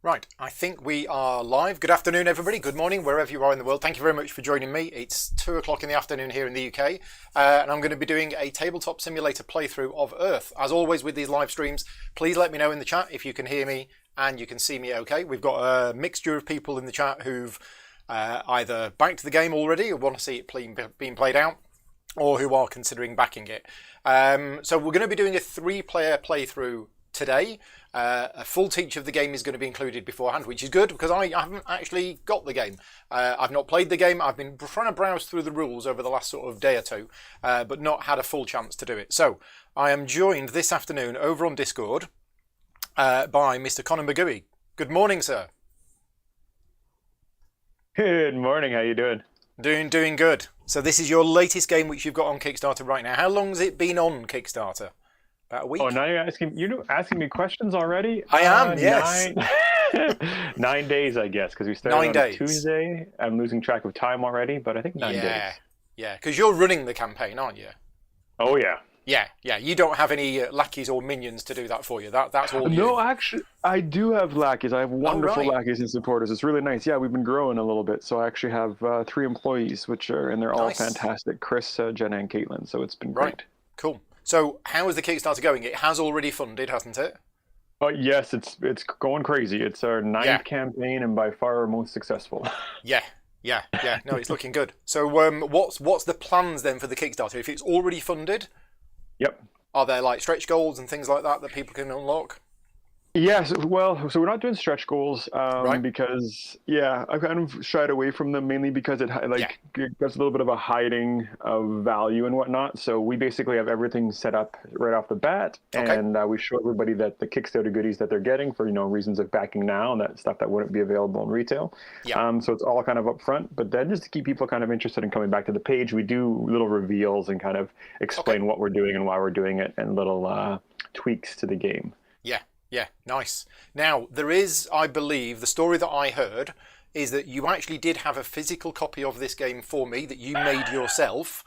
Right, I think we are live. Good afternoon, everybody. Good morning, wherever you are in the world. Thank you very much for joining me. It's 2 o'clock in the afternoon here in the UK, and I'm going to be doing a tabletop simulator playthrough of Earth. As always with these live streams, please let me know in the chat if you can hear me and you can see me okay. We've got a mixture of people in the chat who've either backed the game already or want to see it being played out, or who are considering backing it. So we're going to be doing a 3-player playthrough today. A full teach of the game is going to be included beforehand, which is good because I haven't actually got the game. I've not played the game. I've been trying to browse through the rules over the last sort of day or two, but not had a full chance to do it. So I am joined this afternoon over on Discord by Mr. Conor McGoey. Good morning, sir. Good morning. How you doing? Doing good. So this is your latest game which you've got on Kickstarter right now. How long has it been on Kickstarter? About a week? Oh, now you're asking me questions already? I am, yes. 9 days, I guess, because we started 9 on days. Tuesday. I'm losing track of time already, but I think 9 days. Yeah, because you're running the campaign, aren't you? Oh, yeah. Yeah. You don't have any lackeys or minions to do that for you. That's all you. No, actually, I do have lackeys. I have wonderful right. lackeys and supporters. It's really nice. Yeah, we've been growing a little bit. So I actually have 3 employees, and they're all Nice. fantastic. Chris, Jenna, and Caitlin. So it's been great. Right, cool. So how is the Kickstarter going? It has already funded, hasn't it? Yes, it's going crazy. It's our 9th campaign and by far our most successful. Yeah. No, it's looking good. So what's the plans then for the Kickstarter? If it's already funded, Yep. are there like stretch goals and things like that people can unlock? Yes, well, so we're not doing stretch goals Right. because, I kind of shied away from them mainly because it there's a little bit of a hiding of value and whatnot. So we basically have everything set up right off the bat, Okay. and we show everybody that the Kickstarter goodies that they're getting for reasons of backing now and that stuff that wouldn't be available in retail. Yeah. So it's all kind of upfront, but then just to keep people kind of interested in coming back to the page, we do little reveals and kind of explain what we're doing and why we're doing it, and little tweaks to the game. Yeah, nice. Now, there is, I believe, the story that I heard is that you actually did have a physical copy of this game for me that you made yourself,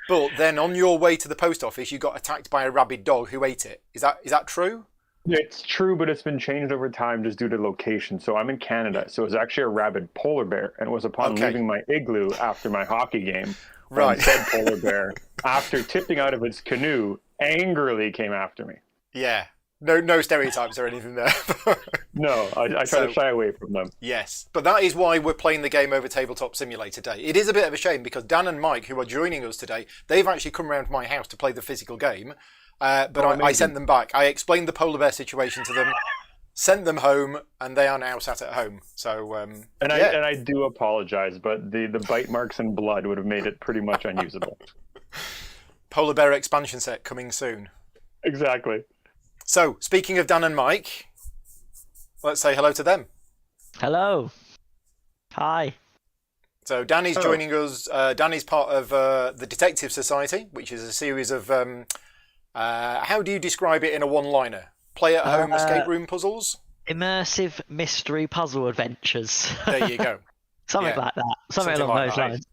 but then on your way to the post office, you got attacked by a rabid dog who ate it. Is that true? It's true, but it's been changed over time just due to location. So I'm in Canada, so it was actually a rabid polar bear, and it was upon leaving my igloo after my hockey game, when said polar bear, after tipping out of its canoe, angrily came after me. Yeah. No stereotypes or anything there. No, I try to shy away from them. Yes, but that is why we're playing the game over Tabletop Simulator today. It is a bit of a shame because Dan and Mike, who are joining us today, they've actually come around to my house to play the physical game, but I sent them back. I explained the polar bear situation to them, sent them home, and they are now sat at home. So I do apologize, but the bite marks and blood would have made it pretty much unusable. Polar bear expansion set coming soon. Exactly. So, speaking of Dan and Mike, let's say hello to them. Hello. Hi. So, Danny's joining us. Danny's part of the Detective Society, which is a series of, how do you describe it in a one-liner? Play-at-home escape room puzzles? Immersive mystery puzzle adventures. There you go. Something like that. Something along like those that. lines.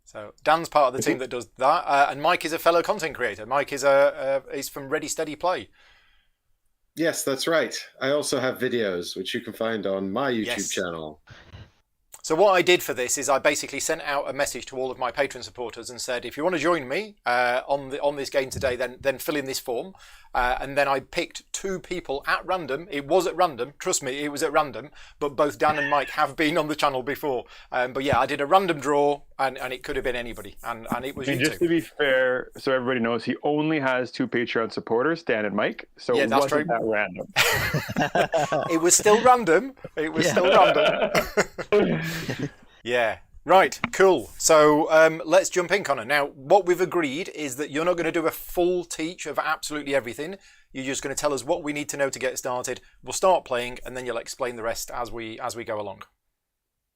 So, Dan's part of the team that does that, and Mike is a fellow content creator. Mike is he's from Ready Steady Play. Yes, that's right. I also have videos, which you can find on my YouTube channel. So what I did for this is I basically sent out a message to all of my Patreon supporters and said, if you want to join me on this game today, then fill in this form. And then I picked 2 people at random. It was at random. Trust me, it was at random. But both Dan and Mike have been on the channel before. But yeah, I did a random draw, and it could have been anybody. And it was you just two. To be fair, so everybody knows, he only has 2 Patreon supporters, Dan and Mike. So it wasn't that random. It was still random. It was still random. Yeah. Right, cool. So let's jump in, Conor. Now, what we've agreed is that you're not going to do a full teach of absolutely everything. You're just going to tell us what we need to know to get started. We'll start playing, and then you'll explain the rest as we go along.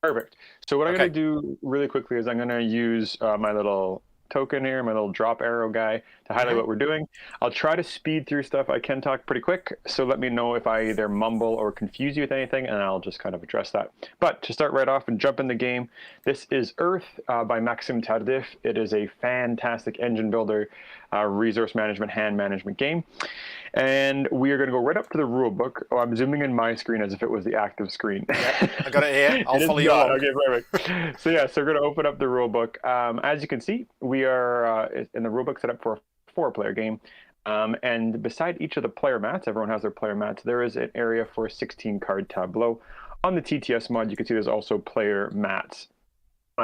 Perfect. So what I'm going to do really quickly is I'm going to use my little token here, my little drop arrow guy, to highlight what we're doing. I'll try to speed through stuff. I can talk pretty quick, so let me know if I either mumble or confuse you with anything, and I'll just kind of address that. But to start right off and jump in the game, this is Earth by Maxime Tardif. It is a fantastic engine builder, resource management, hand management game. And we are going to go right up to the rule book. Oh, I'm zooming in my screen as if it was the active screen. Yeah, I got it here. I'll follow you not. along. Okay, perfect. So we're going to open up the rule book. As you can see, we are in the rule book set up for a 4-player game. And beside each of the player mats, everyone has their player mats, there is an area for a 16-card tableau. On the TTS mod, you can see there's also player mats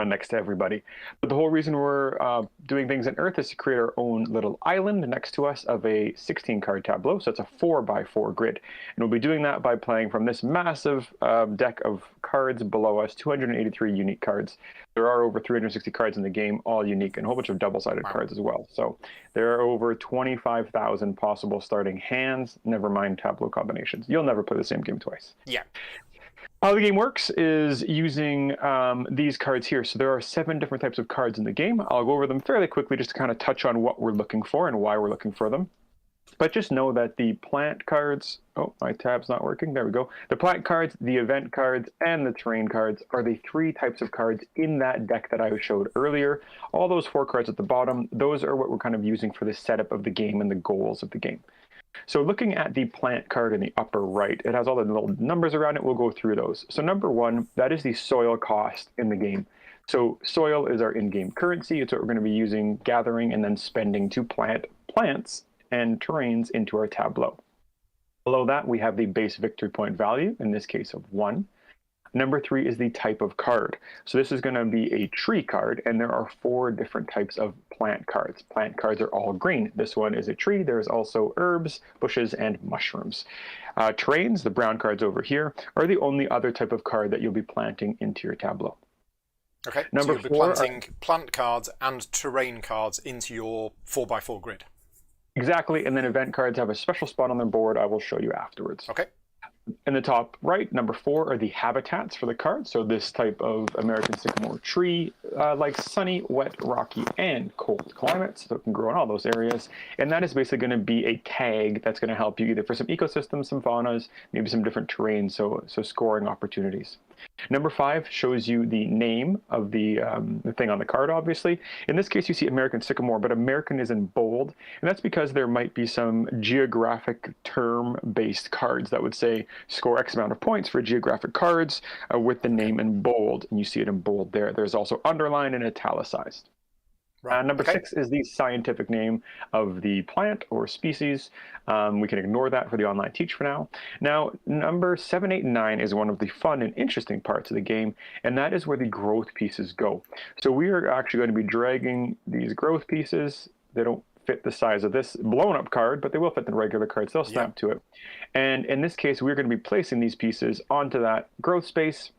next to everybody. But the whole reason we're doing things in Earth is to create our own little island next to us of a 16-card tableau. So it's a 4x4 grid. And we'll be doing that by playing from this massive deck of cards below us, 283 unique cards. There are over 360 cards in the game, all unique, and a whole bunch of double-sided cards as well. So there are over 25,000 possible starting hands, never mind tableau combinations. You'll never play the same game twice. Yeah. How the game works is using these cards here. So there are 7 different types of cards in the game. I'll go over them fairly quickly just to kind of touch on what we're looking for and why we're looking for them. But just know that the plant cards, oh, my tab's not working. There we go. The plant cards, the event cards, and the terrain cards are the 3 types of cards in that deck that I showed earlier. All those 4 cards at the bottom, those are what we're kind of using for the setup of the game and the goals of the game. So looking at the plant card in the upper right, it has all the little numbers around it. We'll go through those. So number 1, that is the soil cost in the game. So soil is our in-game currency. It's what we're going to be using, gathering, and then spending to plant plants and terrains into our tableau. Below that, we have the base victory point value, in this case of 1. Number 3 is the type of card. So this is going to be a tree card, and there are 4 different types of plant cards. Plant cards are all green. This one is a tree. There's also herbs, bushes, and mushrooms. Terrains, the brown cards over here, are the only other type of card that you'll be planting into your tableau. Okay, Number so you'll be 4 planting plant cards and terrain cards into your 4x4 grid. Exactly, and then event cards have a special spot on their board I will show you afterwards. Okay. In the top right, number 4 are the habitats for the cards. So this type of American sycamore tree likes sunny, wet, rocky, and cold climates. So it can grow in all those areas. And that is basically going to be a tag that's going to help you either for some ecosystems, some faunas, maybe some different terrains, so scoring opportunities. Number 5 shows you the name of the thing on the card, obviously. In this case, you see American sycamore, but American is in bold. And that's because there might be some geographic term-based cards that would say score X amount of points for geographic cards with the name in bold. And you see it in bold there. There's also underlined and italicized. Right. Number 6 is the scientific name of the plant or species. We can ignore that for the online teach for now. Now, number 7, 8, and 9 is one of the fun and interesting parts of the game, and that is where the growth pieces go. So we are actually going to be dragging these growth pieces. They don't fit the size of this blown up card, but they will fit the regular cards. They'll snap to it. And in this case, we're going to be placing these pieces onto that growth space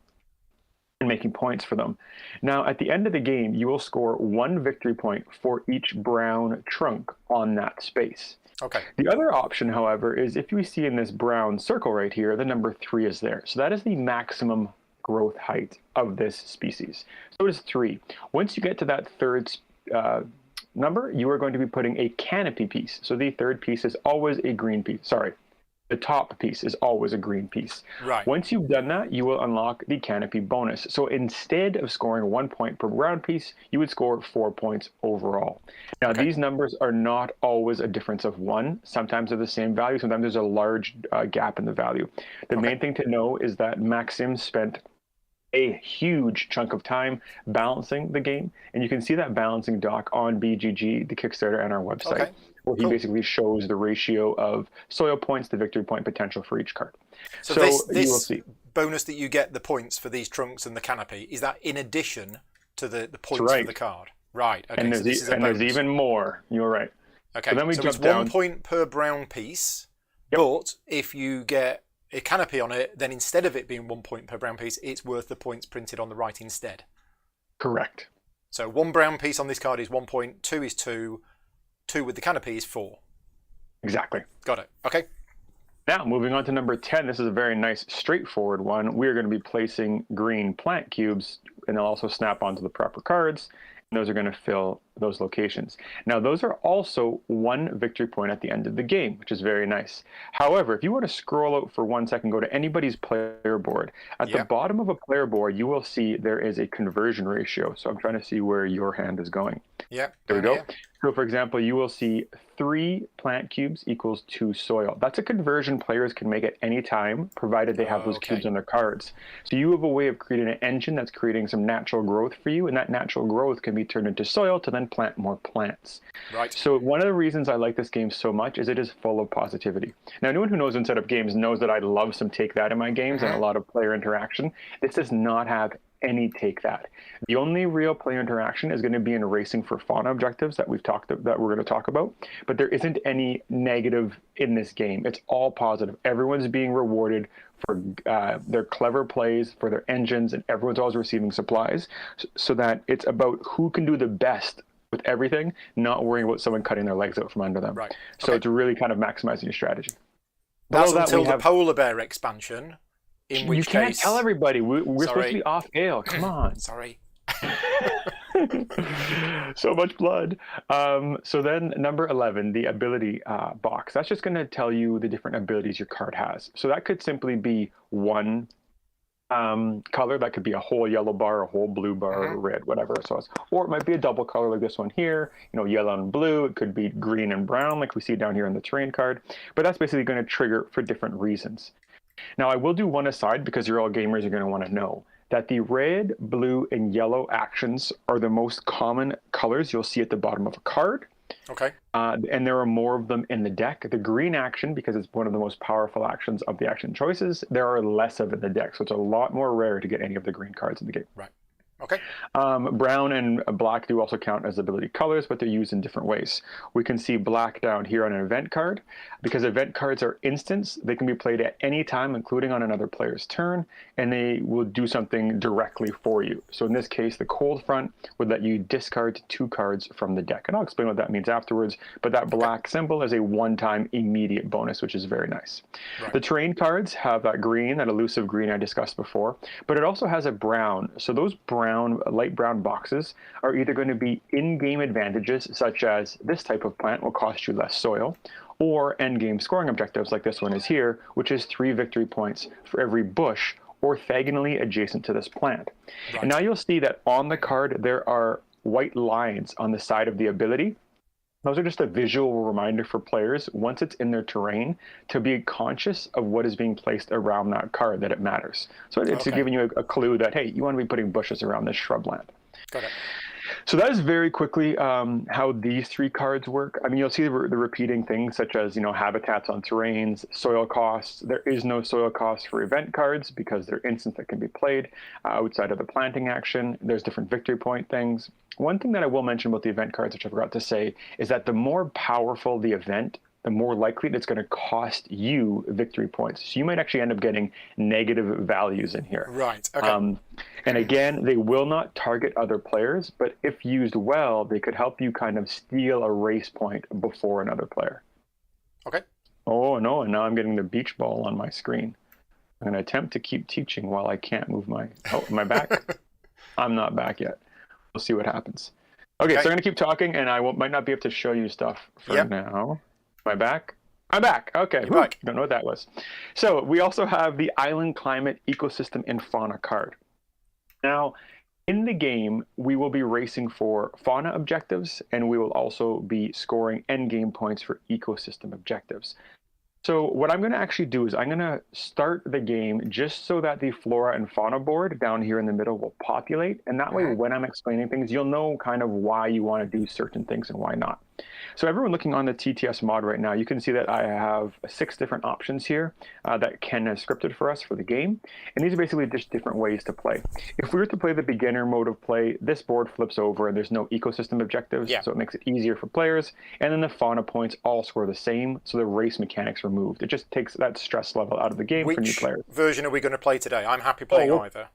and making points for them. Now, at the end of the game, you will score 1 victory point for each brown trunk on that space. Okay. The other option, however, is if you see in this brown circle right here, the number 3 is there. So that is the maximum growth height of this species. So it is 3. Once you get to that 3rd number, you are going to be putting a canopy piece. So the 3rd piece is always a green piece. Sorry. The top piece is always a green piece. Right. Once you've done that, you will unlock the canopy bonus. So instead of scoring 1 point per brown piece, you would score 4 points overall. Now, these numbers are not always a difference of 1. Sometimes they're the same value. Sometimes there's a large gap in the value. The main thing to know is that Maxim spent a huge chunk of time balancing the game. And you can see that balancing doc on BGG, the Kickstarter, and our website, where he basically shows the ratio of soil points to victory point potential for each card. So you will see. Bonus that you get, the points for these trunks and the canopy, is that in addition to the points for the card? Right. Okay. And there's even more. You're right. Okay. So then we so jump it's down. 1 point per brown piece, but if you get a canopy on it, then instead of it being 1 point per brown piece, it's worth the points printed on the right instead. Correct. So 1 brown piece on this card is 1 point, 2 is 2, 2 with the canopy is 4. Exactly. Got it. Okay. Now, moving on to number 10, this is a very nice, straightforward one. We're going to be placing green plant cubes, and they'll also snap onto the proper cards, and those are going to fill those locations. Now, those are also 1 victory point at the end of the game, which is very nice. However, if you were to scroll out for 1 second, go to anybody's player board. At the bottom of a player board, you will see there is a conversion ratio. So I'm trying to see where your hand is going. Yeah. There we go. Here. So, for example, you will see 3 plant cubes equals 2 soil. That's a conversion players can make at any time, provided they have those cubes on their cards. So you have a way of creating an engine that's creating some natural growth for you, and that natural growth can be turned into soil to then plant more plants. Right. So one of the reasons I like this game so much is it is full of positivity. Now, anyone who knows inside of games knows that I love some take that in my games and a lot of player interaction. This does not have any take that. The only real player interaction is going to be in racing for fauna objectives that we're going to talk about, but there isn't any negative in this game. It's all positive. Everyone's being rewarded for their clever plays, for their engines, and everyone's always receiving supplies, so that it's about who can do the best with everything, not worrying about someone cutting their legs out from under them. Right. So it's really kind of maximizing your strategy. That's until the polar bear expansion. In which you can't case... tell everybody. We're supposed to be off scale. Come on. Sorry. So much blood. So then number 11, the ability box. That's just going to tell you the different abilities your card has. So that could simply be one color. That could be a whole yellow bar, a whole blue bar, or red, whatever. So or it might be a double color like this one here, yellow and blue. It could be green and brown like we see down here in the terrain card. But that's basically going to trigger for different reasons. Now, I will do one aside because you're all gamers, you're going to want to know that the red, blue, and yellow actions are the most common colors you'll see at the bottom of a card. Okay. And there are more of them in the deck. The green action, because it's one of the most powerful actions of the action choices, there are less of in the deck. So it's a lot more rare to get any of the green cards in the game. Right. Okay. Brown and black do also count as ability colors, but they're used in different ways. We can see black down here on an event card. Because event cards are instants, they can be played at any time, including on another player's turn, and they will do something directly for you. So in this case, the cold front would let you discard 2 cards from the deck. And I'll explain what that means afterwards, but that black symbol is a one-time immediate bonus, which is very nice. Right. The terrain cards have that green, that elusive green I discussed before, but it also has a brown. So those light brown boxes are either going to be in-game advantages, such as this type of plant will cost you less soil, or end-game scoring objectives like this one is here, which is 3 victory points for every bush orthogonally adjacent to this plant. Right. And now you'll see that on the card there are white lines on the side of the ability. Those are just a visual reminder for players, once it's in their terrain, to be conscious of what is being placed around that card, that it matters. So it's giving you a clue that, hey, you want to be putting bushes around this shrubland. Got it. So that is very quickly how these 3 cards work. I mean, you'll see the repeating things such as, habitats on terrains, soil costs. There is no soil cost for event cards because they're instants that can be played outside of the planting action. There's different victory point things. One thing that I will mention about the event cards, which I forgot to say, is that the more powerful the event, the more likely it's going to cost you victory points. So you might actually end up getting negative values in here. Right. Okay. And again, they will not target other players, but if used well, they could help you kind of steal a race point before another player. Okay. Oh, no, and now I'm getting the beach ball on my screen. I'm going to attempt to keep teaching while I can't move my... Oh, am I back? I'm not back yet. We'll see what happens. Okay, so I'm going to keep talking, and I might not be able to show you stuff for now. Am I back? I'm back. Okay. Back. Don't know what that was. So we also have the Island Climate Ecosystem and Fauna card. Now, in the game, we will be racing for fauna objectives, and we will also be scoring endgame points for ecosystem objectives. So what I'm going to actually do is I'm going to start the game just so that the flora and fauna board down here in the middle will populate. And that way, when I'm explaining things, you'll know kind of why you want to do certain things and why not. So everyone looking on the TTS mod right now, you can see that I have 6 different options here that Ken has scripted for us for the game. And these are basically just different ways to play. If we were to play the beginner mode of play, this board flips over and there's no ecosystem objectives, so it makes it easier for players. And then the fauna points all score the same, so the race mechanics are removed. It just takes that stress level out of the game for new players. Which version are we going to play today? I'm happy playing either.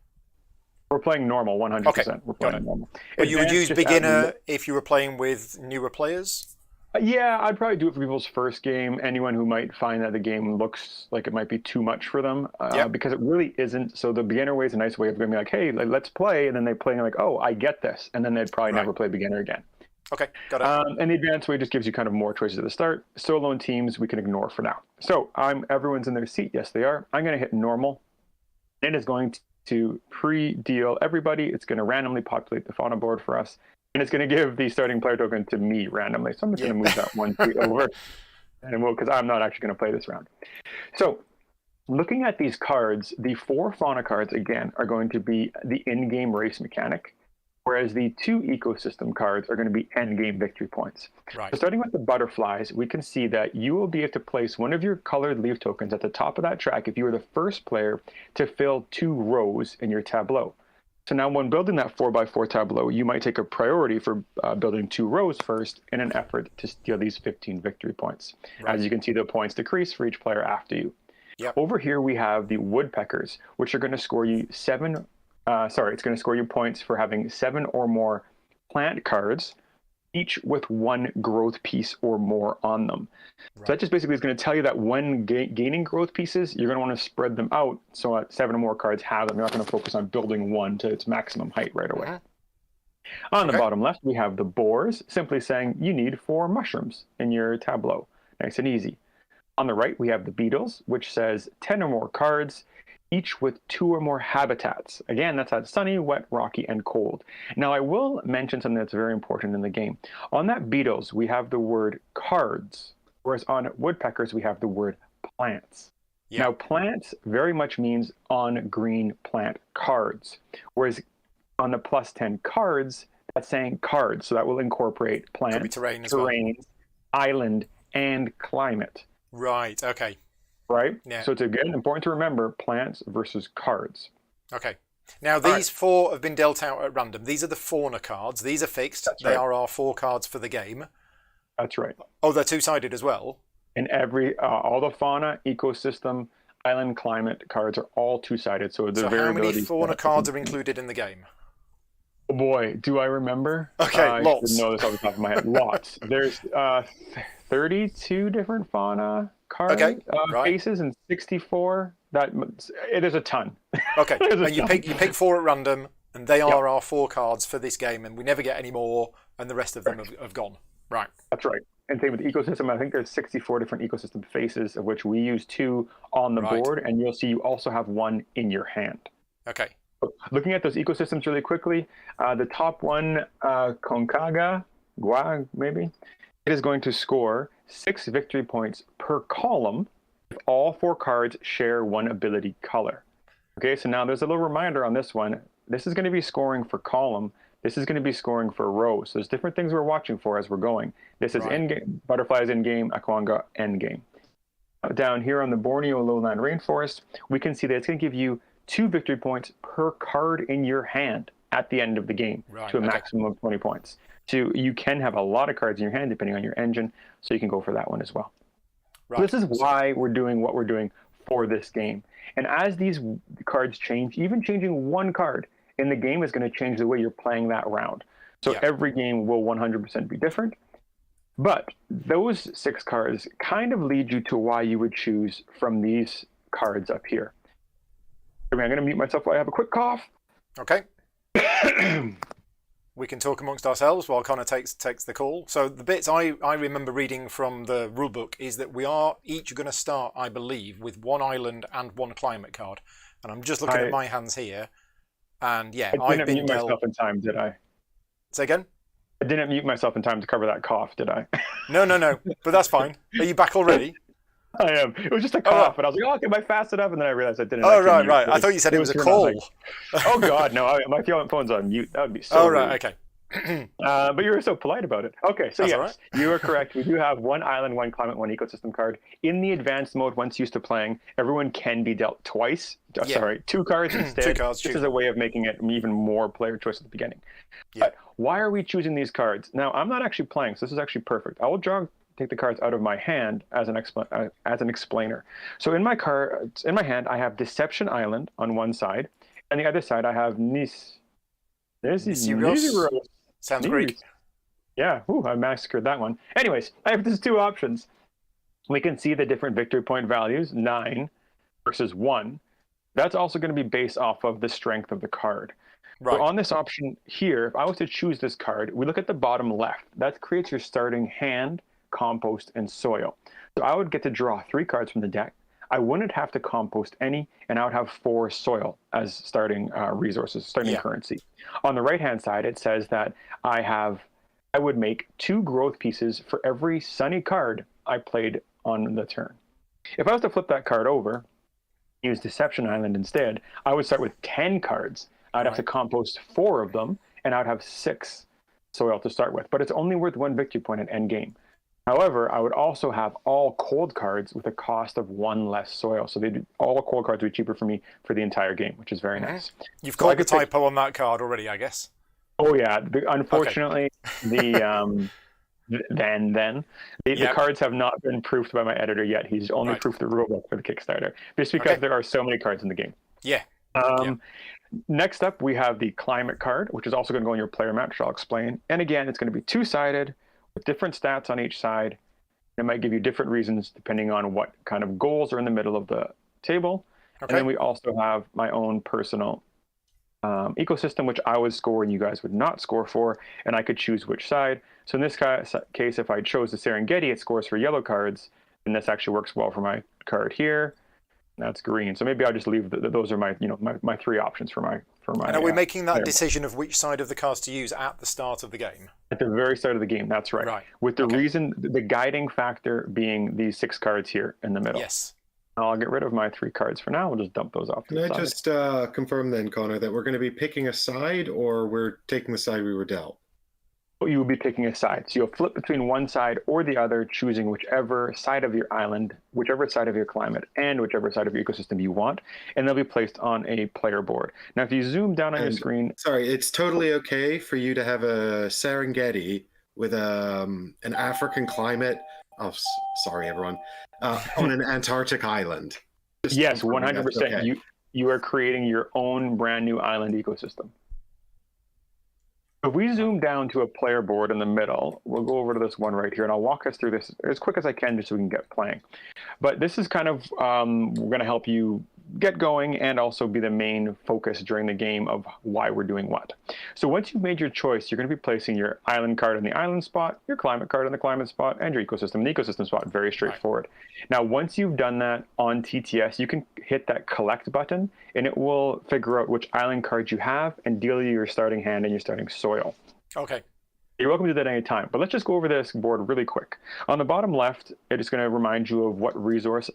We're playing normal, 100%. Okay, we're playing normal. But you would use beginner if you were playing with newer players? Yeah, I'd probably do it for people's first game. Anyone who might find that the game looks like it might be too much for them, because it really isn't. So the beginner way is a nice way of going to be like, hey, let's play. And then they play and they're like, oh, I get this. And then they'd probably never play beginner again. Okay, got it. And the advanced way just gives you kind of more choices at the start. Solo and teams, we can ignore for now. So everyone's in their seat. Yes, they are. I'm going to hit normal. It is going to pre-deal everybody. It's going to randomly populate the fauna board for us. And it's going to give the starting player token to me randomly. So I'm just going to move that 1 tree over, and because I'm not actually going to play this round. So looking at these cards, the 4 fauna cards, again, are going to be the in-game race mechanic, whereas the 2 ecosystem cards are going to be end-game victory points. Right. So starting with the butterflies, we can see that you will be able to place one of your colored leaf tokens at the top of that track if you were the first player to fill 2 rows in your tableau. So now when building that 4x4 tableau, you might take a priority for building 2 rows first in an effort to steal these 15 victory points. Right. As you can see, the points decrease for each player after you. Yep. Over here, we have the woodpeckers, which are going to score you it's going to score you points for having 7 or more plant cards, each with 1 growth piece or more on them. Right. So that just basically is going to tell you that when gaining growth pieces, you're going to want to spread them out so that 7 or more cards have them. You're not going to focus on building one to its maximum height right away. Mm-hmm. On the bottom left, we have the boars, simply saying you need 4 mushrooms in your tableau. Nice and easy. On the right, we have the beetles, which says 10 or more cards, each with 2 or more habitats. Again, that's at sunny, wet, rocky, and cold. Now, I will mention something that's very important in the game. On that beetles, we have the word cards, whereas on woodpeckers, we have the word plants. Yep. Now, plants very much means on green plant cards, whereas on the +10 cards, that's saying cards. So that will incorporate plants, terrain, island, and climate. Right, okay. Right? Yeah. So it's again important to remember plants versus cards. Okay. Now these 4 have been dealt out at random. These are the fauna cards. These are fixed. They are our 4 cards for the game. That's right. Oh, they're 2-sided as well? And all the fauna, ecosystem, island, climate cards are all 2-sided. So how many fauna cards are included in the game? Oh boy, do I remember? Okay, lots. I didn't know this off the top of my head. Lots. There's 32 different fauna card faces and 64. There's a ton. Okay, and you pick 4 at random, and they are our 4 cards for this game, and we never get any more, and the rest of them have gone. Right. That's right. And same with the ecosystem. I think there's 64 different ecosystem faces, of which we use 2 on the board, and you'll see you also have 1 in your hand. Okay. Looking at those ecosystems really quickly, the top one, Concagua, maybe, it is going to score 6 victory points per column if all 4 cards share 1 ability color. Okay, so now there's a little reminder on this one. This is going to be scoring for column. This is going to be scoring for row. So there's different things we're watching for as we're going. This is in-game, butterflies in-game, Aquanga end-game. Down here on the Borneo lowland rainforest, we can see that it's going to give you 2 victory points per card in your hand at the end of the game to a maximum of 20 points. So you can have a lot of cards in your hand depending on your engine, so you can go for that one as well. Right. So this is why we're doing what we're doing for this game. And as these cards change, even changing 1 card in the game is going to change the way you're playing that round. So every game will 100% be different. But those 6 cards kind of lead you to why you would choose from these cards up here. I'm going to mute myself while I have a quick cough. Okay. We can talk amongst ourselves while Conor takes the call. So the bits I remember reading from the rulebook is that we are each going to start, I believe, with 1 island and 1 climate card. And I'm just looking at my hands here. And I didn't mute myself in time, did I? Say again? I didn't mute myself in time to cover that cough, did I? No. But that's fine. Are you back already? I am. It was just a cough, and I was like, okay, am I fast enough? And then I realized I didn't. Oh, right. I thought you said it was a call. Oh, God, no. My phone's on mute. That would be so rude. Okay. But you were so polite about it. Okay, so That's yes, you are correct. We do have 1 island, 1 climate, 1 ecosystem card. In the advanced mode, once used to playing, everyone can be dealt twice. Sorry, 2 cards instead. 2 cards. This is a way of making it even more player choice at the beginning. Yeah. But why are we choosing these cards? Now, I'm not actually playing, so this is actually perfect. I will take the cards out of my hand as an explainer. So in my hand, I have Deception Island on one side, and the other side I have Nice. Sounds Greek. Yeah, I massacred that one. Anyways, I have these 2 options. We can see the different victory point values, 9 versus 1. That's also going to be based off of the strength of the card. Right. So on this option here, if I was to choose this card, we look at the bottom left. That creates your starting hand, compost, and soil. So I would get to draw 3 cards from the deck. I wouldn't have to compost any, and I would have 4 soil as starting resources, starting currency. On the right-hand side, it says that I would make 2 growth pieces for every sunny card I played on the turn. If I was to flip that card over, use Deception Island instead, I would start with 10 cards. I'd have to compost 4 of them, and I'd have 6 soil to start with. But it's only worth 1 victory point at end game. However, I would also have all cold cards with a cost of 1 less soil. So all cold cards would be cheaper for me for the entire game, which is very nice. You've caught the typo on that card already, I guess. Oh yeah, unfortunately, the cards have not been proofed by my editor yet. He's only proofed the rulebook for the Kickstarter, just because there are so many cards in the game. Yeah. Next up, we have the climate card, which is also going to go on your player map, which I'll explain. And again, it's going to be 2-sided with different stats on each side. It might give you different reasons depending on what kind of goals are in the middle of the table. And then we also have my own personal ecosystem, which I would score and you guys would not score for, and I could choose which side. So in this case, if I chose the Serengeti, it scores for yellow cards, and this actually works well for my card here. That's green. So maybe I'll just leave those are my my 3 options for my. And are we making that decision of which side of the cards to use at the start of the game? At the very start of the game, that's right. With the reason, the guiding factor being these 6 cards here in the middle. Yes. I'll get rid of my 3 cards for now. We'll just dump those off. Can I just confirm then, Conor, that we're going to be picking a side, or we're taking the side we were dealt? You will be picking a side. So you'll flip between one side or the other, choosing whichever side of your island, whichever side of your climate, and whichever side of your ecosystem you want, and they'll be placed on a player board. Now, if you zoom down on your screen... Sorry, it's totally okay for you to have a Serengeti with an African climate... Oh, sorry, everyone. On an Antarctic island. Yes, 100%. Okay. You are creating your own brand new island ecosystem. If we zoom down to a player board in the middle, we'll go over to this one right here, and I'll walk us through this as quick as I can just so we can get playing. But this is kind of, we're going to help you get going and also be the main focus during the game of why we're doing what. So once you've made your choice, you're going to be placing your island card in the island spot, your climate card in the climate spot, and your ecosystem in the ecosystem spot. Very straightforward. Now, once you've done that on TTS, you can hit that collect button, and it will figure out which island cards you have and deal you your starting hand and your starting soil. Okay. You're welcome to do that any time, but let's just go over this board really quick. On the bottom left, it is going to remind you of what resource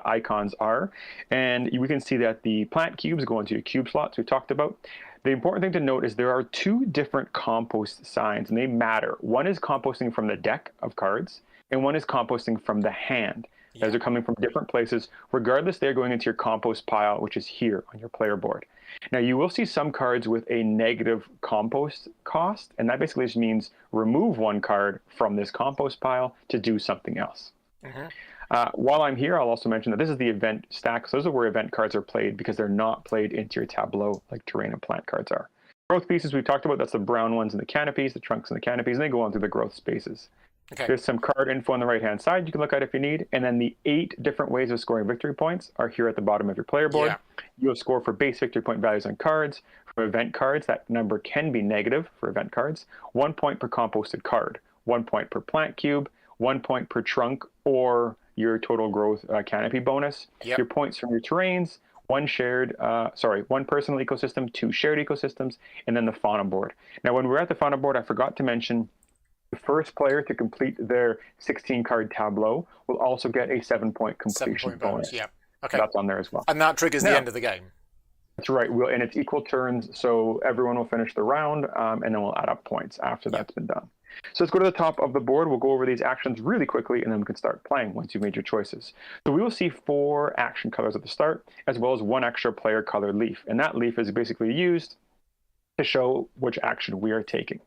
icons are, and we can see that the plant cubes go into your cube slots we talked about. The important thing to note is there are 2 different compost signs, and they matter. One is composting from the deck of cards, and one is composting from the hand. As they're coming from different places. Regardless, they're going into your compost pile, which is here on your player board. Now, you will see some cards with a negative compost cost, and that basically just means remove 1 card from this compost pile to do something else. While I'm here, I'll also mention that this is the event stack. So those are where event cards are played because they're not played into your tableau like terrain and plant cards are. Growth pieces we talked about, that's the brown ones in the canopies, the trunks in the canopies, and they go on through the growth spaces. Okay. There's some card info on the right-hand side you can look at if you need, and then the 8 different ways of scoring victory points are here at the bottom of your player board. You'll score for base victory point values on cards. For event cards, that number can be negative for event cards. 1 point per composted card, 1 point per plant cube, 1 point per trunk, or your total growth canopy bonus. Your points from your terrains, 1 personal ecosystem, 2 shared ecosystems, and then the fauna board. Now, when we're at the fauna board, I forgot to mention the first player to complete their 16-card tableau will also get a 7-point completion bonus. Okay. That's on there as well. And that triggers the end of the game. That's right. And it's equal turns, so everyone will finish the round, and then we'll add up points after that's been done. So let's go to the top of the board. We'll go over these actions really quickly, and then we can start playing once you've made your choices. So we will see 4 action colors at the start, as well as 1 extra player colored leaf. And that leaf is basically used to show which action we are taking.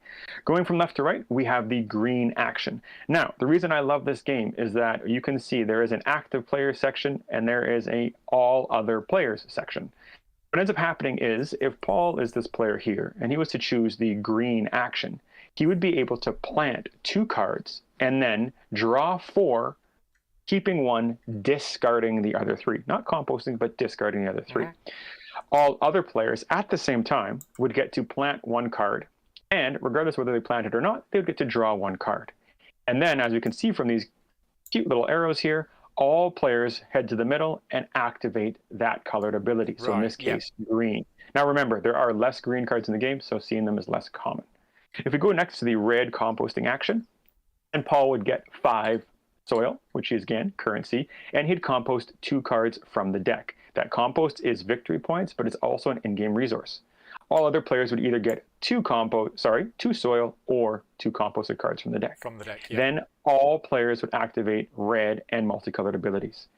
Going from left to right, we have the green action. Now, the reason I love this game is that you can see there is an active players section and there is a all other players section. What ends up happening is if Paul is this player here and he was to choose the green action, he would be able to plant 2 cards and then draw 4, keeping 1, discarding the other 3. Not composting, but discarding the other 3. All other players at the same time would get to plant 1 card, and regardless whether they planted or not, they would get to draw 1 card. And then, as you can see from these cute little arrows here, all players head to the middle and activate that colored ability. So in this case, green. Now remember, there are less green cards in the game, so seeing them is less common. If we go next to the red composting action, then Paul would get 5 soil, which is again currency, and he'd compost 2 cards from the deck. That compost is victory points, but it's also an in-game resource. All other players would either get 2 soil or 2 composted cards from the deck. Then all players would activate red and multicolored abilities.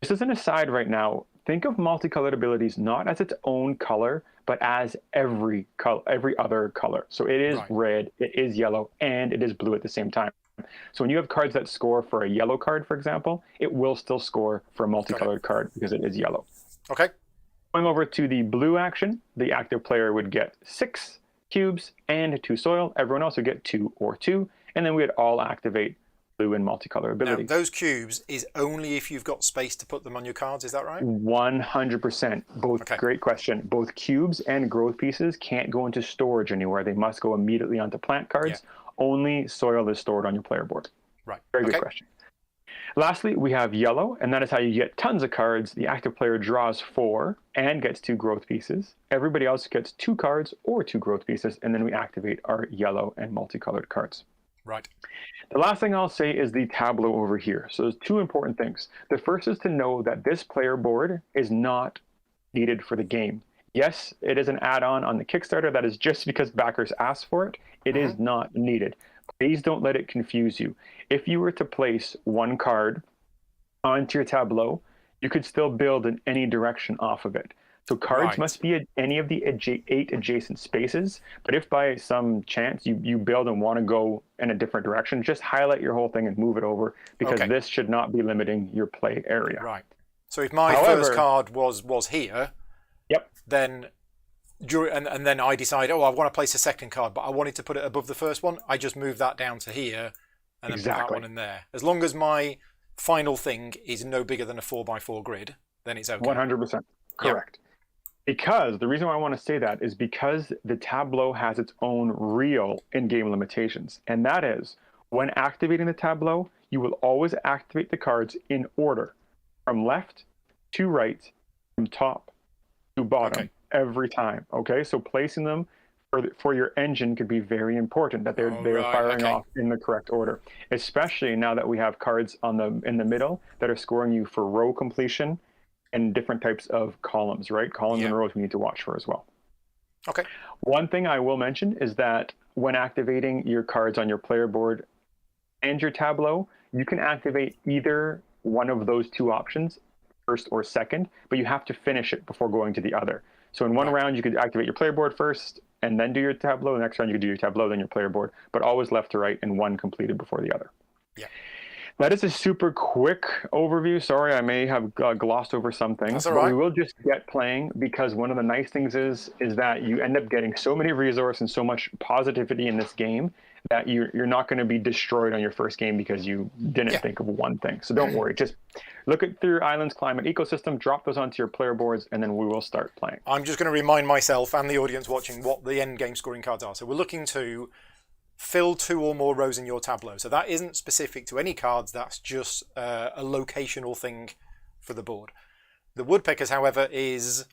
Just as an aside right now, think of multicolored abilities not as its own color, but as every other color. So it is red, it is yellow, and it is blue at the same time. So when you have cards that score for a yellow card, for example, it will still score for a multicolored card because it is yellow. Okay. Going over to the blue action, the active player would get 6 cubes and 2 soil. Everyone else would get 2 or 2, and then we'd all activate blue and multicolor abilities. Now, those cubes is only if you've got space to put them on your cards, is that right? 100%. Great question. Both cubes and growth pieces can't go into storage anywhere. They must go immediately onto plant cards. Only soil is stored on your player board. Right. Very good question. Lastly, we have yellow, and that is how you get tons of cards. The active player draws 4 and gets 2 growth pieces. Everybody else gets 2 cards or 2 growth pieces, and then we activate our yellow and multicolored cards. Right. The last thing I'll say is the tableau over here. So there's 2 important things. The first is to know that this player board is not needed for the game. Yes, it is an add-on on the Kickstarter. That is just because backers asked for it. It is not needed. Please don't let it confuse you. If you were to place 1 card onto your tableau, you could still build in any direction off of it. So cards must be at any of the 8 adjacent spaces. But if by some chance you build and want to go in a different direction, just highlight your whole thing and move it over, because this should not be limiting your play area. Right. So if my first card was here, then and then I decide, I want to place a second card, but I wanted to put it above the first one, I just move that down to here and then put that one in there. As long as my final thing is no bigger than a 4x4 grid, then it's okay. 100%. Correct. Because the reason why I want to say that is because the tableau has its own real in-game limitations. And that is, when activating the tableau, you will always activate the cards in order, from left to right, from top to bottom, every time. Okay, so placing them for your engine could be very important, that they're firing off in the correct order, especially now that we have cards in the middle that are scoring you for row completion and different types of columns, right? Columns and rows we need to watch for as well. Okay. One thing I will mention is that when activating your cards on your player board and your tableau, you can activate either one of those 2 options, first or second, but you have to finish it before going to the other. So in one round, you could activate your player board first and then do your tableau. The next round, you could do your tableau, then your player board, but always left to right and one completed before the other. Yeah. That is a super quick overview. Sorry, I may have glossed over some things. That's all right. But we will just get playing, because one of the nice things is that you end up getting so many resources and so much positivity in this game that you're not going to be destroyed on your first game because you didn't think of one thing. So don't worry. Just look at through your island's climate ecosystem, drop those onto your player boards, and then we will start playing. I'm just going to remind myself and the audience watching what the end game scoring cards are. So we're looking to fill 2 or more rows in your tableau. So that isn't specific to any cards. That's just a locational thing for the board. The woodpeckers, however, is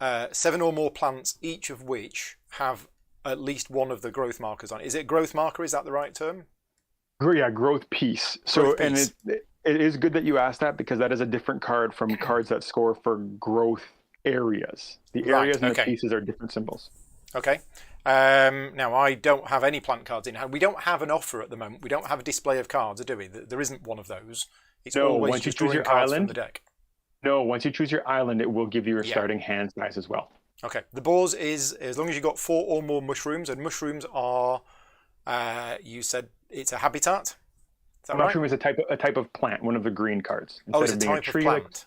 7 or more plants, each of which have at least one of the growth markers on it. Is it growth marker? Is that the right term? Yeah, growth piece. So, and it is good that you asked that, because that is a different card from cards that score for growth areas. The areas and the pieces are different symbols. Okay. Now, I don't have any plant cards in hand. We don't have an offer at the moment. We don't have a display of cards, do we? There isn't one of those. It's always once just you choose your island, from the deck. No, once you choose your island, it will give you your starting hand size as well. Okay. The boars is as long as you've got 4 or more mushrooms, and mushrooms are, you said it's a habitat. Is that mushroom right? is a type of plant, one of the green cards. Instead it's a type of plant.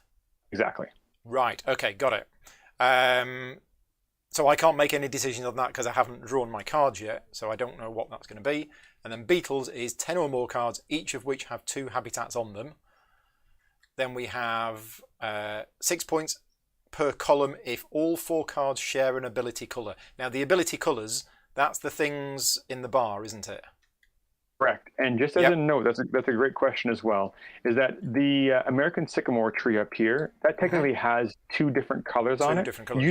Exactly. Right. Okay. Got it. So I can't make any decisions on that because I haven't drawn my cards yet, so I don't know what that's going to be. And then beetles is 10 or more cards, each of which have 2 habitats on them. Then we have 6 points per column if all 4 cards share an ability colour. Now, the ability colours, that's the things in the bar, isn't it? Correct. And just as a note, that's a great question as well, is that the American sycamore tree up here, that technically has 2 different colors on it. Different colors,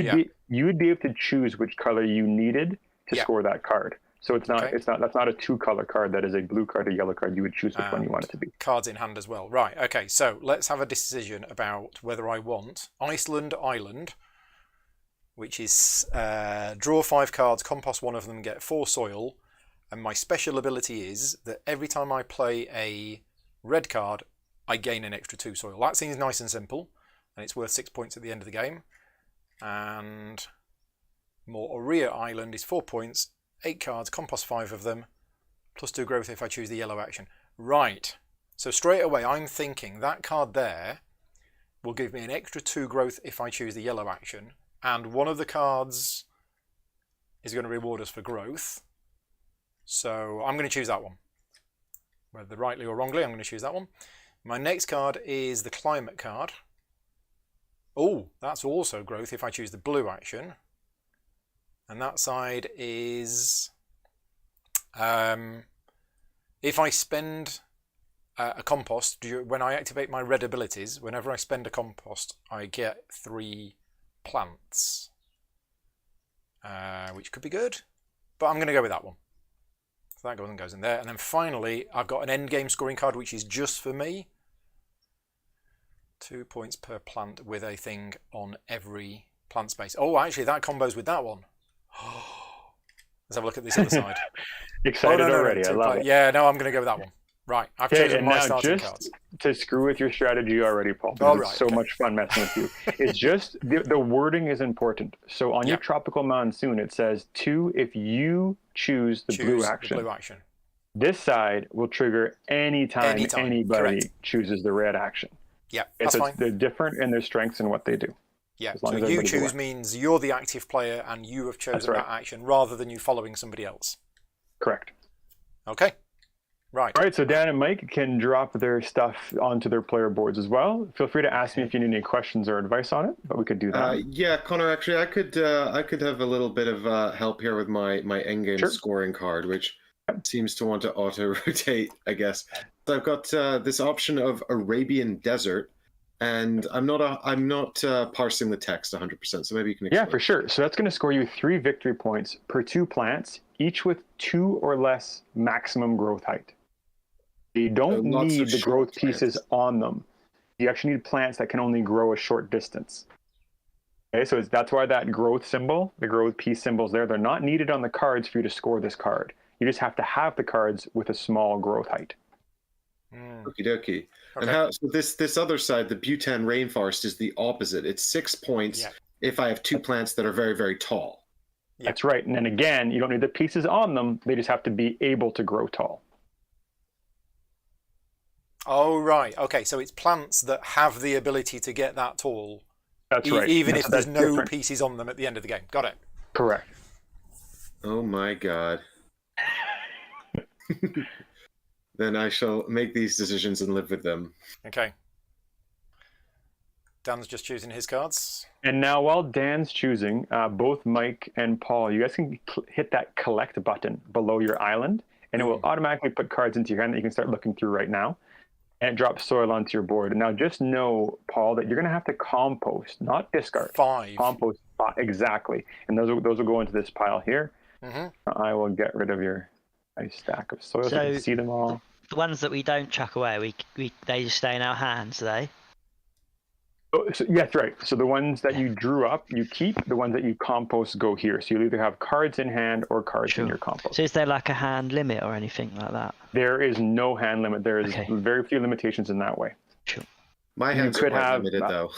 you would be able to choose which color you needed to score that card. So that's not a 2-color card. That is a blue card, a yellow card. You would choose which one you want it to be. Cards in hand as well. Right, okay, so let's have a decision about whether I want Iceland Island, which is draw 5 cards, compost 1 of them, get 4 soil. And my special ability is that every time I play a red card, I gain an extra 2 soil. That seems nice and simple, and it's worth 6 points at the end of the game. And Moria Island is 4 points, 8 cards, compost 5 of them, plus 2 growth if I choose the yellow action. Right, so straight away I'm thinking that card there will give me an extra 2 growth if I choose the yellow action, and one of the cards is going to reward us for growth. So I'm going to choose that one. Whether rightly or wrongly, I'm going to choose that one. My next card is the climate card. Oh, that's also growth if I choose the blue action. And that side is if I spend a compost, when I activate my red abilities, whenever I spend a compost, I get 3 plants, which could be good, but I'm going to go with that one. So that goes in there. And then finally, I've got an end game scoring card, which is just for me. 2 points per plant with a thing on every plant space. Oh, actually, that combos with that one. Let's have a look at this other side. Excited already. I love it. Yeah, no, I'm going to go with that one. Right, I've chosen my starting cards. To screw with your strategy already, Paul. It's so much fun messing with you. It's just the wording is important. So on your tropical monsoon, it says 2 if you choose the blue action. This side will trigger anytime anybody chooses the red action. Yeah, that's fine. They're different in their strengths and what they do. Yeah, so you choose means you're the active player and you have chosen that action rather than you following somebody else. Correct. Okay. Right. All right, so Dan and Mike can drop their stuff onto their player boards as well. Feel free to ask me if you need any questions or advice on it, but we could do that. Yeah, Connor, actually, I could have a little bit of help here with my endgame scoring card, which seems to want to auto-rotate, I guess. So I've got this option of Arabian Desert, and I'm not parsing the text 100%, so maybe you can explain. Yeah, for sure. So that's going to score you 3 victory points per 2 plants, each with 2 or less maximum growth height. You don't need the growth pieces on them. You actually need plants that can only grow a short distance. Okay, so that's why that growth symbol, the growth piece symbols there, they're not needed on the cards for you to score this card. You just have to have the cards with a small growth height. Okie dokie. Okay. And so this other side, the Bhutan rainforest, is the opposite. It's 6 points if I have 2 plants that are very, very tall. Yep. That's right. And then again, you don't need the pieces on them. They just have to be able to grow tall. Oh, right. Okay, so it's plants that have the ability to get that tall. That's right. Even if there's no pieces on them at the end of the game. Got it. Correct. Oh my God. Then I shall make these decisions and live with them. Okay. Dan's just choosing his cards. And now while Dan's choosing, both Mike and Paul, you guys can hit that collect button below your island, and it will automatically put cards into your hand that you can start looking through right now. And it drops soil onto your board. And now just know, Paul, that you're going to have to compost, not discard. 5. Compost 5, exactly. And those will go into this pile here. I will get rid of your nice stack of soil so you can see them all. The ones that we don't chuck away, they just stay in our hands, do they? Oh, so, yeah, that's right. So the ones that you drew up, you keep. The ones that you compost go here. So you'll either have cards in hand or cards in your compost. So is there like a hand limit or anything like that? There is no hand limit. There is very few limitations in that way. Sure. My hands are quite limited, though.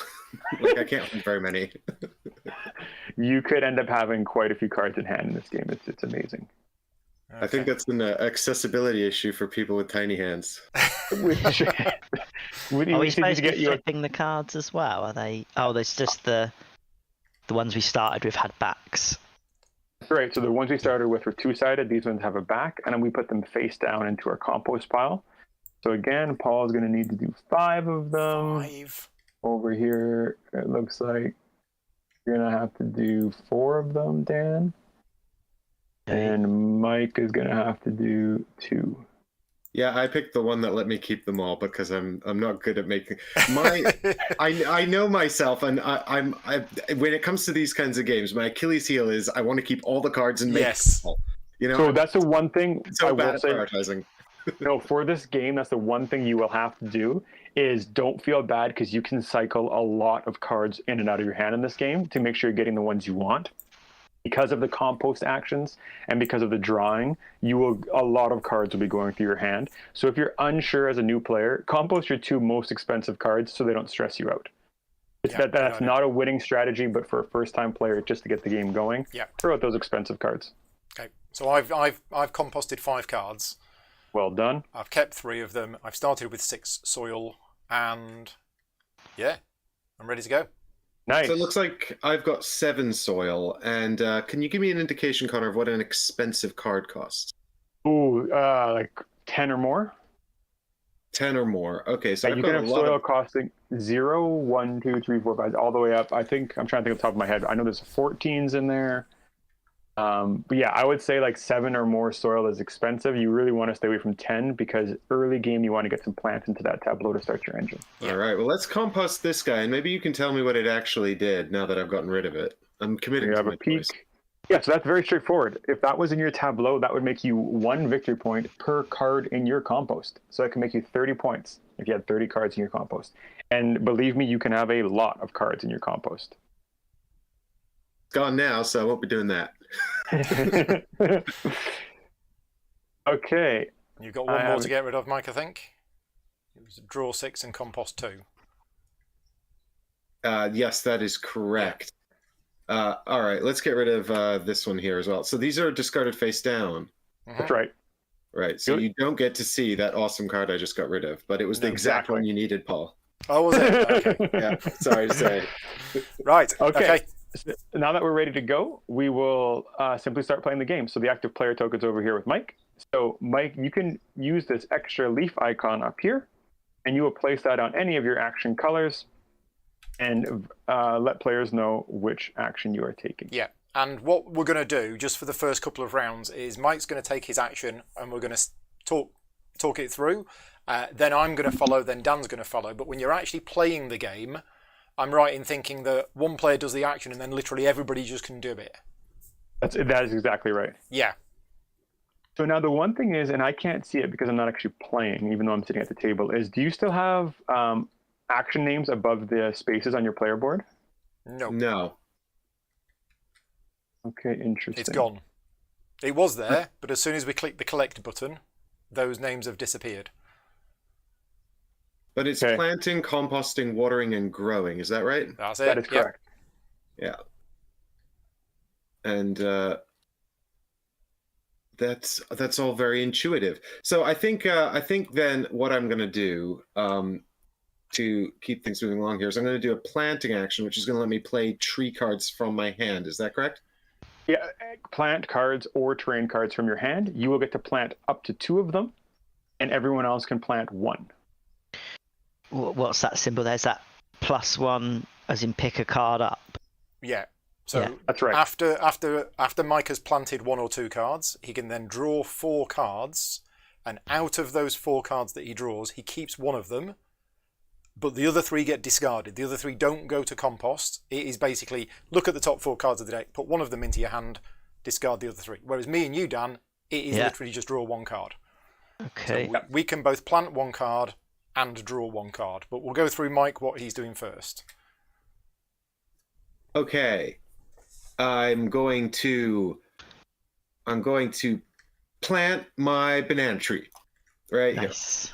Like, I can't hold very many. You could end up having quite a few cards in hand in this game. It's amazing. Okay. I think that's an accessibility issue for people with tiny hands. Are we supposed to be flipping the cards as well? Are they? Oh, there's just the ones we started with had backs. Right. So the ones we started with were 2-sided. These ones have a back, and then we put them face down into our compost pile. So again, Paul's going to need to do 5 of them. 5. Over here, it looks like you're going to have to do 4 of them, Dan. And Mike is going to have to do 2. Yeah, I picked the one that let me keep them all because I'm not good at making I know myself, and I'm when it comes to these kinds of games, my Achilles heel is I want to keep all the cards and make them all. You know, so that's the one thing so I bad will at say. prioritizing. No, for this game, that's the one thing you will have to do is don't feel bad because you can cycle a lot of cards in and out of your hand in this game to make sure you're getting the ones you want. Because of the compost actions and because of the drawing, a lot of cards will be going through your hand. So if you're unsure as a new player, compost your 2 most expensive cards so they don't stress you out. That's not a winning strategy, but for a first-time player, just to get the game going, throw out those expensive cards. Okay, so I've composted 5 cards. Well done. I've kept 3 of them. I've started with 6 soil, and yeah, I'm ready to go. Nice. So it looks like I've got 7 soil, and can you give me an indication, Connor, of what an expensive card costs? Ooh, like 10 or more. 10 or more. Okay, so you can have soil costing 0, 1, 2, 3, 4, 5, all the way up. I think I'm trying to think off the top of my head. I know there's 14s in there. But yeah, I would say like 7 or more soil is expensive. You really want to stay away from 10 because early game you want to get some plants into that tableau to start your engine. All right, well, let's compost this guy, and maybe you can tell me what it actually did now that I've gotten rid of it. I'm committing to my choice. Yeah, so that's very straightforward. If that was in your tableau, that would make you 1 victory point per card in your compost. So it can make you 30 points if you had 30 cards in your compost. And believe me, you can have a lot of cards in your compost. It's gone now, so I won't be doing that. Okay. You've got 1 more to get rid of, Mike, I think. It was draw 6 and compost 2. Yes, that is correct. All right, let's get rid of this one here as well. So these are discarded face down. That's right. Right, so you don't get to see that awesome card I just got rid of, but it was the exact one you needed, Paul. Oh, was it? Okay. Yeah, sorry to say. Right, okay. So now that we're ready to go, we will simply start playing the game. So the active player token's over here with Mike. So Mike, you can use this extra leaf icon up here, and you will place that on any of your action colors and let players know which action you are taking. Yeah, and what we're going to do, just for the first couple of rounds, is Mike's going to take his action, and we're going to talk it through. Then I'm going to follow, then Dan's going to follow. But when you're actually playing the game, I'm right in thinking that one player does the action and then literally everybody just can do it. That is exactly right. Yeah. So now the one thing is, and I can't see it because I'm not actually playing, even though I'm sitting at the table, is do you still have action names above the spaces on your player board? No. No. Okay, interesting. It's gone. It was there, but as soon as we click the collect button, those names have disappeared. But it's planting, composting, watering, and growing. Is that right? That's it. That is correct. Yeah. And that's all very intuitive. So I think then what I'm going to do to keep things moving along here is I'm going to do a planting action, which is going to let me play tree cards from my hand. Is that correct? Yeah, plant cards or terrain cards from your hand. You will get to plant up to 2 of them, and everyone else can plant 1. What's that symbol there? Is that +1 as in pick a card up? Yeah. So that's right. After Mike has planted 1 or 2 cards, he can then draw 4 cards, and out of those 4 cards that he draws, he keeps 1 of them, but the other 3 get discarded. The other 3 don't go to compost. It is basically, look at the top 4 cards of the deck, put 1 of them into your hand, discard the other 3. Whereas me and you, Dan, it is literally just draw 1 card. Okay. So we can both plant 1 card and draw 1 card, but we'll go through Mike what he's doing first. Okay. I'm going to plant my banana tree right nice.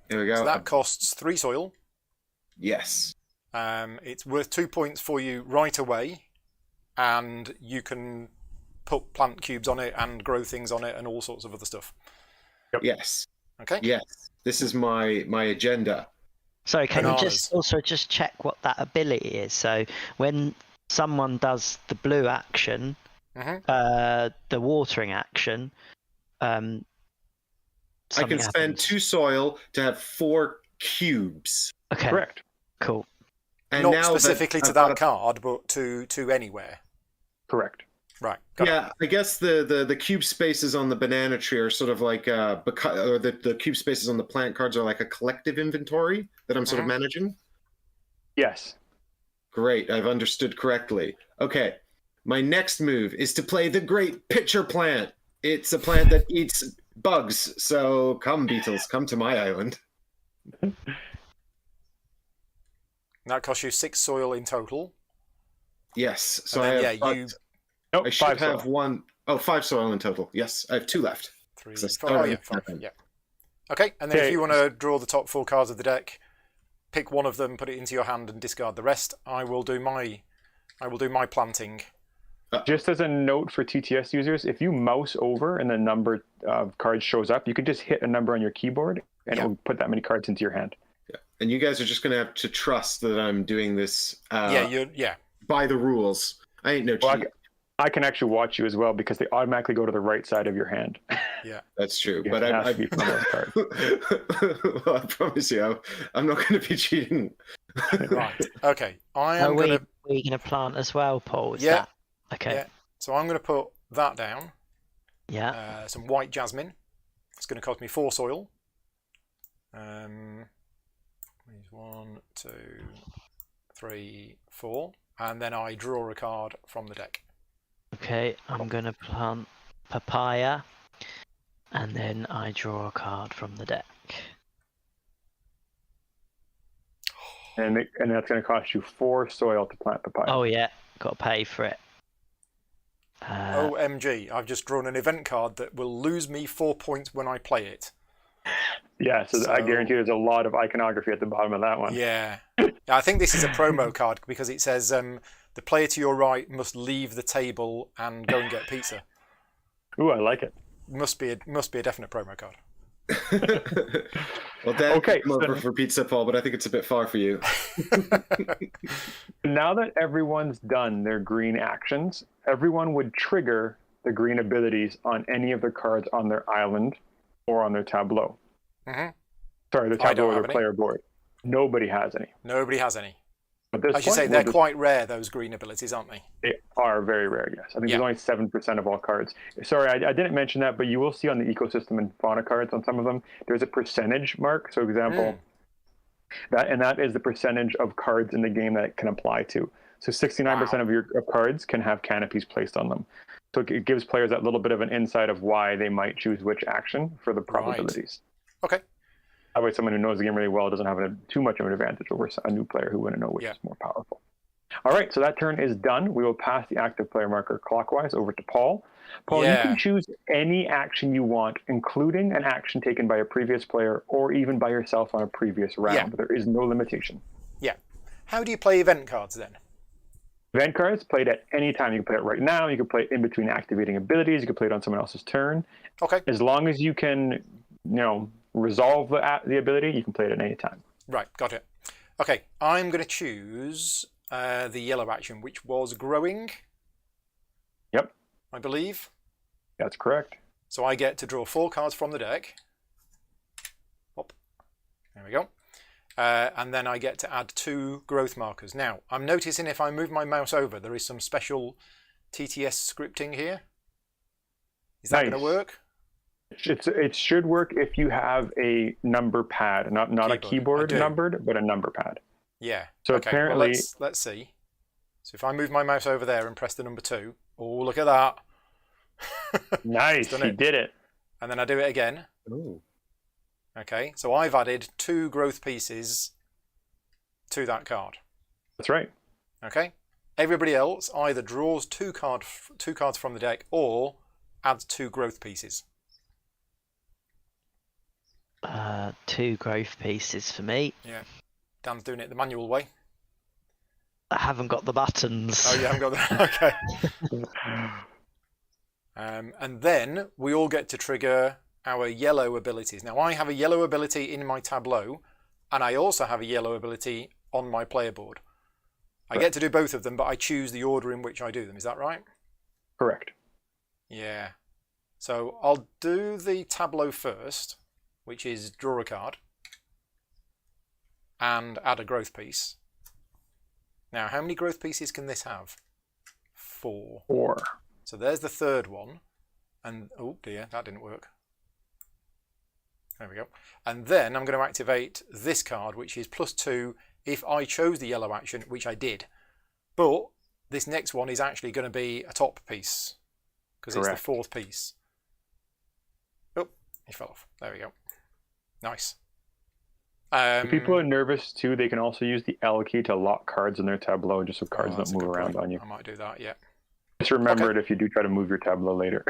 Here we go. So that costs 3 soil. Yes. It's worth 2 points for you right away, and you can put plant cubes on it and grow things on it and all sorts of other stuff. Yep. Yes. Okay. Yes. This is my agenda. Sorry, can you just check what that ability is? So when someone does the blue action, the watering action, I can spend 2 soil to have 4 cubes. Okay. Correct. Cool. And not specifically to that card, but to anywhere. Correct. Right. Yeah, I guess the cube spaces on the banana tree are sort of like or the cube spaces on the plant cards are like a collective inventory that I'm sort of managing. Yes. Great, I've understood correctly. Okay, my next move is to play the Great Pitcher Plant. It's a plant that eats bugs, so come, beetles, come to my island. That costs you 6 soil in total. Yes, so then, I should have one. Oh, 5 soil in total. Yes, I have 2 left. 3, 4. Oh, yeah, 5. Yeah. Okay, and then if you want to draw the top 4 cards of the deck, pick one of them, put it into your hand, and discard the rest. I will do my planting. Just as a note for TTS users, if you mouse over and the number of cards shows up, you can just hit a number on your keyboard, and it will put that many cards into your hand. Yeah, and you guys are just gonna have to trust that I'm doing this. Yeah. By the rules. I ain't no cheat. I can actually watch you as well because they automatically go to the right side of your hand. Yeah, that's true. But I promise you, I'm not going to be cheating. Right. Okay. Are we going to plant as well, Paul? Yeah. Okay. Yeah. So I'm going to put that down. Yeah. Some white jasmine. It's going to cost me 4 soil. 1, 2, 3, 4. And then I draw a card from the deck. Okay, I'm going to plant papaya, and then I draw a card from the deck. And that's going to cost you 4 soil to plant papaya. Oh yeah, got to pay for it. OMG, I've just drawn an event card that will lose me 4 points when I play it. Yeah, so I guarantee there's a lot of iconography at the bottom of that one. Yeah. I think this is a promo card because it says the player to your right must leave the table and go and get pizza. Ooh, I like it. Must be a definite promo card. Well, that's more for pizza, Paul, but I think it's a bit far for you. Now that everyone's done their green actions, everyone would trigger the green abilities on any of their cards on their island or on their tableau. Mm-hmm. Sorry, the tableau or their player board. Nobody has any. Nobody has any. But as you say, they're quite rare, those green abilities, aren't they? They are very rare, yes. I think there's only 7% of all cards. Sorry, I didn't mention that, but you will see on the ecosystem and fauna cards on some of them, there's a percentage mark. So, example, that is the percentage of cards in the game that it can apply to. So 69% of your cards can have canopies placed on them. So it gives players that little bit of an insight of why they might choose which action for the probabilities. Okay. That way someone who knows the game really well doesn't have too much of an advantage over a new player who wouldn't know which is more powerful. All right, so that turn is done. We will pass the active player marker clockwise over to Paul. Paul, you can choose any action you want, including an action taken by a previous player or even by yourself on a previous round. There is no limitation. Yeah. How do you play event cards then? Event cards played at any time. You can play it right now. You can play it in between activating abilities. You can play it on someone else's turn. Okay. As long as you can, resolve the ability, you can play it at any time. Right, got it. Okay, I'm going to choose the yellow action, which was growing. Yep. I believe. That's correct. So I get to draw 4 cards from the deck. Hop. There we go. And then I get to add 2 growth markers. Now, I'm noticing if I move my mouse over, there is some special TTS scripting here. Is that going to work? It should work if you have a number pad, not a keyboard numbered, but a number pad. Yeah. So apparently, well, let's see. So if I move my mouse over there and press the number 2, oh, look at that! Nice, he did it. And then I do it again. Ooh. Okay, so I've added 2 growth pieces to that card. That's right. Okay. Everybody else either draws 2 cards from the deck or adds 2 growth pieces. 2 growth pieces for me. Yeah. Dan's doing it the manual way. I haven't got the buttons. Oh, you haven't got that? Okay. And then we all get to trigger our yellow abilities. Now, I have a yellow ability in my tableau, and I also have a yellow ability on my player board. I get to do both of them, but I choose the order in which I do them. Is that right? Correct. Yeah. So I'll do the tableau first, which is draw a card and add a growth piece. Now, how many growth pieces can this have? 4. 4. So there's the third one. And, oh dear, that didn't work. There we go. And then I'm going to activate this card, which is +2 if I chose the yellow action, which I did. But this next one is actually going to be a top piece, because it's the fourth piece. Oh, he fell off. There we go. Nice. If people are nervous too, they can also use the L key to lock cards in their tableau, just so cards don't move around on you. I might do that, yeah. Just remember it if you do try to move your tableau later.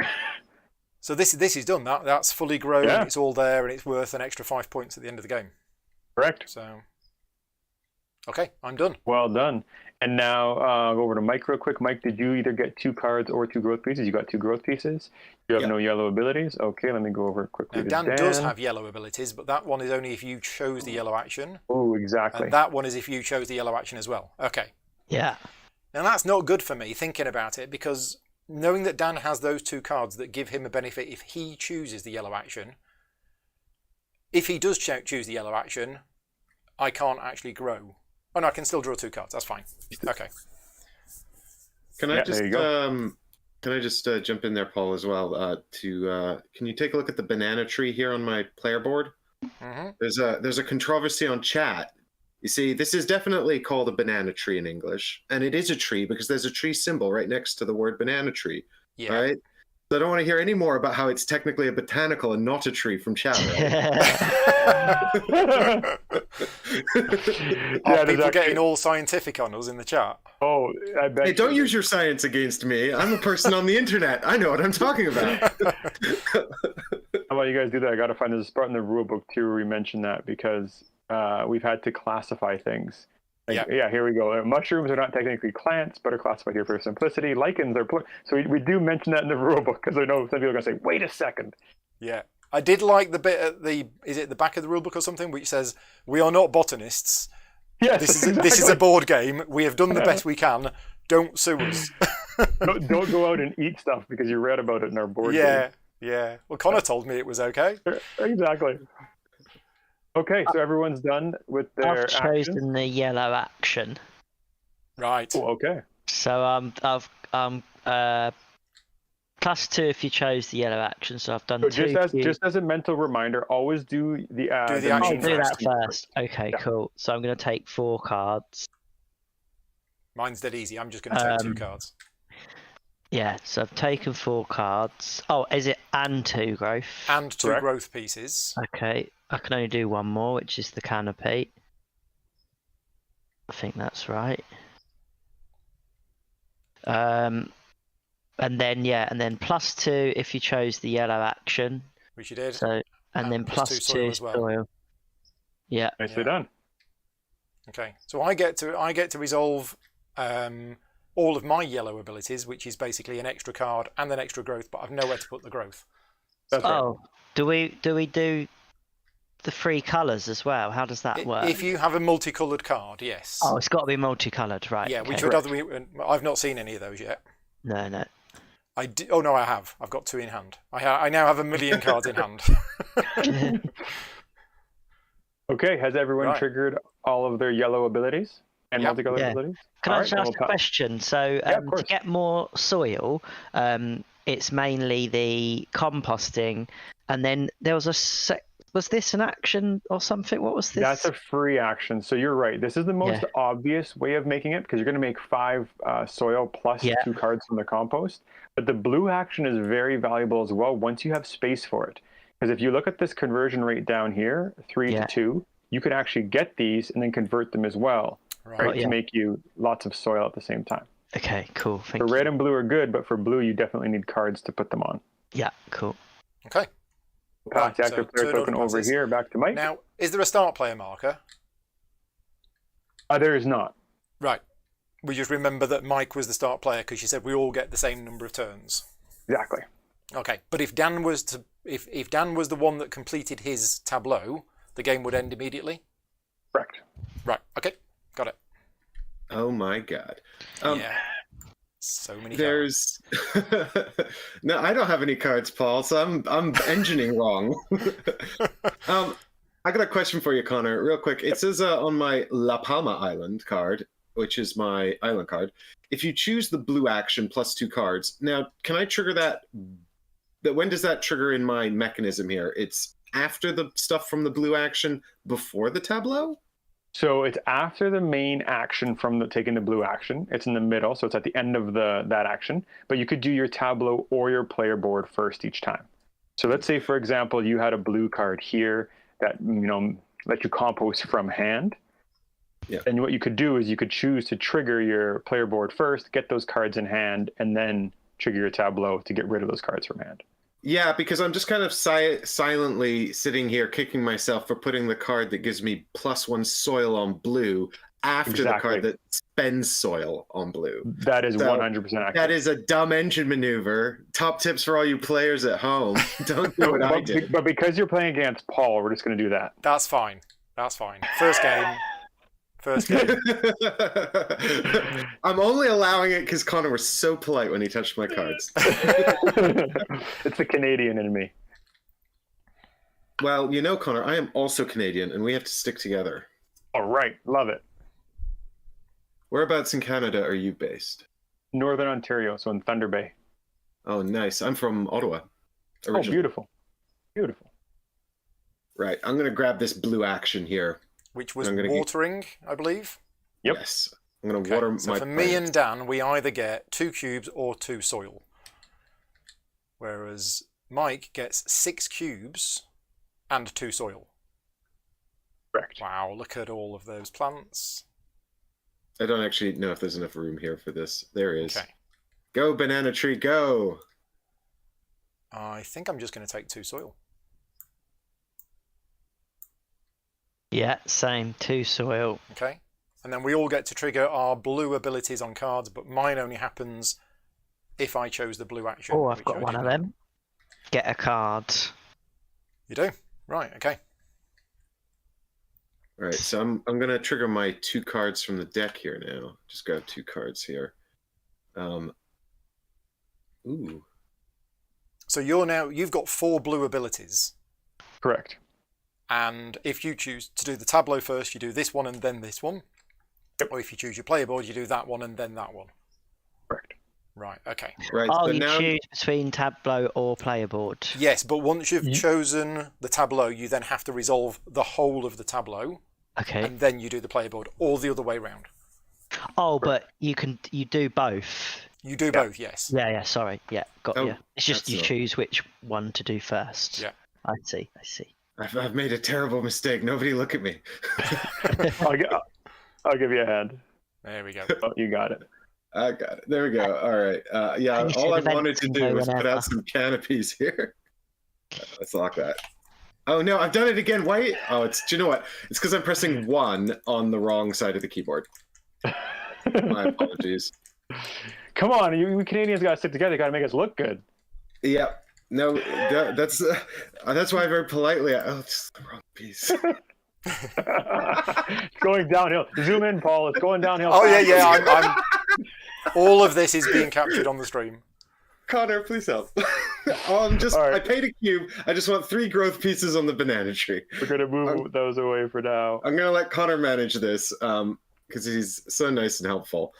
So this is done. That's fully grown. Yeah. It's all there, and it's worth an extra 5 points at the end of the game. Correct. So, okay, I'm done. Well done. And now go over to Mike real quick. Mike, did you either get 2 cards or 2 growth pieces? You got 2 growth pieces. You have no yellow abilities. Okay, let me go over quickly. Now, Dan does have yellow abilities, but that one is only if you chose the yellow action. Oh, exactly. And that one is if you chose the yellow action as well. Okay. Yeah. Now that's not good for me thinking about it, because knowing that Dan has those 2 cards that give him a benefit if he chooses the yellow action, if he does choose the yellow action, I can't actually grow. Oh no, I can still draw 2 cards. That's fine. Okay. Can I just jump in there, Paul, as well? Can you take a look at the banana tree here on my player board? Mm-hmm. There's a controversy on chat. You see, this is definitely called a banana tree in English, and it is a tree because there's a tree symbol right next to the word banana tree. Yeah. Right? So I don't want to hear any more about how it's technically a botanical and not a tree from chat. Are people getting all scientific on us in the chat? Oh, I bet. Hey, don't use your science against me. I'm a person on the internet. I know what I'm talking about. How about you guys do that? I got to find there's a spot in the rule book too where we mention that, because we've had to classify things. Like, yeah, here we go. Mushrooms are not technically plants, but are classified here for simplicity. Lichens are so we do mention that in the rule book, because I know some people are going to say, wait a second. Yeah. I did like the bit at is it the back of the rule book or something, which says, we are not botanists. Yes, this is a board game. We have done the best we can. Don't sue us. don't go out and eat stuff because you read about it in our board game. Yeah. Well, Conor told me it was okay. Exactly. Okay, so everyone's done with their I've chosen the yellow action. Right. Oh, okay. So I've +2 if you chose the yellow action. So I've done so 2. Just as a mental reminder, always do the action. I'll do that first. Okay, cool. So I'm going to take 4 cards. Mine's dead easy. I'm just going to take 2 cards. Yeah, so I've taken 4 cards. Oh, is it and 2 growth? And 2 growth pieces. Okay, I can only do 1 more, which is the canopy. I think that's right. And then +2 if you chose the yellow action. Which you did. So then +2 soil. Yeah. Nicely done. Okay, so I get to resolve all of my yellow abilities, which is basically an extra card and an extra growth, but I've nowhere to put the growth. That's right. Do we do the 3 colours as well? How does that work? If you have a multicoloured card, yes. Oh, it's got to be multicoloured, right? Yeah, okay. which would I've not seen any of those yet. No. Oh no, I have. I've got 2 in hand. I now have 1 million cards in hand. Okay, has everyone triggered all of their yellow abilities and multicolored abilities? Can I just ask a question? So to get more soil, it's mainly the composting, and then there was was this an action or something? What was this? That's a free action. So you're right. This is the most obvious way of making it, because you're going to make 5 soil plus 2 cards from the compost. But the blue action is very valuable as well once you have space for it. Because if you look at this conversion rate down here, 3 to 2, you could actually get these and then convert them as well, right? To make you lots of soil at the same time. Okay, cool. Thank you. Red and blue are good, but for blue, you definitely need cards to put them on. Yeah, cool. Okay. Pass the active player token over here, back to Mike. Now, is there a start player marker? There is not. Right. We just remember that Mike was the start player because you said we all get the same number of turns. Exactly. Okay, but if Dan was if Dan was the one that completed his tableau, the game would end immediately? Correct. Right, okay, got it. Oh my god. Yeah. So many cards. No, I don't have any cards, Paul, so I'm engineering wrong. I got a question for you, Conor, real quick. It says on my La Palma Island card, which is my island card. If you choose the blue action plus 2 cards, now can I trigger that? When does that trigger in my mechanism here? It's after the stuff from the blue action, before the tableau? So it's after the main action from taking the blue action. It's in the middle, so it's at the end of that action. But you could do your tableau or your player board first each time. So let's say, for example, you had a blue card here that let you compost from hand. Yeah. And what you could do is you could choose to trigger your player board first, get those cards in hand, and then trigger your tableau to get rid of those cards from hand. Yeah, because I'm just kind of silently sitting here kicking myself for putting the card that gives me +1 soil on blue after the card that spends soil on blue. That is 100% accurate. That is a dumb engine maneuver. Top tips for all you players at home. Don't do what I did. But because you're playing against Paul, we're just going to do that. That's fine. First game. I'm only allowing it because Conor was so polite when he touched my cards. It's the Canadian in me. Well, Conor, I am also Canadian, and we have to stick together. All right. Love it. Whereabouts in Canada are you based? Northern Ontario, so in Thunder Bay. Oh, nice. I'm from Ottawa. Originally. Oh, beautiful. Beautiful. Right. I'm going to grab this blue action here. Which was watering, I believe. Yep. Yes. I'm going to water my So for me and Dan, we either get 2 cubes or 2 soil. Whereas Mike gets 6 cubes and 2 soil. Correct. Wow, look at all of those plants. I don't actually know if there's enough room here for this. There is. Okay. Go, banana tree, go! I think I'm just going to take 2 soil. Yeah, same. 2 soil. Okay. And then we all get to trigger our blue abilities on cards, but mine only happens if I chose the blue action. Oh, I've got one of them. Get a card. You do? Right, okay. All right, so I'm going to trigger my 2 cards from the deck here now. Just grab 2 cards here. Ooh. So you've got 4 blue abilities. Correct. And if you choose to do the tableau first, you do this one and then this one. Yep. Or if you choose your player board, you do that one and then that one. Correct. Right, okay. Right, Oh, so you now... choose between tableau or player board. Yes, but once you've chosen the tableau, you then have to resolve the whole of the tableau. Okay. And then you do the player board, or the other way round. Oh, but you do both. You do both, yes. Yeah, sorry. Yeah, got you. It's just you not... choose which one to do first. Yeah. I see. I've made a terrible mistake. Nobody look at me. I'll give you a hand. There we go. Oh, you got it. I got it. There we go. All right. Yeah, all I wanted to do was put out some canopies here. Let's lock that. Oh, no, I've done it again. Why? Oh, do you know what? It's because I'm pressing 1 on the wrong side of the keyboard. My apologies. Come on, you Canadians got to stick together. Got to make us look good. Yep. No, that's why I very politely. Oh, it's the wrong piece. It's going downhill. Zoom in, Paul. It's going downhill. Oh yeah. I'm all of this is being captured on the stream. Conor, please help. Right. I paid a cube. I just want 3 growth pieces on the banana tree. We're gonna move those away for now. I'm gonna let Conor manage this because he's so nice and helpful.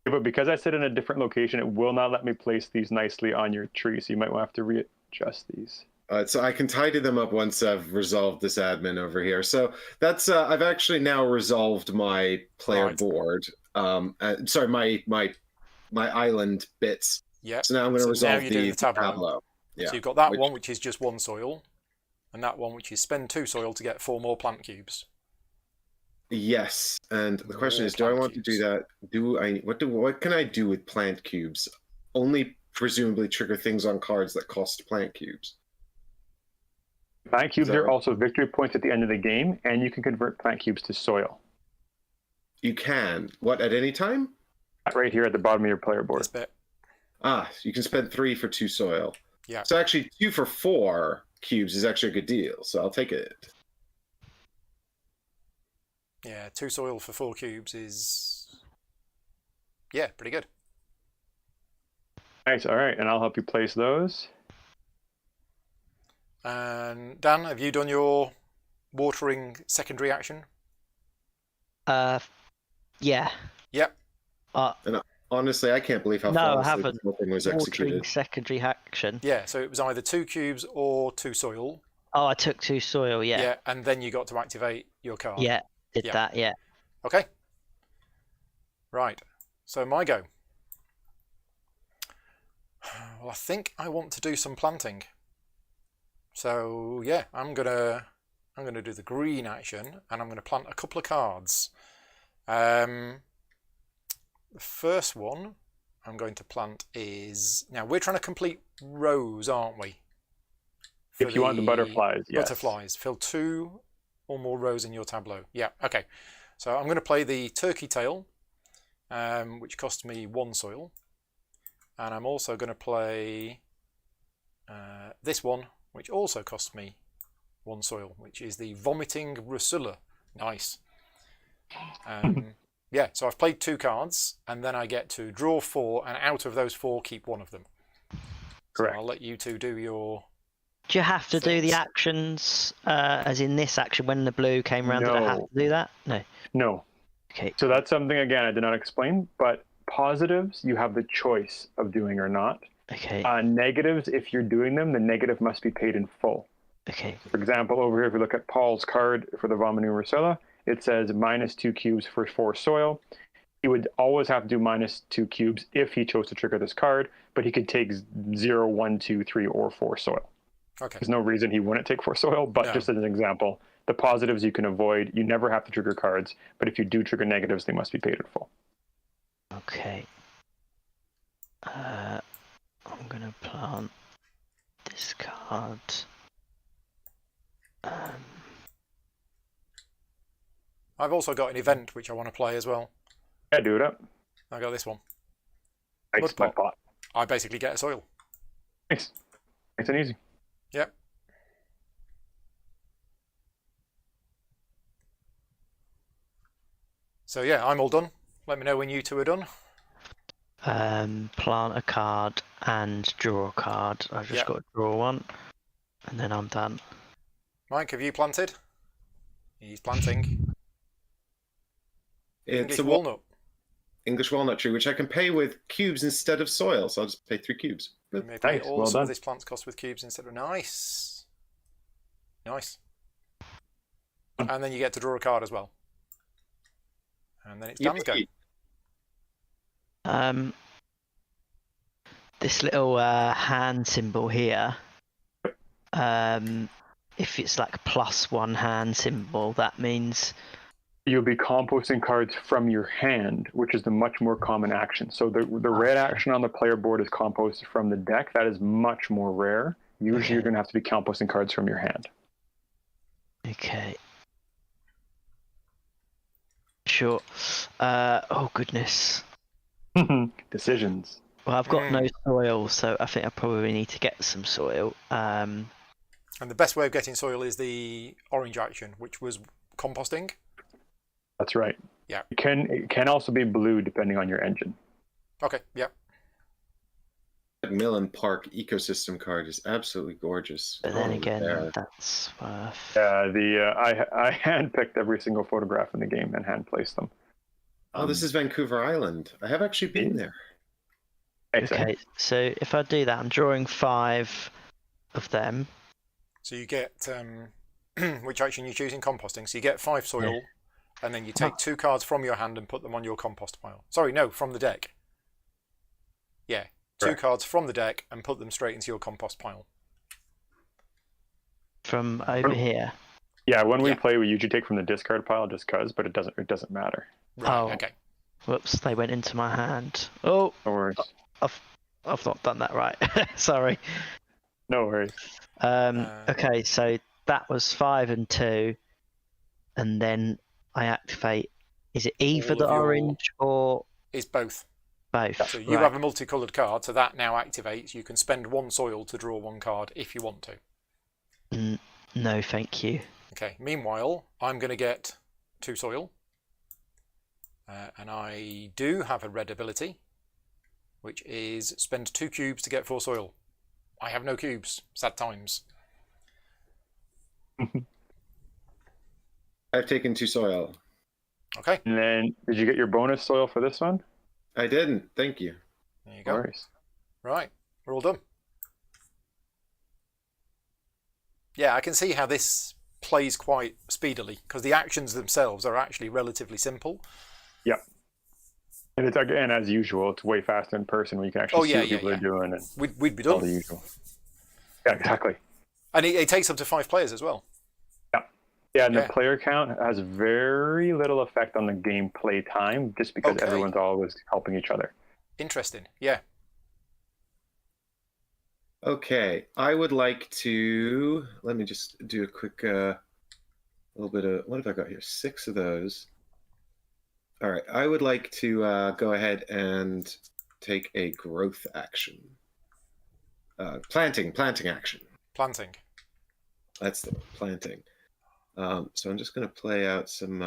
But because I sit in a different location, it will not let me place these nicely on your tree. So you might have to readjust these. So I can tidy them up once I've resolved this admin over here. So that's I've actually now resolved my player board. Sorry, my island bits. Yeah. So now I'm going to resolve the tableau. Yeah. So you've got that one, which is just 1 soil, and that one, which is spend 2 soil to get 4 more plant cubes. Yes, and the question is, do I want to do that? What can I do with plant cubes? Only presumably trigger things on cards that cost plant cubes. Plant cubes are also victory points at the end of the game, and you can convert plant cubes to soil. You can. What, at any time? Right here at the bottom of your player board. This bit. You can spend 3 for 2 soil. Yeah. So actually 2 for 4 cubes is actually a good deal, so I'll take it. Yeah, 2 soil for 4 cubes is... yeah, pretty good. Nice, all right, and I'll help you place those. And Dan, have you done your watering secondary action? Yeah. Yep. And honestly, I can't believe how No, I flawlessly haven't. the whole thing was Watering executed. secondary action. Yeah, so it was either 2 cubes or 2 soil. Oh, I took 2 soil, yeah. Yeah, and then you got to activate your card. Yeah, did that, yeah. Okay. Right. So my go. Well, I think I want to do some planting. So yeah, I'm gonna do the green action, and I'm gonna plant a couple of cards. The first one I'm going to plant is, now we're trying to complete rows, aren't we? If you want the butterflies, yes. Butterflies. Fill 2 or more rows in your tableau. Yeah, okay. So I'm going to play the turkey tail, which cost me 1 soil. And I'm also going to play this one, which also costs me 1 soil, which is the vomiting Rusula. Nice. Yeah, so I've played 2 cards, and then I get to draw 4, and out of those 4, keep 1 of them. Correct. So I'll let you two do your... Do you have to do the actions, as in this action, when the blue came around? Did I have to do that? No. No. Okay. So that's something, again, I did not explain, but positives, you have the choice of doing or not. Okay. Negatives, if you're doing them, the negative must be paid in full. Okay. For example, over here, if we look at Paul's card for the Vomiting Rusella, it says -2 cubes for 4 soil. He would always have to do -2 cubes if he chose to trigger this card, but he could take 0, 1, 2, 3, or 4 soil. Okay. There's no reason he wouldn't take 4 soil, but just as an example, the positives you can avoid. You never have to trigger cards, but if you do trigger negatives, they must be paid in full. Okay. I'm going to plant this card. I've also got an event which I want to play as well. Yeah, do it up. I got this one. Nice, Mud pot. I basically get a soil. Nice. Nice and easy. Yep. So yeah, I'm all done. Let me know when you two are done. Plant a card and draw a card. I've just got to draw one, and then I'm done. Mike, have you planted? He's planting. It's English walnut. English walnut tree, which I can pay with cubes instead of soil, so I'll just pay 3 cubes. You may pay Nice, all well some of done. this plant's cost with cubes instead of... Nice. Nice. And then you get to draw a card as well. And then it's Dan's go. This little hand symbol here, if it's like +1 hand symbol, that means You'll be composting cards from your hand, which is the much more common action. So the red action on the player board is composted from the deck. That is much more rare. Usually you're going to have to be composting cards from your hand. Okay. Sure. Oh goodness. Decisions. Well, I've got no soil, so I think I probably need to get some soil. And the best way of getting soil is the orange action, which was composting. That's right. Yeah. It can also be blue depending on your engine. Okay, yeah. That Millen Park ecosystem card is absolutely gorgeous. But then again, that's worth... I hand-picked every single photograph in the game and hand-placed them. Oh, this is Vancouver Island. I have actually been there. Okay, so if I do that, I'm drawing 5 of them. So you get... which action you choose in composting? So you get 5 soil, and then you take 2 cards from your hand and put them on your compost pile. Sorry, no, from the deck. Yeah. 2 cards from the deck and put them straight into your compost pile. From over here? Yeah, when we play, we usually take from the discard pile just because, but it doesn't matter. Right, okay. Whoops, they went into my hand. Oh, no worries. I've not done that right. Sorry. No worries. Okay, so that was 5 and 2, and then I activate. Is it either the orange or? It's both. Both. So you have a multicoloured card, so that now activates. You can spend 1 soil to draw 1 card if you want to. No, thank you. Okay. Meanwhile, I'm going to get 2 soil, and I do have a red ability, which is spend 2 cubes to get 4 soil. I have no cubes. Sad times. I've taken 2 soil. Okay. And then, did you get your bonus soil for this one? I didn't. Thank you. There you go. Nice. Right. We're all done. Yeah, I can see how this plays quite speedily because the actions themselves are actually relatively simple. Yep. And it's, again, as usual, it's way faster in person when you can actually see what people are doing. And we'd be done. All the usual. Yeah, exactly. And it takes up to 5 players as well. Yeah, and the player count has very little effect on the gameplay time just because everyone's always helping each other. Interesting, yeah. Okay, I would like to... Let me just do a quick little bit of... What have I got here? 6 of those. All right, I would like to go ahead and take a growth action. Planting action. Planting. That's the one, planting. So I'm just going to play out some...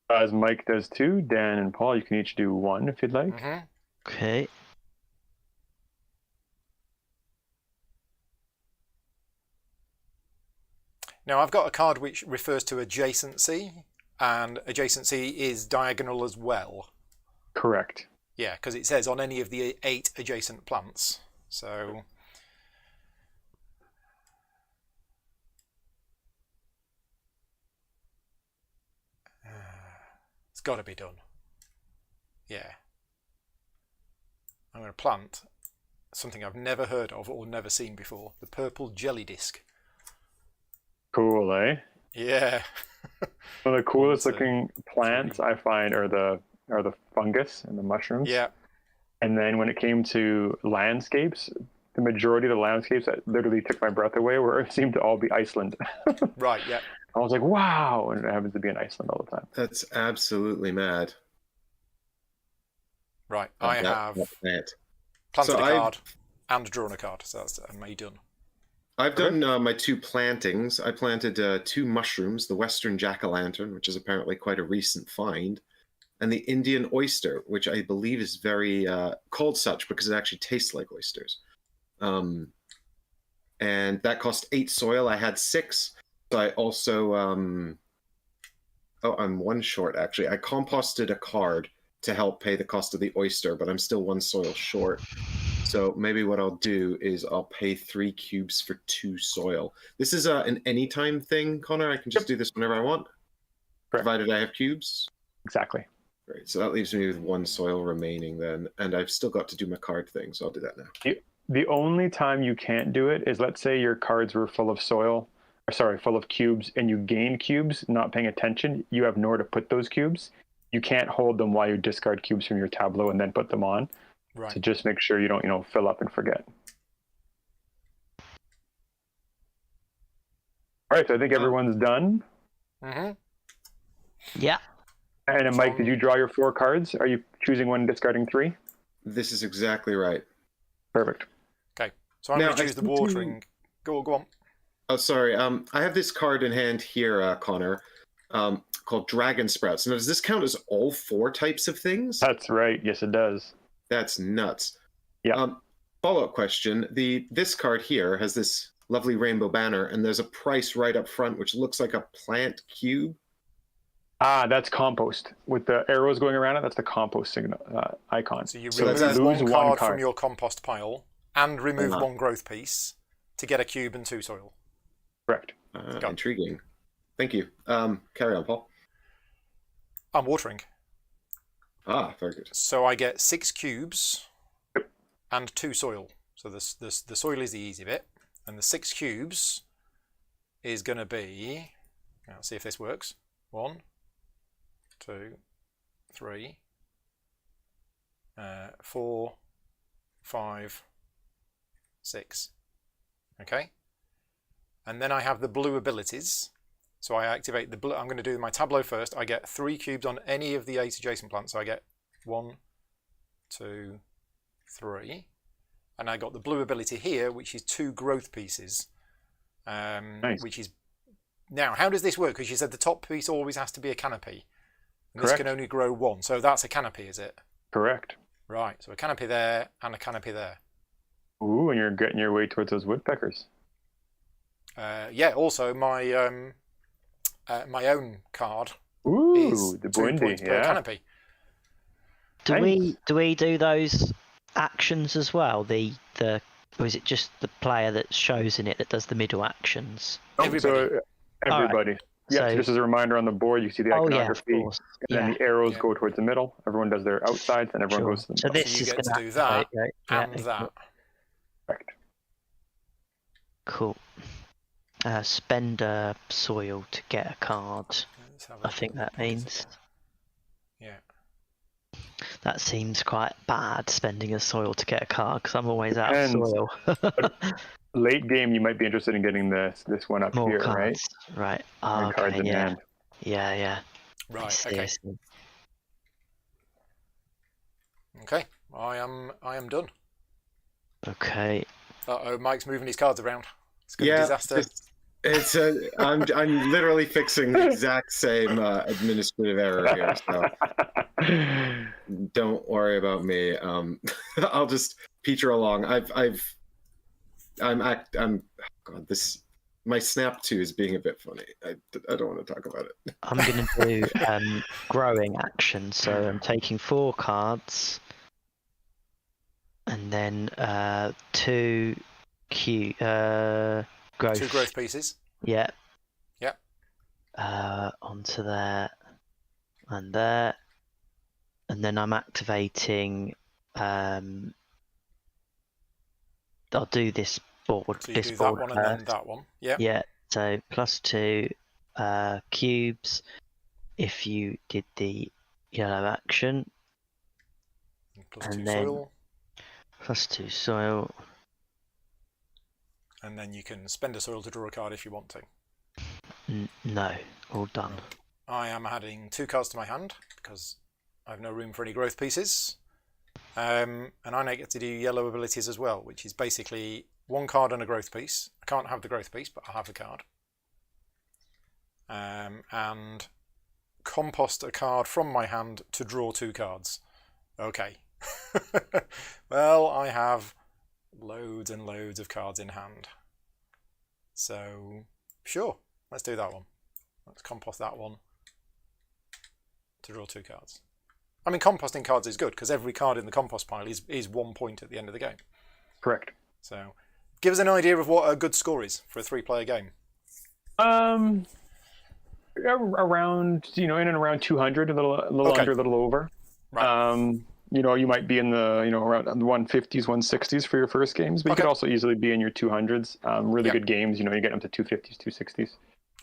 As Mike does too, Dan and Paul, you can each do 1 if you'd like. Mm-hmm. Okay. Now I've got a card which refers to adjacency, and adjacency is diagonal as well. Correct. Yeah, because it says on any of the 8 adjacent plants. So... it's got to be done. Yeah. I'm going to plant something I've never heard of or never seen before. The purple jelly disc. Cool, eh? Yeah. One of the coolest looking plants I find are the fungus and the mushrooms. Yeah. And then when it came to landscapes, the majority of the landscapes that literally took my breath away seemed to all be Iceland. Right, yeah. I was like, wow, and it happens to be in Iceland all the time. That's absolutely mad. Right, I have planted a card and drawn a card, so that's me done. I've done my 2 plantings. I planted 2 mushrooms, the Western jack-o'-lantern, which is apparently quite a recent find, and the Indian oyster, which I believe is very called such because it actually tastes like oysters. And that cost 8 soil. I had 6. So I also, I'm 1 short actually. I composted a card to help pay the cost of the oyster, but I'm still 1 soil short. So maybe what I'll do is I'll pay 3 cubes for 2 soil. This is an anytime thing, Connor. I can just do this whenever I want, provided I have cubes. Exactly. Great. So that leaves me with 1 soil remaining then, and I've still got to do my card thing, so I'll do that now. The only time you can't do it is, let's say your cards were full of full of cubes, and you gain cubes, not paying attention. You have nowhere to put those cubes. You can't hold them while you discard cubes from your tableau and then put them on. Right. So just make sure you don't, fill up and forget. All right, so I think everyone's done. Mm-hmm. Yeah. And then, Mike, did you draw your 4 cards? Are you choosing 1 and discarding 3? This is exactly right. Perfect. Okay, so I'm going to choose the watering. Go on. Oh, sorry. I have this card in hand here, Connor, called Dragon Sprouts. Now, does this count as all 4 types of things? That's right. Yes, it does. That's nuts. Yeah. Follow-up question. This card here has this lovely rainbow banner, and there's a price right up front, which looks like a plant cube. That's compost. With the arrows going around it, that's the compost signal icon. So you remove 1 card from your compost pile and remove 1 growth piece to get a cube and 2 soil. Correct. Intriguing. Thank you. Carry on, Paul. I'm watering. Very good. So I get 6 cubes and 2 soil. So the soil is the easy bit. And the 6 cubes is going to be... Let's see if this works. 1, 2, 3, 4, 5, 6. Okay? And then I have the blue abilities. So I activate the blue. I'm going to do my tableau first. I get 3 cubes on any of the 8 adjacent plants. So I get 1, 2, 3. And I got the blue ability here, which is 2 growth pieces. Nice. Which is... Now, how does this work? Because you said the top piece always has to be a canopy. And Correct. This can only grow 1. So that's a canopy, is it? Correct. Right. So a canopy there and a canopy there. Ooh, and you're getting your way towards those woodpeckers. Yeah, also my my own card Ooh, the 2 Bundy, points per canopy. Do we do those actions as well? Or is it just the player that shows in it that does the middle actions? Everybody. So everybody. Right. Yeah, So- so just as a reminder on the board, you see the iconography, of course. and then the arrows go towards the middle. Everyone does their outsides, and everyone goes to the So middle. this you is get to gonna do that activate, right? and that. Correct. Cool. Spend a soil to get a card. Let's have a I think look. that means. Yeah. That seems quite bad, spending a soil to get a card, because I'm always out of Depends. soil. Late game, you might be interested in getting this one up More here, cards. Right. And cards Okay, in yeah. hand. Yeah. Right. Okay. Okay. I am done. Okay. Uh-oh, Mike's moving his cards around. It's going to be a disaster. I'm literally fixing the exact same administrative error here, so don't worry about me. I'll just peter along. My snap 2 is being a bit funny. I don't want to talk about it. I'm going to do growing action, so I'm taking 4 cards, and then 2 growth. 2 growth pieces. Yeah. Yep. Onto there, and there, and then I'm activating. I'll do this board. So you this do board that one first. and then that one. Yeah. Yeah. So +2 cubes if you did the yellow action, Plus and 2 then soil. +2 soil. And then you can spend a soil to draw a card if you want to. No, all done. I am adding 2 cards to my hand because I have no room for any growth pieces. And I now get to do yellow abilities as well, which is basically 1 card and a growth piece. I can't have the growth piece, but I'll have the card. And compost a card from my hand to draw 2 cards. Okay. Well, I have loads and loads of cards in hand. So, sure, let's do that one. Let's compost that one to draw 2 cards. I mean, composting cards is good because every card in the compost pile is 1 point at the end of the game. Correct. So, give us an idea of what a good score is for a 3-player game. Around, in and around 200, a little Okay. under, a little over. Right. You might be in the, around the 150s, 160s for your first games, but you could also easily be in your 200s. Really good games, you get up to 250s, 260s.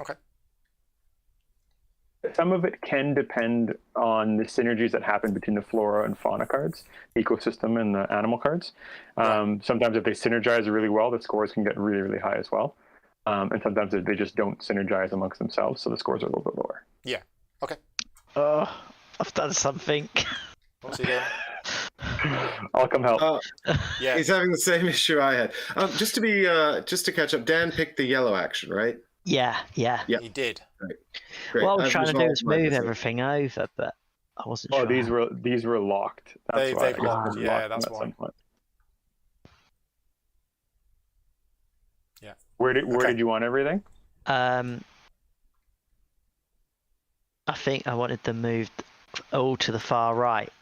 Okay. Some of it can depend on the synergies that happen between the flora and fauna cards, ecosystem and the animal cards. Sometimes if they synergize really well, the scores can get really, really high as well. And sometimes they just don't synergize amongst themselves, so the scores are a little bit lower. Yeah. Okay. I've done something. What's he doing? I'll come help. Yeah. He's having the same issue I had. Just to catch up, Dan picked the yellow action, right? Yeah. He did. Great. What I was trying to do was move mistake. everything over, but I wasn't sure. These were locked. That's why. They've locked. Yeah, that's why. Yeah. Where did you want everything? I think I wanted them moved all to the far right.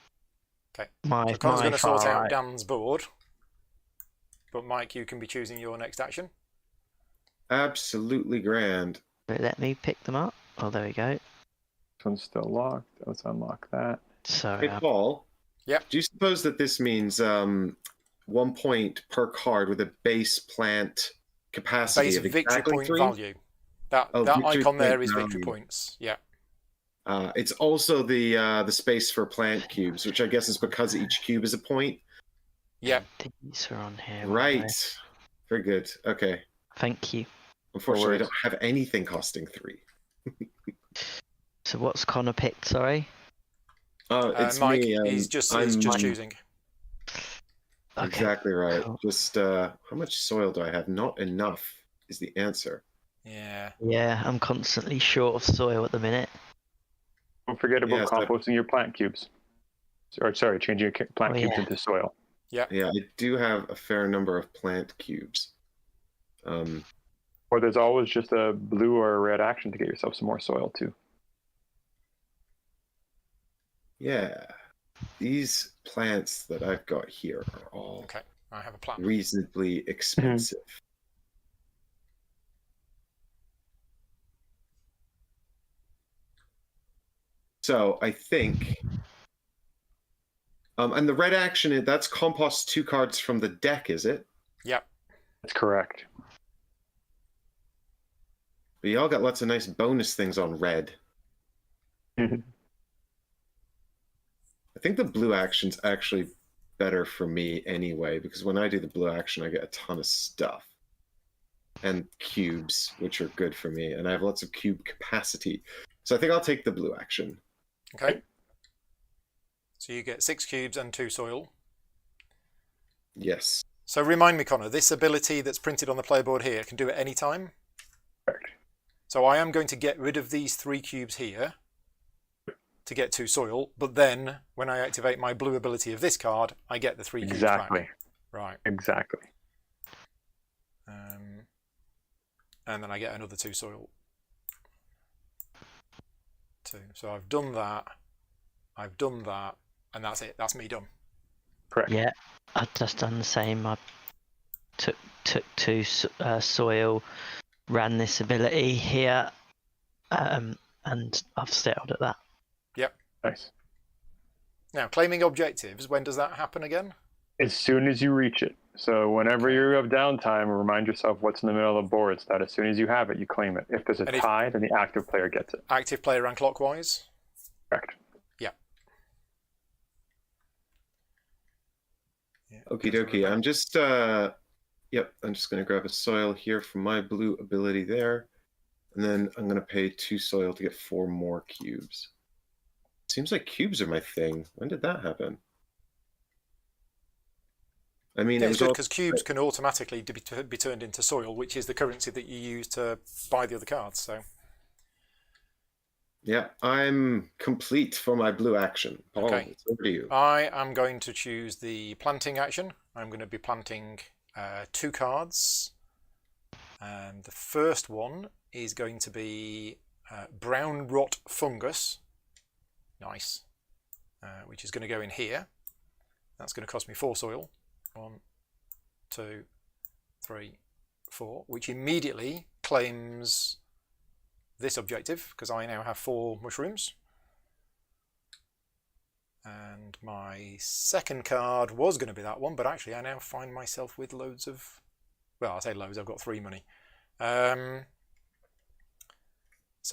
Okay. My So Conor's going to far sort out right. Dan's board. But Mike, you can be choosing your next action. Absolutely grand. Let me pick them up. Oh, there we go. This one's still locked. Let's unlock that. Sorry. Hey, Paul. Yep. Do you suppose that this means 1 point per card with a base plant capacity Base of victory exactly point 3? value. That victory icon there point is victory value. points. Yeah. It's also the space for plant cubes, which I guess is because each cube is a point. Yeah. These are on here. Right. Very good. Okay. Thank you. Unfortunately, I don't have anything costing 3. So what's Conor picked? Sorry. It's Mike, me. he's just I'm choosing. Okay. Exactly right. Cool. Just how much soil do I have? Not enough is the answer. Yeah. Yeah, I'm constantly short of soil at the minute. Don't forget about Yes, composting your plant cubes. Or sorry, changing your plant cubes into soil. Yeah, I do have a fair number of plant cubes. Or there's always just a blue or a red action to get yourself some more soil too. Yeah. These plants that I've got here are all Okay, I have a plan. reasonably expensive. So I think, and the red action, that's compost 2 cards from the deck, is it? Yep. That's correct. But y'all got lots of nice bonus things on red. I think the blue action's actually better for me anyway, because when I do the blue action, I get a ton of stuff. And cubes, which are good for me, and I have lots of cube capacity. So I think I'll take the blue action. Okay. So you get 6 cubes and 2 soil. Yes. So remind me, Connor, this ability that's printed on the player board here can do it any time? Correct. So I am going to get rid of these 3 cubes here to get 2 soil, but then when I activate my blue ability of this card, I get the 3 cubes back. Right. Exactly. And then I get another 2 soil. 2. So I've done that, and that's it. That's me done. Correct. Yeah, I've just done the same. I took 2 soil, ran this ability here, and I've settled at that. Yep. Nice. Now, claiming objectives, when does that happen again? As soon as you reach it. So whenever you have downtime, remind yourself what's in the middle of the board so that as soon as you have it, you claim it. If there's a tie, then the active player gets it. Active player and clockwise? Correct. Yeah. Okie dokie. I'm just I'm just gonna grab a soil here from my blue ability there. And then I'm gonna pay 2 soil to get 4 more cubes. Seems like cubes are my thing. When did that happen? I mean, it's good because cubes can automatically be turned into soil, which is the currency that you use to buy the other cards. So, yeah, I'm complete for my blue action. Paul, okay. It's over to you. I am going to choose the planting action. I'm going to be planting 2 cards, and the first one is going to be brown rot fungus. Nice, which is going to go in here. That's going to cost me 4 soil. 1, 2, 3, 4, which immediately claims this objective because I now have 4 mushrooms. And my second card was going to be that one, but actually I now find myself with loads of, well, I say loads, I've got 3 money. So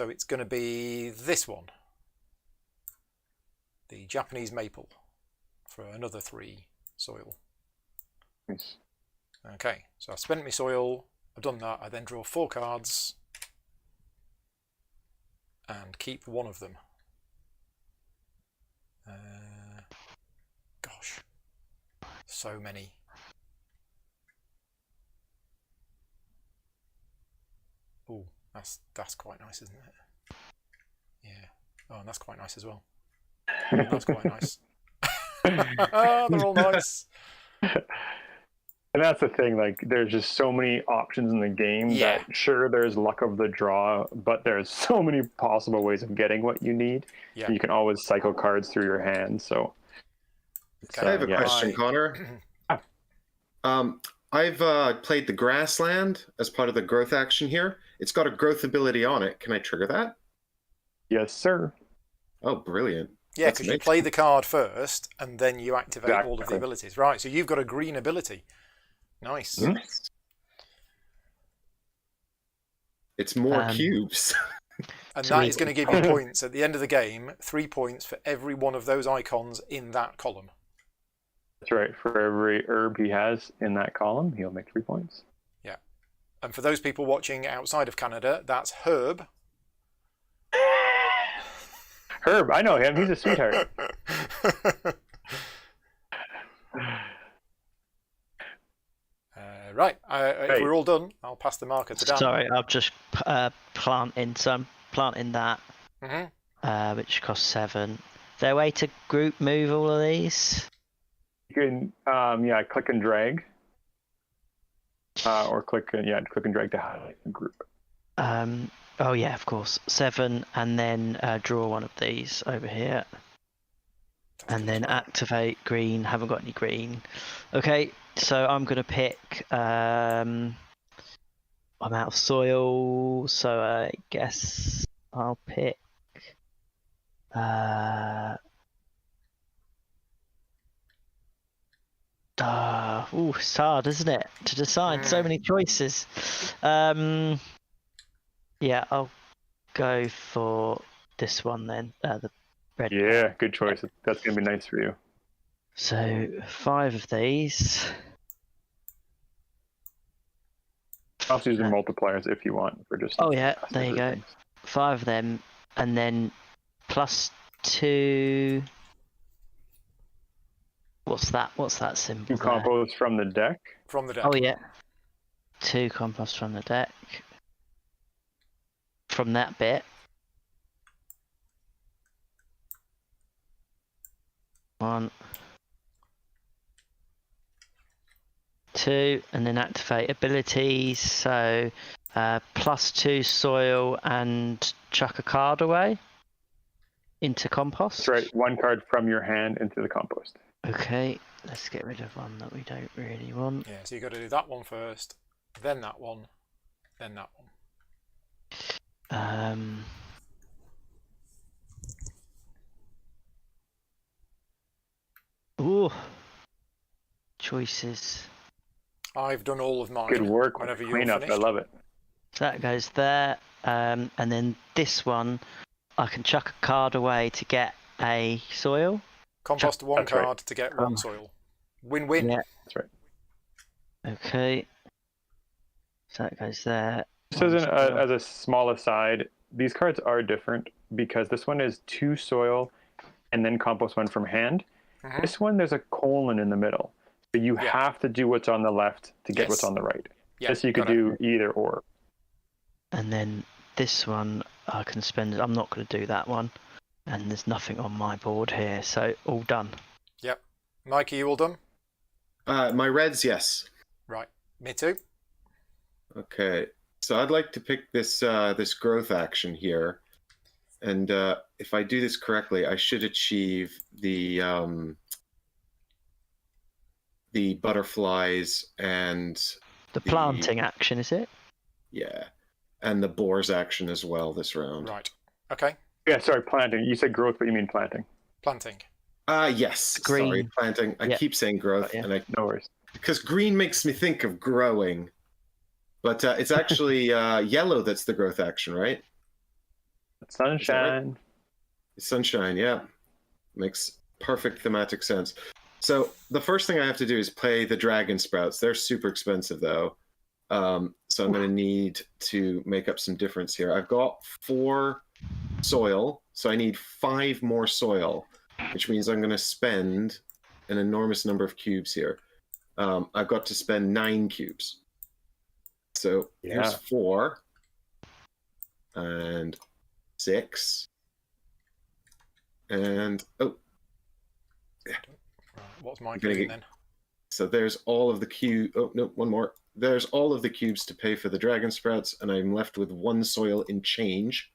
it's going to be this one, the Japanese maple, for another 3 soil. Nice. Okay, so I've spent my soil, I've done that, I then draw 4 cards and keep 1 of them. Gosh, so many. Oh, that's quite nice, isn't it? Yeah. Oh, and that's quite nice as well. That's quite nice. They're all nice. And that's the thing, like, there's just so many options in the game that, sure, there's luck of the draw, but there's so many possible ways of getting what you need. Yeah. You can always cycle cards through your hand, so... Okay. I have a question, Connor. I've played the grassland as part of the growth action here. It's got a growth ability on it. Can I trigger that? Yes, sir. Oh, brilliant. Yeah, because you play the card first, and then you activate all of the abilities. Right, so you've got a green ability. Nice. It's more cubes. And that is going to give you points at the end of the game, 3 points for every one of those icons in that column. That's right. For every herb he has in that column, he'll make 3 points. Yeah. And for those people watching outside of Canada, that's Herb. Herb, I know him. He's a sweetheart. Right. If we're all done, I'll pass the marker to Dan. Sorry, I'll just planting that, which costs 7. Is there a way to group move all of these? You can, click and drag. Or click and drag to highlight the group. Oh yeah, of course. 7, and then draw one of these over here. And then activate green. Haven't got any green. Okay, so I'm gonna pick. I'm out of soil, so I guess I'll pick. It's hard, isn't it, to decide? So many choices. Yeah, I'll go for this one then. The red. Yeah, good choice. That's gonna be nice for you. So 5 of these. Also using multipliers if you want for just. Oh yeah, there you go. Things. 5 of them, and then +2. What's that? What's that symbol? 2 combos from the deck. From the deck. Oh yeah. 2 compost from the deck. From that bit. 1, 2, and then activate abilities. So +2 soil and chuck a card away into compost. That's right. 1 card from your hand into the compost. Okay, let's get rid of one that we don't really want. Yeah, so you got to do that one first, then that one, then that one. Ooh, choices. I've done all of mine. Good work. Whenever you're Cleanup. finished. I love it. So that goes there, and then this one, I can chuck a card away to get a soil. Compost 1 That's right. card to get 1 soil. Win-win. Yeah. That's right. Okay. So that goes there. Just as a small aside, these cards are different because this one is 2 soil and then compost 1 from hand. Mhm. This one, there's a colon in the middle. So you have to do what's on the left to get what's on the right. Yeah, This you could do either or. And then this one, I can spend. I'm not going to do that one. And there's nothing on my board here, so all done. Yep. Mike, are you all done? My reds, yes. Right. Me too. Okay, so I'd like to pick this this growth action here, and if I do this correctly, I should achieve the butterflies and The planting action, is it? yeah, and the boars action as well this round. Right. Okay. Yeah, sorry, planting. You said growth, but you mean planting. Planting. Yes. Green. Sorry, planting. I keep saying growth, Yeah. and No worries. because green makes me think of growing, but it's actually yellow that's the growth action, right? Sunshine. Sunshine, yeah. Makes perfect thematic sense. So the first thing I have to do is play the dragon sprouts. They're super expensive though. So I'm going to need to make up some difference here. I've got 4 soil, so I need 5 more soil, which means I'm going to spend an enormous number of cubes here. I've got to spend 9 cubes. So here's 4 and 6 and What's my green then? So there's all of the cube. Oh no, one more. There's all of the cubes to pay for the dragon sprouts, and I'm left with 1 soil in change.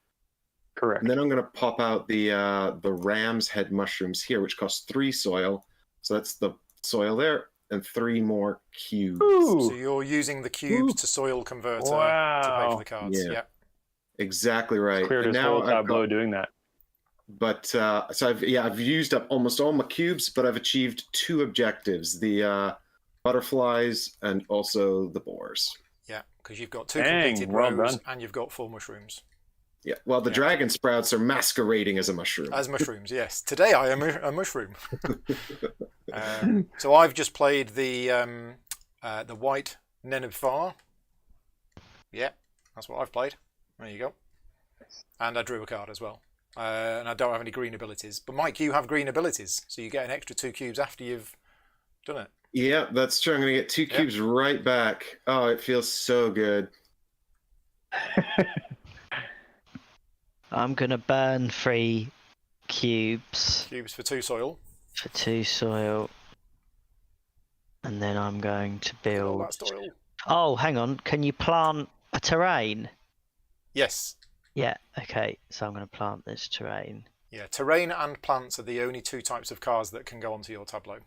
Correct. And then I'm going to pop out the ram's head mushrooms here, which cost 3 soil. So that's the soil there, and 3 more cubes. Ooh. So you're using the cubes to soil converter to pay for the cards. Yeah. Yep. Exactly right. Cleared his whole tableau doing that. But so I've used up almost all my cubes, but I've achieved 2 objectives: the butterflies and also the boars. Yeah, because you've got 2 completed well rows done. and you've got 4 mushrooms. Yeah, well, the dragon sprouts are masquerading as a mushroom. As mushrooms, yes. Today I am a mushroom. So I've just played the white Nenevar. Yeah, that's what I've played. There you go. And I drew a card as well. And I don't have any green abilities. But Mike, you have green abilities, so you get an extra 2 cubes after you've done it. Yeah, that's true. I'm going to get 2 cubes right back. Oh, it feels so good. I'm going to burn 3 cubes. Cubes for 2 soil. For 2 soil. And then I'm going to build... All that soil. Oh, hang on. Can you plant a terrain? Yes. Yeah, okay. So I'm going to plant this terrain. Yeah, terrain and plants are the only two types of cards that can go onto your tableau.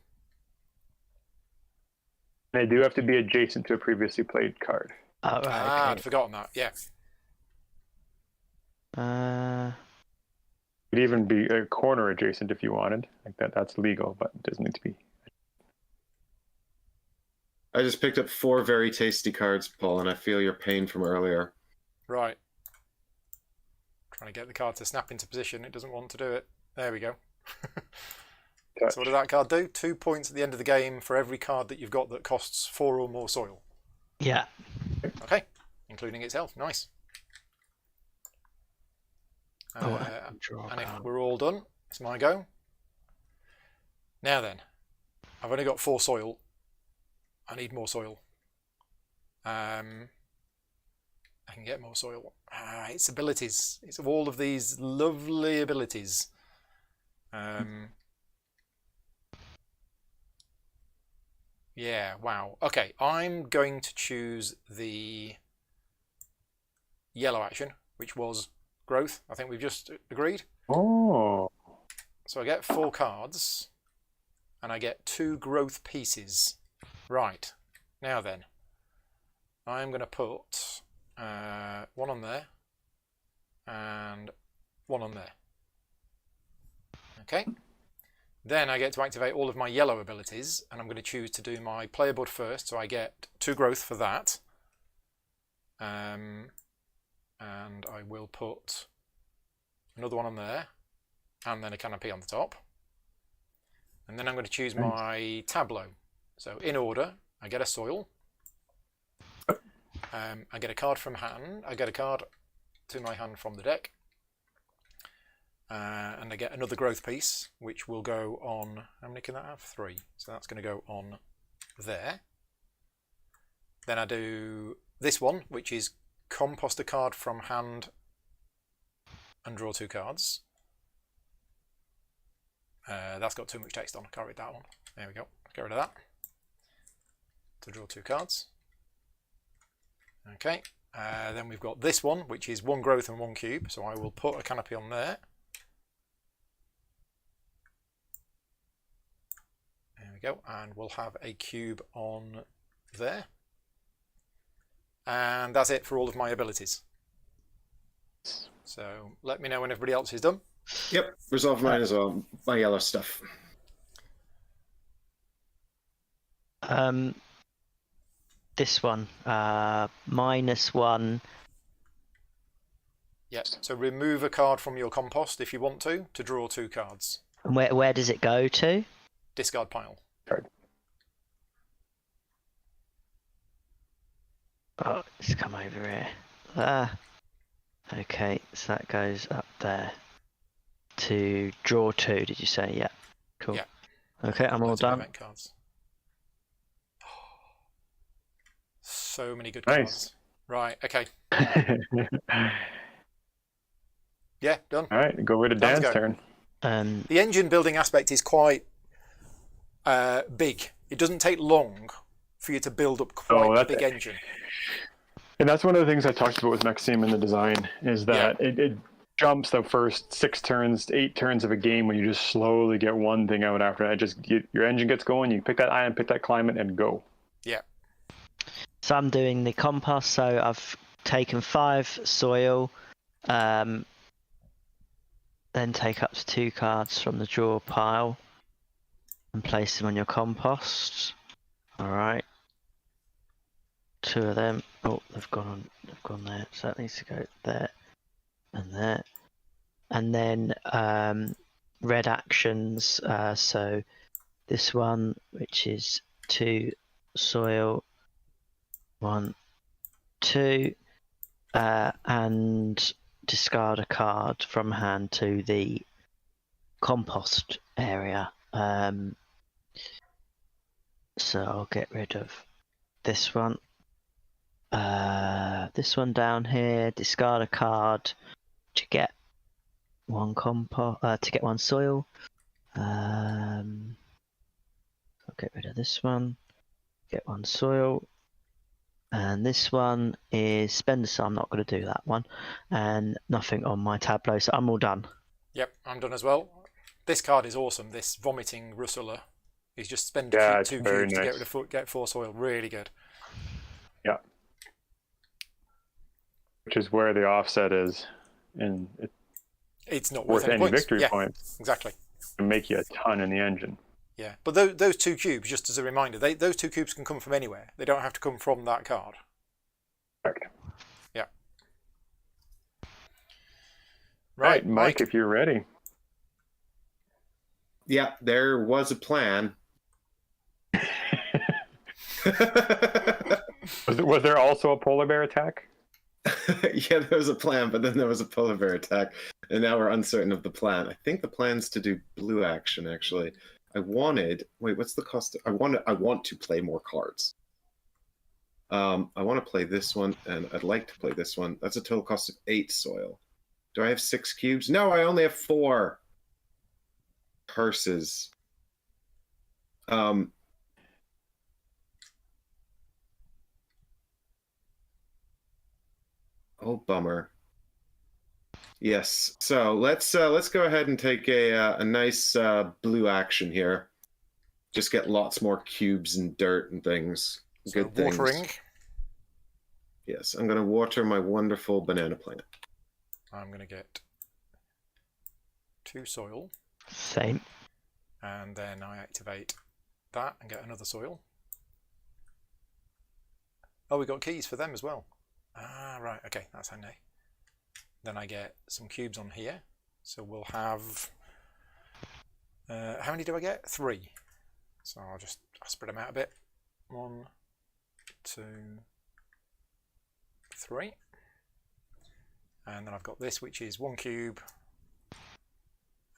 They do have to be adjacent to a previously played card. Oh, right, okay. I'd forgotten that. Yeah. It could even be a corner adjacent if you wanted. Like that's legal, but it doesn't need to be. I just picked up 4 very tasty cards, Paul, and I feel your pain from earlier. Right. Trying to get the card to snap into position. It doesn't want to do it. There we go. So what does that card do? 2 points at the end of the game for every card that you've got that costs 4 or more soil. Yeah. Okay. Including its health. Nice. And if we're all done, it's my go. Now then, I've only got 4 soil. I need more soil. I can get more soil. Its abilities. It's of all of these lovely abilities. Yeah, wow. Okay, I'm going to choose the yellow action, which was growth. I think we've just agreed. Oh. So I get 4 cards, and I get 2 growth pieces. Right. Now then, I'm going to put 1 on there, and 1 on there. Okay. Then I get to activate all of my yellow abilities, and I'm going to choose to do my player board first, so I get 2 growth for that. And I will put another 1 on there, and then a canopy on the top. And then I'm going to choose my tableau. So in order, I get a soil. I get a card from hand. I get a card to my hand from the deck. And I get another growth piece, which will go on, how many can that have? 3. So that's going to go on there. Then I do this one, which is compost a card from hand and draw 2 cards. That's got too much text on. I can't read that one. There we go. Get rid of that. To draw 2 cards. Okay. Then we've got this one, which is 1 growth and 1 cube. So I will put a canopy on there. There we go. And we'll have a cube on there. And that's it for all of my abilities. So let me know when everybody else is done. Yep, resolve mine as well. My yellow stuff. This one, -1. Yeah, so remove a card from your compost if you want to draw 2 cards. And where does it go to? Discard pile. Oh, it's come over here. Ah. Okay, so that goes up there. To draw 2, did you say? Yeah. Cool. Yeah. Okay, I'm all done. Event cards. So many good cards. Right, okay. Yeah, done. All right, go over to Dan's turn. The engine building aspect is quite big. It doesn't take long for you to build up quite a big engine. And that's one of the things I talked about with Maxime in the design, is that it jumps the first 6 turns, 8 turns of a game when you just slowly get one thing out after that. Your engine gets going, you pick that ion, pick that climate, and go. Yeah. So I'm doing the compost, so I've taken 5 soil, then take up to 2 cards from the draw pile and place them on your compost. Alright. 2 of them. Oh, they've gone there. So that needs to go there and there. And then red actions. So this one, which is 2 soil, 1, 2, and discard a card from hand to the compost area. So I'll get rid of this one. This one down here, discard a card to get 1 to get 1 soil. I'll get rid of this one, get 1 soil, and this one is spender, so I'm not going to do that one, and nothing on my tableau, so I'm all done. Yep, I'm done as well. This card is awesome. This vomiting Russula. He's just spend 2 it's cubes very to nice. get rid of get 4 soil. Really good. Yeah. Which is where the offset is, and it's not worth any points. victory points. Exactly. And make you a ton in the engine. Yeah, but those 2 cubes, just as a reminder, those 2 cubes can come from anywhere. They don't have to come from that card. Correct. Yeah. Right, Mike, if you're ready. Yeah, there was a plan. Was there also a polar bear attack? Yeah, there was a plan, but then there was a polar bear attack, and now we're uncertain of the plan. I think the plan's to do blue action, actually. Wait, what's the cost? I want to play more cards. I want to play this one, and I'd like to play this one. That's a total cost of 8 soil. Do I have 6 cubes? No, I only have 4. Curses. Oh, bummer. Yes. So let's go ahead and take a nice blue action here. Just get lots more cubes and dirt and things. So Good things. watering. Yes, I'm going to water my wonderful banana plant. I'm going to get 2 soil. Same. And then I activate that and get another soil. Oh, we got keys for them as well. Ah, right. Okay, that's handy. Then I get some cubes on here. So we'll have... how many do I get? 3. So I'll spread them out a bit. 1, 2, 3. And then I've got this, which is 1 cube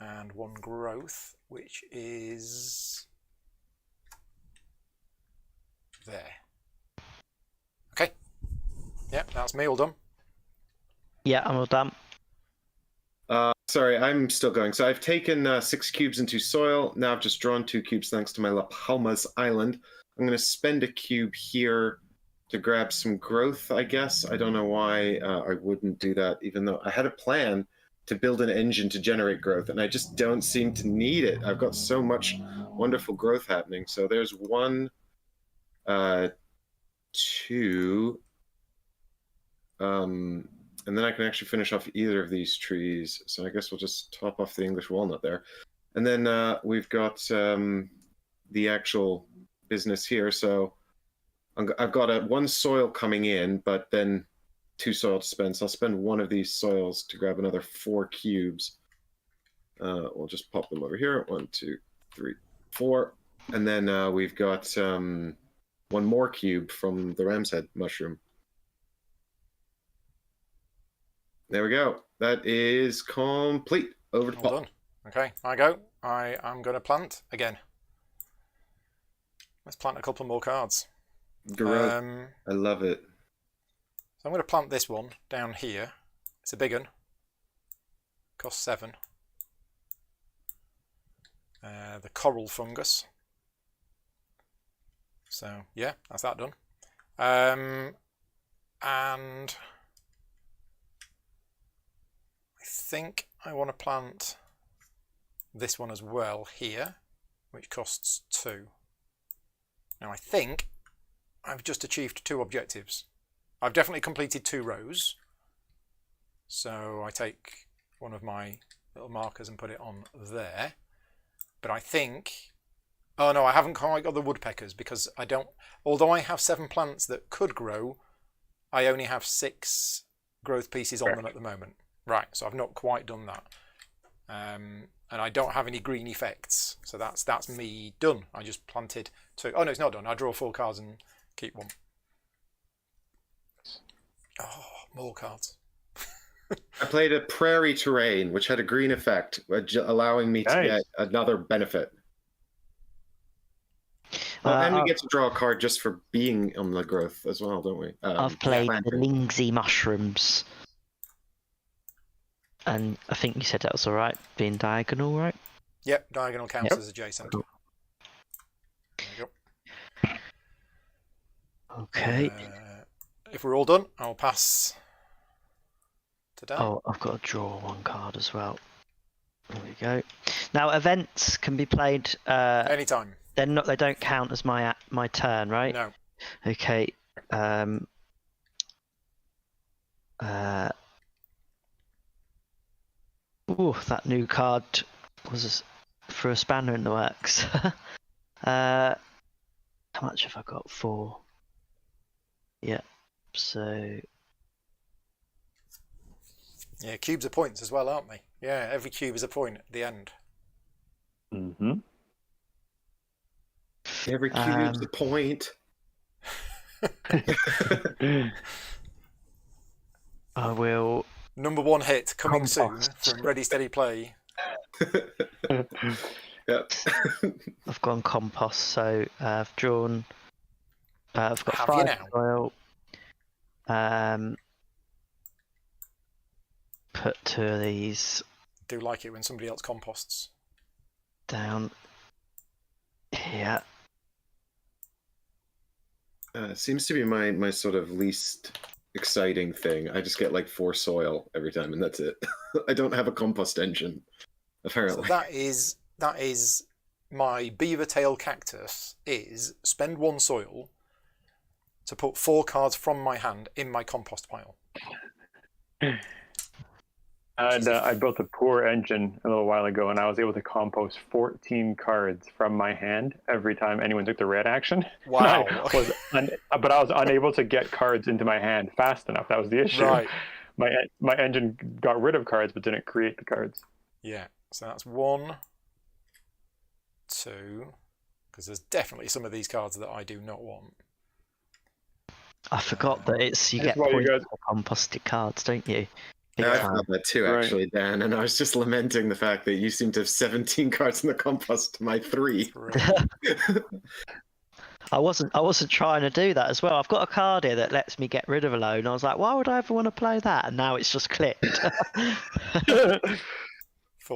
and 1 growth, which is there. Okay. Yeah, that's me all done. Yeah, I'm all done. Sorry, I'm still going. So I've taken 6 cubes into soil. Now I've just drawn 2 cubes thanks to my La Palmas island. I'm going to spend a cube here to grab some growth, I guess. I don't know why I wouldn't do that, even though I had a plan to build an engine to generate growth, and I just don't seem to need it. I've got so much wonderful growth happening. So there's 1, 2, and then I can actually finish off either of these trees. So I guess we'll just top off the English walnut there. And then we've got the actual business here. So I've got 1 soil coming in, but then 2 soil to spend. So I'll spend 1 of these soils to grab another 4 cubes. We'll just pop them over here. 1, 2, 3, 4. And then we've got 1 more cube from the ram's head mushroom. There we go. That is complete. Over to Paul. Done. Okay, I go. I am going to plant again. Let's plant a couple more cards. I love it. So I'm going to plant this one down here. It's a big one. Costs 7. The coral fungus. So yeah, that's that done. And I think I want to plant this one as well here, which costs 2. Now I think I've just achieved 2 objectives. I've definitely completed 2 rows. So I take one of my little markers and put it on there. But I think... Oh no, I haven't quite got the woodpeckers because I don't... Although I have 7 plants that could grow, I only have 6 growth pieces on them at the moment. Right, so I've not quite done that. And I don't have any green effects. So that's me done. I just planted 2. Oh no, it's not done. I draw 4 cards and keep 1. Oh, more cards. I played a prairie terrain, which had a green effect, allowing me to get another benefit. And we get to draw a card just for being on the growth as well, don't we? I've played the Lingsy mushrooms. And I think you said that was alright, being diagonal, right? Yep, diagonal counts as adjacent. Cool. There we go. Okay. If we're all done, I'll pass to Dan. Oh, I've got to draw 1 card as well. There we go. Now events can be played. Anytime. They're not. They don't count as my turn, right? No. Okay. That new card was for a spanner in the works. How much have I got? 4. Yeah. So. Yeah, cubes are points as well, aren't they? Yeah, every cube is a point at the end. Mm-hmm. Every cube's a point. I will. Number 1 hit coming Compost. soon from Ready Steady Play. Yep. I've gone compost, so I've drawn. I've got Have 5 you now? soil. Put 2 of these Do like it when somebody else composts. down here. Seems to be my sort of least exciting thing. I just get like 4 soil every time, and that's it. I don't have a compost engine, apparently. So that is my beaver tail cactus is spend 1 soil to put 4 cards from my hand in my compost pile. I built a poor engine a little while ago, and I was able to compost 14 cards from my hand every time anyone took the red action. Wow. But I was unable to get cards into my hand fast enough. That was the issue. Right. My engine got rid of cards, but didn't create the cards. Yeah. So that's 1, 2, because there's definitely some of these cards that I do not want. I forgot that you That's get why you points guys- for composted cards, don't you? Yeah, I felt that too, Right. actually, Dan. And I was just lamenting the fact that you seem to have 17 cards in the compost to my 3. I wasn't trying to do that as well. I've got a card here that lets me get rid of a loan. I was like, why would I ever want to play that? And now it's just clicked.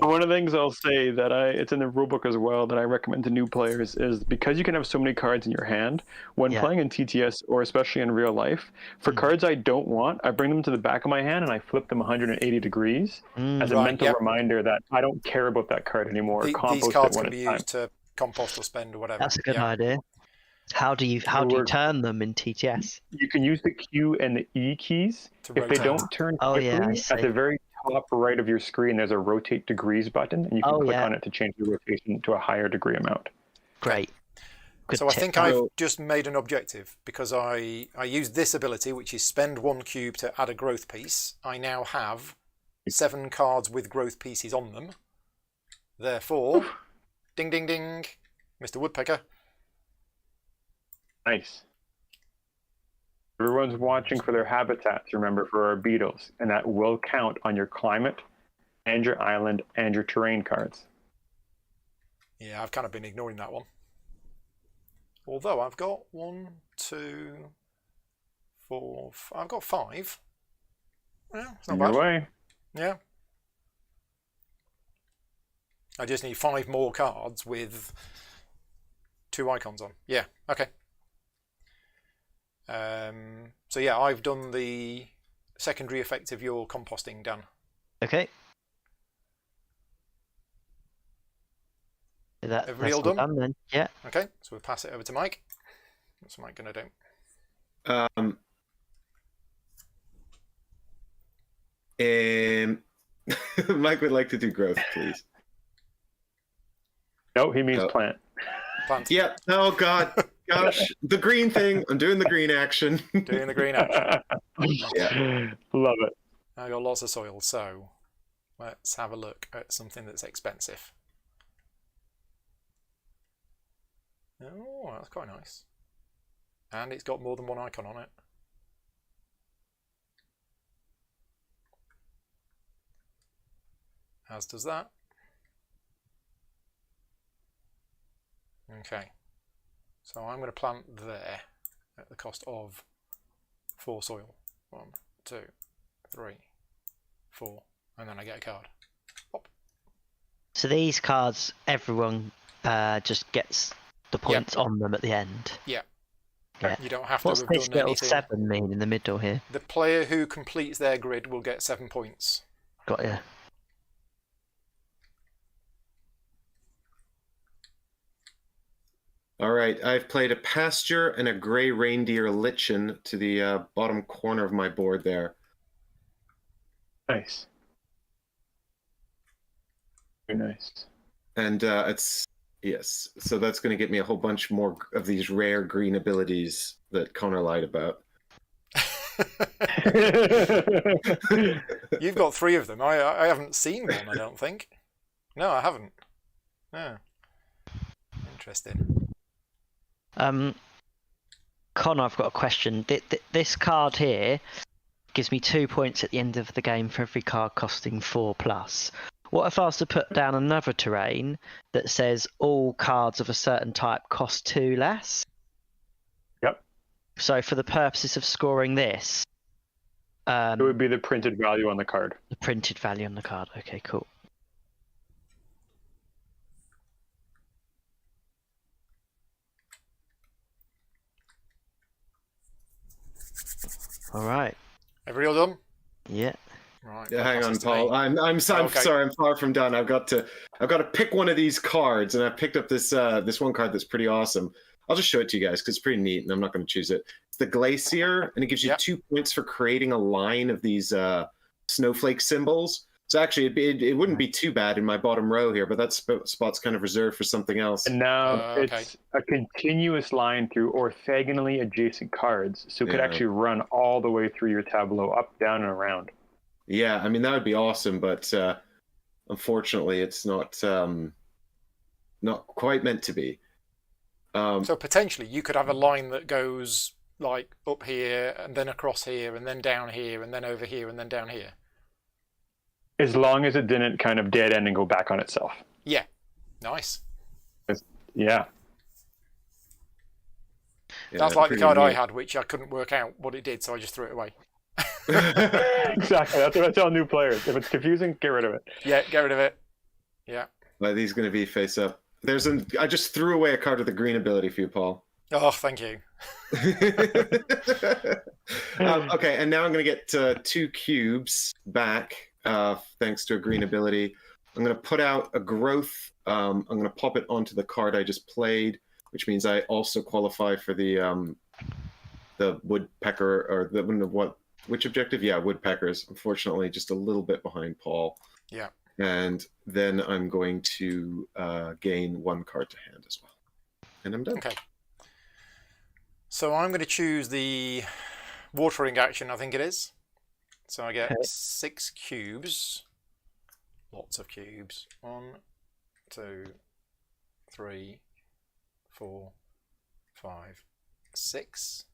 One of the things I'll say that it's in the rulebook as well that I recommend to new players is because you can have so many cards in your hand when playing in TTS or especially in real life. For cards I don't want, I bring them to the back of my hand and I flip them 180 degrees as a mental reminder that I don't care about that card anymore. These cards can be used to compost or spend or whatever. That's a good idea. How do you turn them in TTS? You can use the Q and the E keys. If they don't turn quickly, at the very top right of your screen, there's a rotate degrees button, and you can click on it to change the rotation to a higher degree amount. Great. Good so tip. I think I've just made an objective because I used this ability, which is spend 1 cube to add a growth piece. I now have 7 cards with growth pieces on them. Therefore, ding, ding, ding, Mr. Woodpecker. Nice. Everyone's watching for their habitats, remember, for our beetles, and that will count on your climate and your island and your terrain cards. Yeah, I've kind of been ignoring that one. Although I've got 1, 2, 4, I've got 5. Yeah, it's not bad. Way. Yeah. I just need 5 more cards with 2 icons on. Yeah, okay. So yeah, I've done the secondary effect of your composting, Dan. Okay. Everybody all done? Then. Yeah. Okay, so we'll pass it over to Mike. What's Mike going to do? Mike would like to do growth, please. No, he means plant. Plant. Yep. Oh, God. Gosh. The green thing. I'm doing the green action. Doing the green action. Yeah. Love it. I've got lots of soil, so let's have a look at something that's expensive. Oh, that's quite nice. And it's got more than 1 icon on it. As does that. Okay. So I'm going to plant there at the cost of 4 soil. 1, 2, 3, 4. And then I get a card. Pop. So these cards, everyone just gets the points on them at the end. Yeah. Yeah. You don't have What's to have this done little anything. 7 mean in the middle here? The player who completes their grid will get 7 points. Got you. All right, I've played a pasture and a gray reindeer lichen to the bottom corner of my board there. Nice. Very nice. And yes, so that's going to get me a whole bunch more of these rare green abilities that Conor lied about. You've got 3 of them. I haven't seen one, I don't think. No, I haven't. No. Interesting. Conor, I've got a question. This card here gives me 2 points at the end of the game for every card costing 4+. What if I was to put down another terrain that says all cards of a certain type cost 2 less? Yep. So for the purposes of scoring this, it would be the printed value on the card. The printed value on the card. Okay, cool. All right. Everybody all done? Yeah. Right. Yeah, hang on, Paul. I'm sorry. I'm far from done. I've got to pick one of these cards, and I've picked up this one card that's pretty awesome. I'll just show it to you guys because it's pretty neat, and I'm not going to choose it. It's the Glacier, and it gives you 2 points for creating a line of these snowflake symbols. So actually, it wouldn't be too bad in my bottom row here, but that spot's kind of reserved for something else. And now it's a continuous line through orthogonally adjacent cards, so it could actually run all the way through your tableau, up, down, and around. Yeah, I mean, that would be awesome, but unfortunately, it's not quite meant to be. So potentially, you could have a line that goes like up here, and then across here, and then down here, and then over here, and then down here. As long as it didn't kind of dead end and go back on itself. Yeah. Nice. Yeah. That's like the card I had, which I couldn't work out what it did, so I just threw it away. Exactly. That's what I tell new players. If it's confusing, get rid of it. Yeah, get rid of it. Yeah. Well, these going to be face up. I just threw away a card with the green ability for you, Paul. Oh, thank you. Okay, and now I'm going to get 2 cubes back thanks to a green ability. I'm going to put out a growth. I'm going to pop it onto the card I just played, which means I also qualify for the woodpecker or which objective? Yeah, woodpeckers. Unfortunately, just a little bit behind Paul. Yeah. And then I'm going to gain 1 card to hand as well. And I'm done. Okay. So I'm going to choose the watering action, I think it is. So I get 6 cubes. Lots of cubes. 1, 2, 3, 4, 5, 6.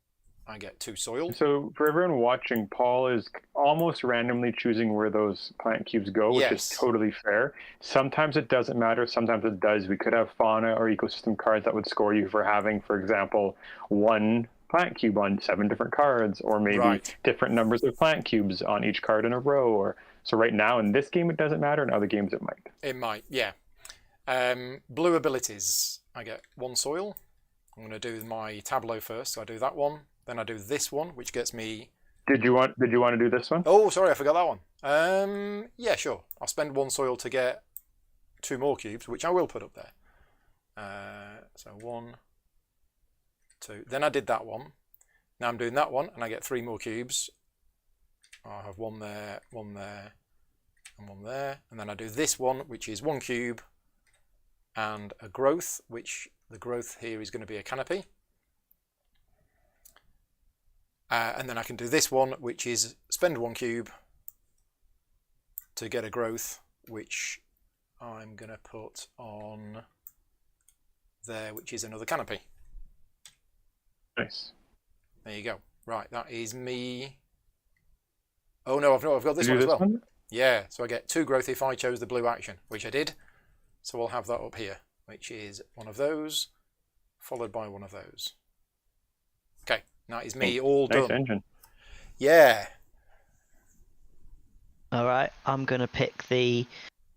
I get 2 soil. So for everyone watching, Paul is almost randomly choosing where those plant cubes go, which is totally fair. Sometimes it doesn't matter, sometimes it does. We could have fauna or ecosystem cards that would score you for having, for example, 1 plant cube on 7 different cards, or maybe different numbers of plant cubes on each card in a row. Or so right now in this game it doesn't matter, in other games it might. It might, yeah. Blue abilities. I get 1 soil. I'm going to do my tableau first. So I do that one. Then I do this one, which gets me... Did you want to do this one? Oh, sorry, I forgot that one. Yeah, sure. I'll spend 1 soil to get 2 more cubes, which I will put up there. So 1, 2. Then I did that one. Now I'm doing that one, and I get 3 more cubes. I'll have 1 there, 1 there, and 1 there. And then I do this one, which is 1 cube, and a growth, which the growth here is going to be a canopy. And then I can do this one, which is spend 1 cube to get a growth, which I'm going to put on there, which is another canopy. Nice. There you go. Right, that is me. Oh no, I've got this one as well. Yeah, so I get 2 growth if I chose the blue action, which I did. So we'll have that up here, which is one of those, followed by one of those. Okay. That is me all done. Nice engine. Yeah. All right, I'm going to pick the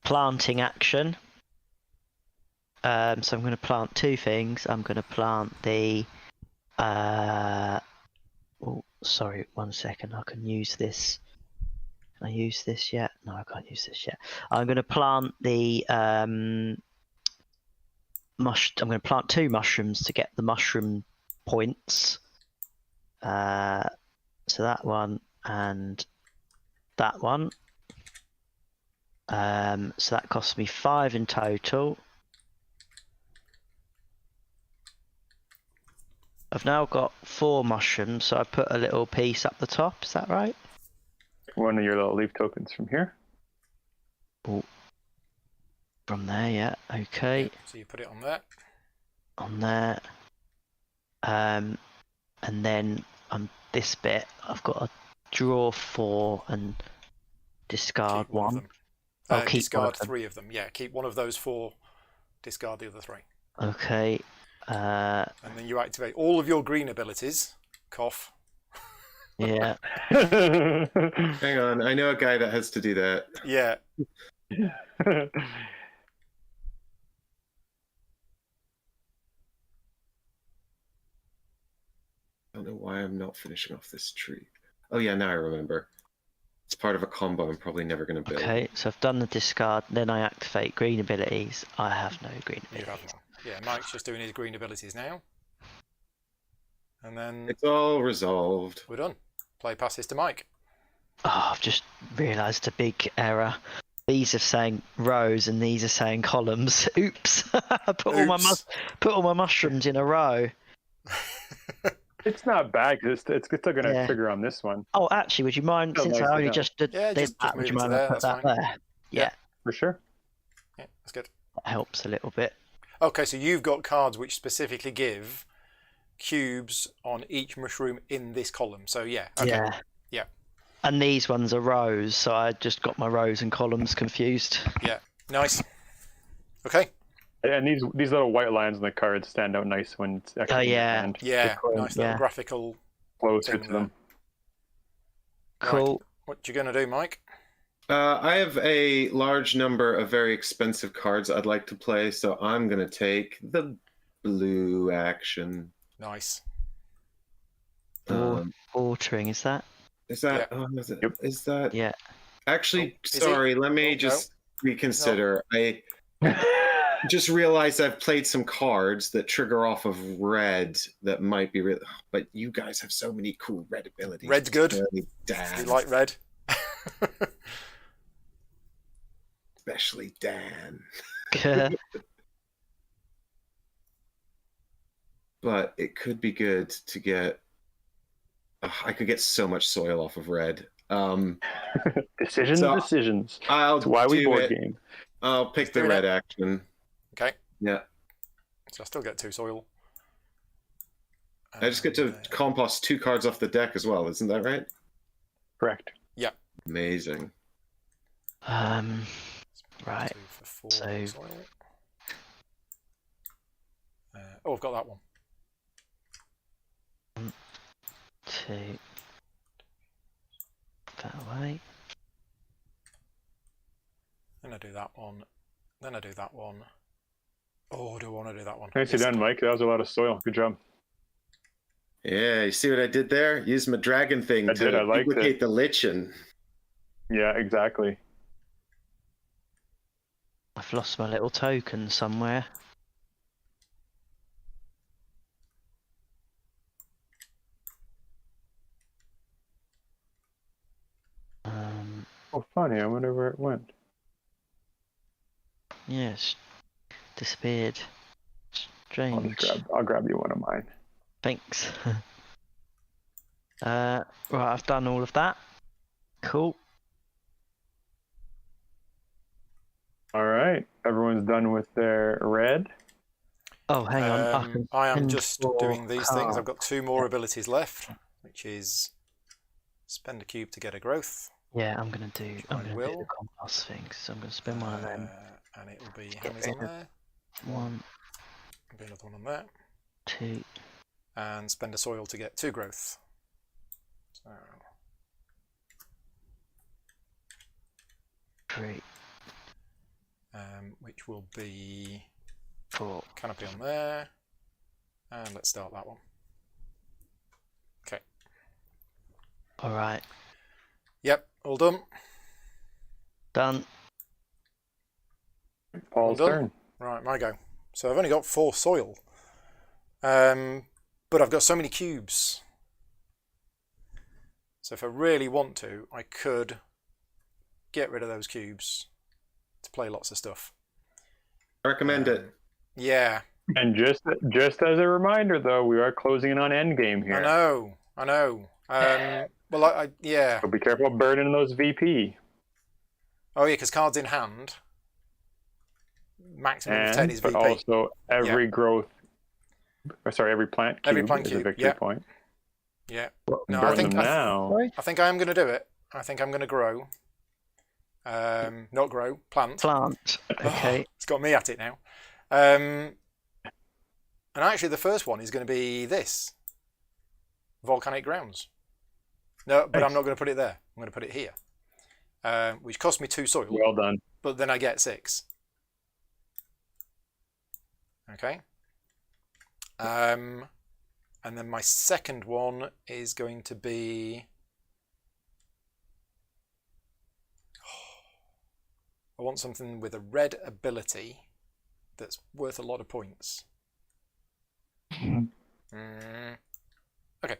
planting action. So I'm going to plant 2 things. I'm going to plant the... Oh, sorry, 1 second. I can use this. Can I use this yet? No, I can't use this yet. I'm going to plant the I'm going to plant 2 mushrooms to get the mushroom points. So that one and that one. So that costs me 5 in total. I've now got 4 mushrooms, so I put a little piece up the top. Is that right? One of your little leaf tokens from here. Oh, from there, yeah. Okay. Yep, so you put it on there. On there. And then on this bit, I've got to draw 4 and discard Keep one of one. them. Discard 3 of them. Yeah, keep one of those 4. Discard the other 3. Okay. And then you activate all of your green abilities. Cough. Yeah. Hang on, I know a guy that has to do that. Yeah. I don't know why I'm not finishing off this tree. Oh yeah, now I remember. It's part of a combo I'm probably never going to build. Okay, so I've done the discard, then I activate green abilities. I have no green You abilities. have one. Yeah, Mike's just doing his green abilities now. And then It's all resolved. we're done. Play passes to Mike. Oh, I've just realised a big error. These are saying rows and these are saying columns. Oops! I put all my mushrooms in a row. It's not bad. It's still going to trigger on this one. Oh, actually, would you mind, Oh, since nice, I only yeah. just did Yeah, just that, move would it you to mind there, if I put that's that fine. there? Yeah. For sure. Yeah, that's good. That helps a little bit. Okay, so you've got cards which specifically give cubes on each mushroom in this column. So yeah, okay. Yeah. And these ones are rows, so I just got my rows and columns confused. Yeah, nice. Okay. And these little white lines on the cards stand out nice when it's actually in your hand. Yeah, nice little graphical Closer thing to there. them. Cool. Right. What you going to do, Mike? I have a large number of very expensive cards I'd like to play, so I'm going to take the blue action. Nice. Watering, is that? Is that? Yeah. Is it? Yep. Is that? Yeah. Actually, is sorry. Let me no. just reconsider. I just realized I've played some cards that trigger off of red that might be real. But you guys have so many cool red abilities. Red's good. Especially Dan. You like red? Especially Dan. But it could be good to get. I could get so much soil off of red. Decisions. That's why we board game. I'll pick the red action. Okay. Yeah. So I still get 2 soil. I just get to compost 2 cards off the deck as well, isn't that right? Correct. Yeah. Amazing. Right. 2 for 4 So soil. I've got that one. 2. That way. Then I do that one. Then I do that one. Oh, do I want to do that one? Nicely done, Mike. That was a lot of soil. Good job. Yeah, you see what I did there? Use my dragon thing to duplicate the lichen. Yeah, exactly. I've lost my little token somewhere. Oh, funny. I wonder where it went. Yes, disappeared. Strange. I'll grab you one of mine. Thanks. Right, I've done all of that. Cool. All right, everyone's done with their red. Oh, hang on. I am just doing these things. I've got 2 more abilities left, which is spend a cube to get a growth. Yeah, I'm gonna do the compost thing, so I'm gonna spend one of them. And it will be how many's on there? 1. There'll be another one on there. 2. And spend a soil to get 2 growth. So 3. Which will be 4. canopy on there. And let's start that one. Okay. All right. Yep, all done. Done. Paul's All done. turn. Right, my go. So I've only got 4 soil. But I've got so many cubes. So if I really want to, I could get rid of those cubes to play lots of stuff. I recommend it. Yeah. And just as a reminder, though, we are closing in on endgame here. I know. Well, yeah. So be careful burning those VP. Oh, yeah, because cards in hand. Maximum of 10 is but VP. also every growth. Every plant cube is a victory point. Yeah. No, I think I am going to do it. I think I'm going to grow. Not grow, plant. Plant. Okay. It's got me at it now. And actually, the first one is going to be this. Volcanic grounds. No, but I'm not going to put it there. I'm going to put it here. Which cost me 2 soil. Well done. But then I get 6. Okay. And then my second one is going to be... I want something with a red ability that's worth a lot of points. Okay,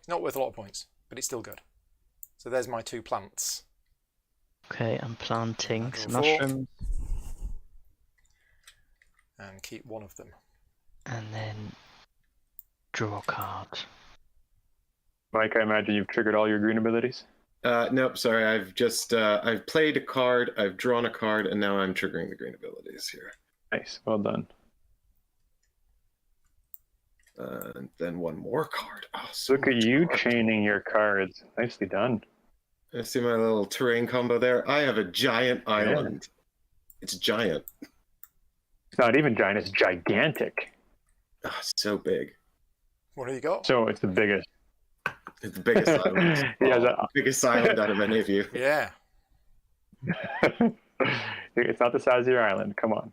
not worth a lot of points, but it's still good. So there's my 2 plants. Okay, I'm planting some 4. mushrooms. And keep one of them. And then draw a card. Mike, I imagine you've triggered all your green abilities? Nope, sorry. I've just I've played a card, I've drawn a card, and now I'm triggering the green abilities here. Nice, well done. And then one more card. Oh, look at you chaining your cards. Nicely done. I see my little terrain combo there. I have a giant island. It's giant. It's not even giant, it's gigantic. Oh, so big. What have you got? So it's the biggest. It's the biggest island. Biggest island out of any of you. Yeah. It's not the size of your island. Come on.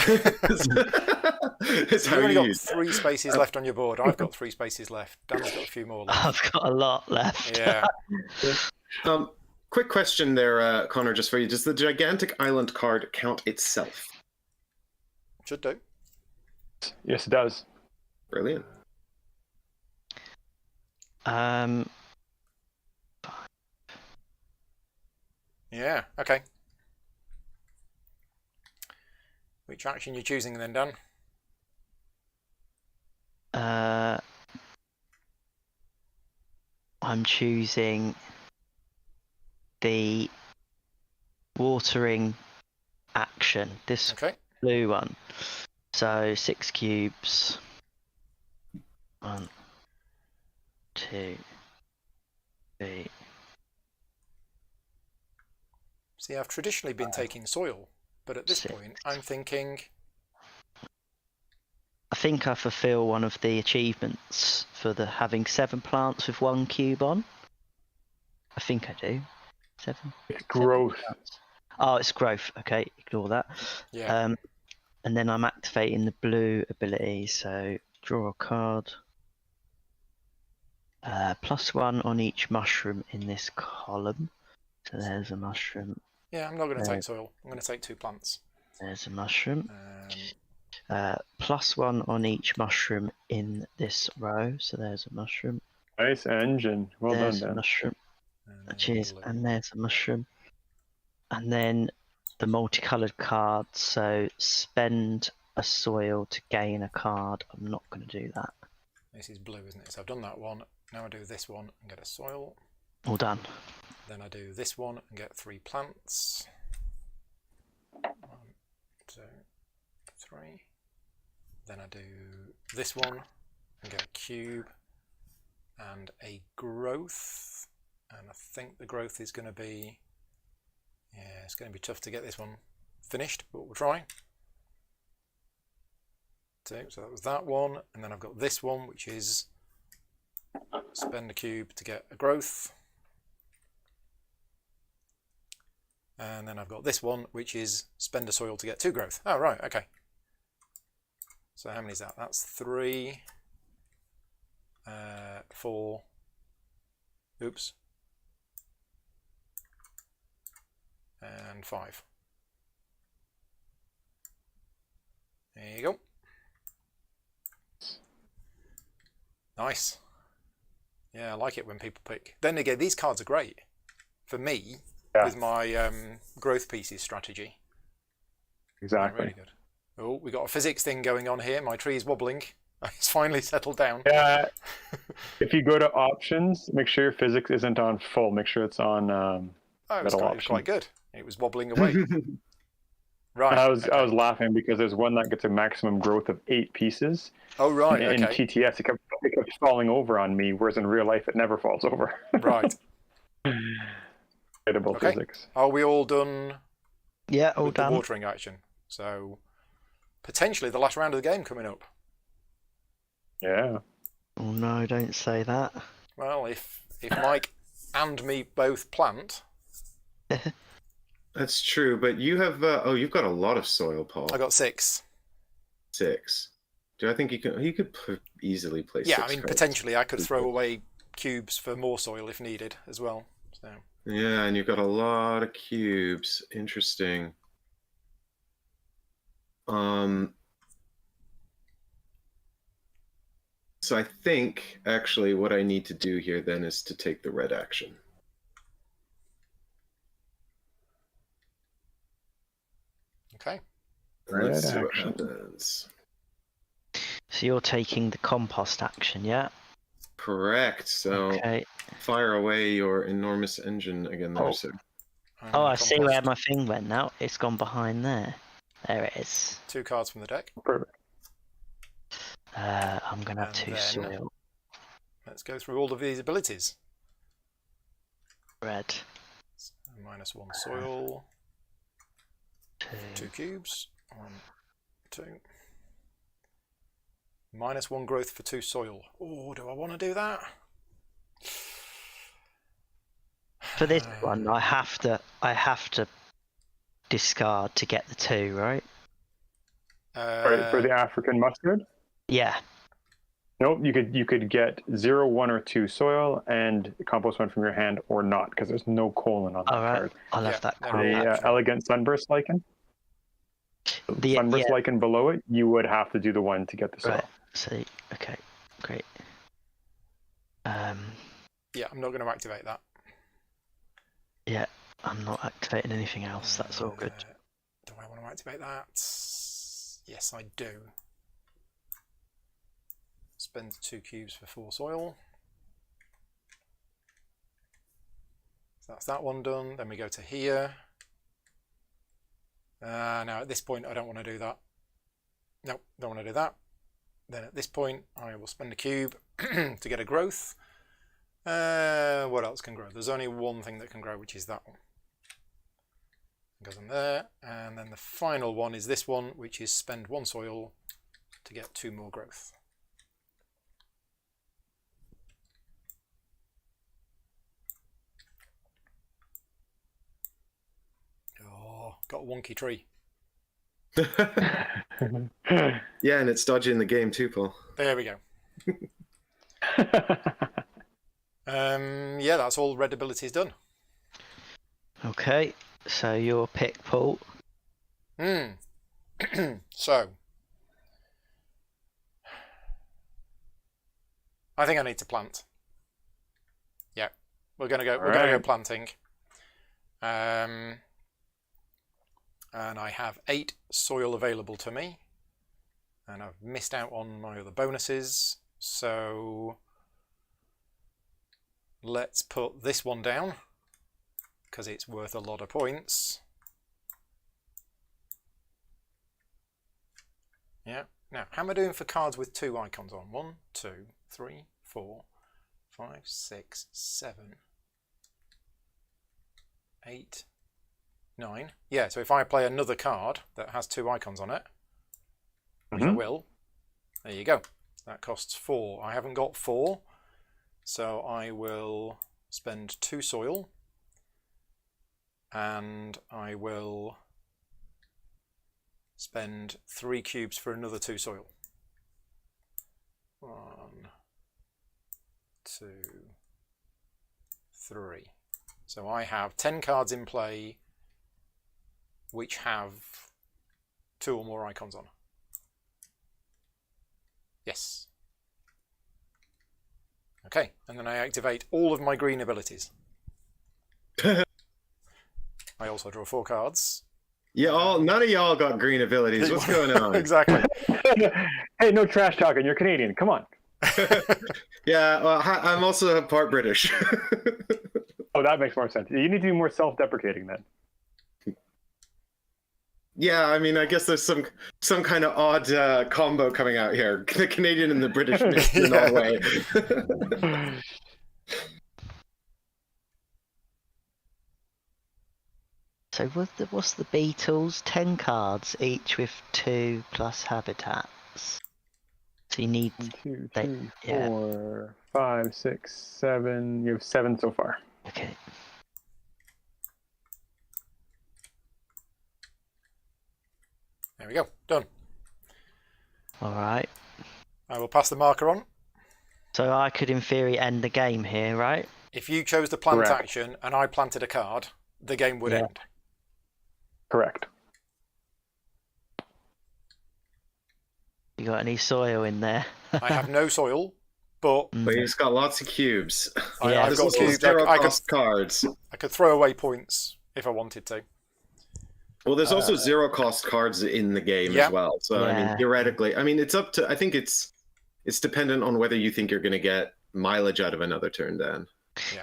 You've only got 3 spaces left on your board. I've got 3 spaces left. Dan's got a few more left. I've got a lot left. Yeah. Quick question there, Connor, just for you. Does the gigantic island card count itself? Should do. Yes, it does. Brilliant. Yeah, okay. Which action you choosing then, Dan? I'm choosing the watering action. This blue one. So 6 cubes. 1, 2, 3. See, I've traditionally been taking soil, but at this point, I'm thinking... I think I fulfill one of the achievements for the having 7 plants with 1 cube on. I think I do. 7. It's growth. Oh, it's growth. Okay, ignore that. Yeah. And then I'm activating the blue ability. So draw a card. +1 on each mushroom in this column. So there's a mushroom. Yeah, I'm not going to take soil. I'm going to take 2 plants. There's a mushroom. +1 on each mushroom in this row. So there's a mushroom. Nice engine. Well done, Dan. There's a mushroom. Cheers. And there's a mushroom. And then the multicolored card. So spend a soil to gain a card. I'm not going to do that. This is blue, isn't it? So I've done that one. Now I do this one and get a soil. All done. Then I do this one and get 3 plants. 1, 2, 3. Then I do this one and get a cube and a growth. And I think the growth is going to be... Yeah, it's going to be tough to get this one finished, but we'll try. So that was that one. And then I've got this one, which is spend a cube to get a growth. And then I've got this one, which is spend a soil to get 2 growth. Oh, right, okay. So how many is that? That's 3, 4, oops, and 5. There you go. Nice. Yeah, I like it when people pick. Then again, these cards are great for me with my growth pieces strategy. Exactly. Really good. Oh, we got a physics thing going on here. My tree is wobbling. It's finally settled down. Yeah. If you go to options, make sure your physics isn't on full. Make sure it's on Oh, middle it was quite option. good. It was wobbling away. Right. I was laughing because there's one that gets a maximum growth of 8 pieces. Oh, right. In Okay. TTS, it kept falling over on me, whereas in real life, it never falls over. Right. Incredible physics. Are we all done? Yeah, all with done. The watering action. So potentially the last round of the game coming up. Yeah. Oh no, don't say that. Well, if Mike and me both plant. That's true, but you have you've got a lot of soil, Paul. I got 6. 6. Do I think you could easily play 6 Yeah, I mean cards. potentially I could throw away cubes for more soil if needed as well. So. Yeah, and you've got a lot of cubes. Interesting. So I think actually what I need to do here then is to take the red action. Okay. Let's see what happens. So you're taking the compost action, yeah? Correct. So fire away your enormous engine again there, sir. Oh, I see where my thing went now. It's gone behind there. There it is. 2 cards from the deck. Perfect. I'm going to have 2 soil. Let's go through all of these abilities. Red. -1 soil. 2 cubes. 1, 2. -1 growth for 2 soil. Oh, do I want to do that? For this one, I have to discard to get the 2, right? For the African mustard? Yeah. Nope, you could get 0, 1, or 2 soil and compost 1 from your hand or not, because there's no colon on that card. I'll have that card. The elegant sunburst lichen. The sunburst lichen below it, you would have to do the 1 to get the soil. Right. So okay, great. Yeah, I'm not going to activate that. Yeah, I'm not activating anything else. That's all good. Do I want to activate that? Yes, I do. Spend 2 cubes for 4 soil. So that's that one done. Then we go to here. Now at this point I don't want to do that. Nope, don't want to do that. Then at this point I will spend a cube to get a growth. What else can grow? There's only one thing that can grow, which is that one. It goes on there. And then the final one is this one, which is spend 1 soil to get 2 more growth. Oh, got a wonky tree. Yeah, and it's dodging the game too, Paul. There we go. Yeah, that's all red abilities done. Okay, so your pick, Paul. So I think I need to plant. Yeah, we're gonna go planting. And I have 8 soil available to me, and I've missed out on my other bonuses, so let's put this one down because it's worth a lot of points. Yeah. Now, how am I doing for cards with 2 icons on? 1, 2, 3, 4, 5, 6, 7, 8, 9. Yeah, so if I play another card that has 2 icons on it, which I will, there you go. That costs 4. I haven't got 4, so I will spend 2 soil, and I will spend 3 cubes for another 2 soil. 1, 2, 3. So I have 10 cards in play which have 2 or more icons on. Yes. Okay, and then I activate all of my green abilities. I also draw 4 cards. Yeah, none of y'all got green abilities. What's going on? Exactly. Hey, no trash talking. You're Canadian. Come on. Yeah, well, I'm also part British. Oh, that makes more sense. You need to be more self-deprecating then. Yeah, I mean, I guess there's some kind of odd combo coming out here. The Canadian and the British mixed in all way. So what's the Beatles? 10 cards, each with 2 plus habitats. So you need 1, 2, 3, 4, 5, 6, 7. You have 7 so far. Okay. There we go. Done. All right. I will pass the marker on. So I could, in theory, end the game here, right? If you chose the plant Correct. action and I planted a card, the game would end. Correct. You got any soil in there? I have no soil, but But he's got lots of cubes. I've There's got also cubes. zero-cost cards. I could throw away points if I wanted to. Well, there's also zero-cost cards in the game as well. So, I mean, theoretically, I mean, it's up to... I think it's dependent on whether you think you're going to get mileage out of another turn, Dan.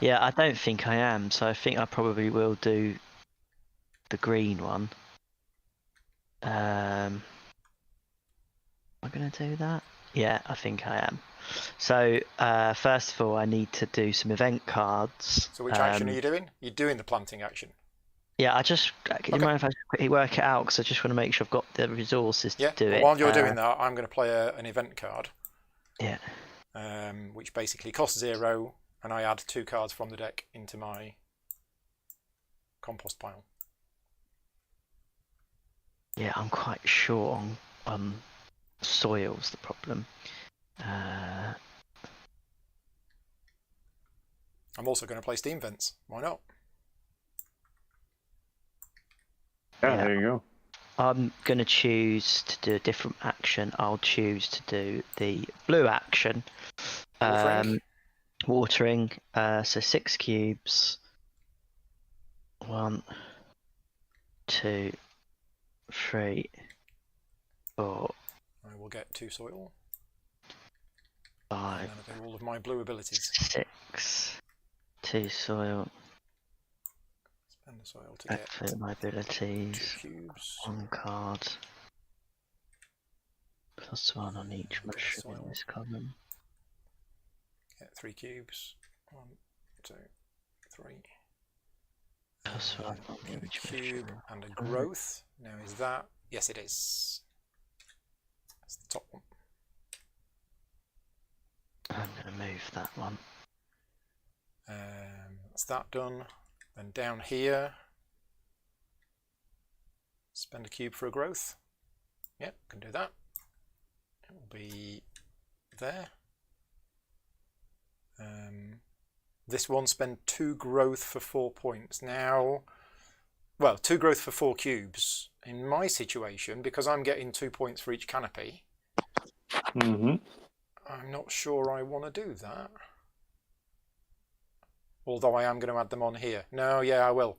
Yeah, I don't think I am. So I think I probably will do the green one. Am I going to do that? Yeah, I think I am. So first of all, I need to do some event cards. So which action are you doing? You're doing the planting action. Yeah, do you mind if I just quickly work it out? Because I just want to make sure I've got the resources to do it. While you're doing that, I'm going to play an event card. Yeah. Which basically costs 0, and I add 2 cards from the deck into my compost pile. Yeah, I'm quite short on soil's the problem. I'm also going to play steam vents. Why not? Yeah, there you go. I'm going to choose to do a different action. I'll choose to do the blue action. Watering. So 6 cubes. 1, 2, 3, 4. I will get 2 soil. 5. And then I do all of my blue abilities. 6. 2 soil. Spend the soil to get Activate my abilities. 2 cubes. 1 card. +1 on each mushroom in this column. Get 3 cubes. 1, 2, 3. +1 on each Cube mushroom. and a growth. Now is that? Yes, it is. That's the top one. I'm going to move that one. That's that done. Then down here, spend a cube for a growth. Yep, can do that. It will be there. This one, spend 2 growth for 4 points. Now, well, 2 growth for 4 cubes. In my situation, because I'm getting 2 points for each canopy, I'm not sure I want to do that. Although I am going to add them on here. No, yeah, I will.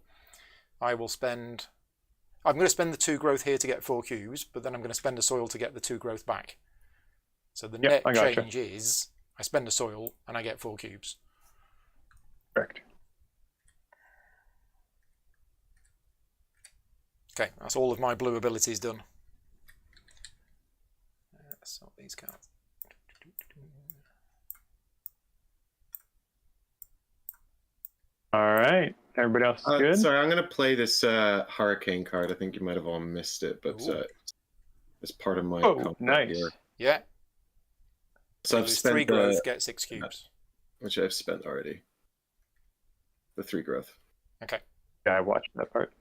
I'm going to spend the 2 growth here to get 4 cubes, but then I'm going to spend a soil to get the 2 growth back. So the net change is I spend a soil and I get 4 cubes. Correct. Okay, that's all of my blue abilities done. Sort these cards. All right. Everybody else is good? Sorry, I'm going to play this hurricane card. I think you might have all missed it, but it's part of my... Oh, nice. Here. Yeah. So I've spent 3 growth, get 6 cubes. Which I've spent already. The 3 growth. Okay. Yeah, I watched that part.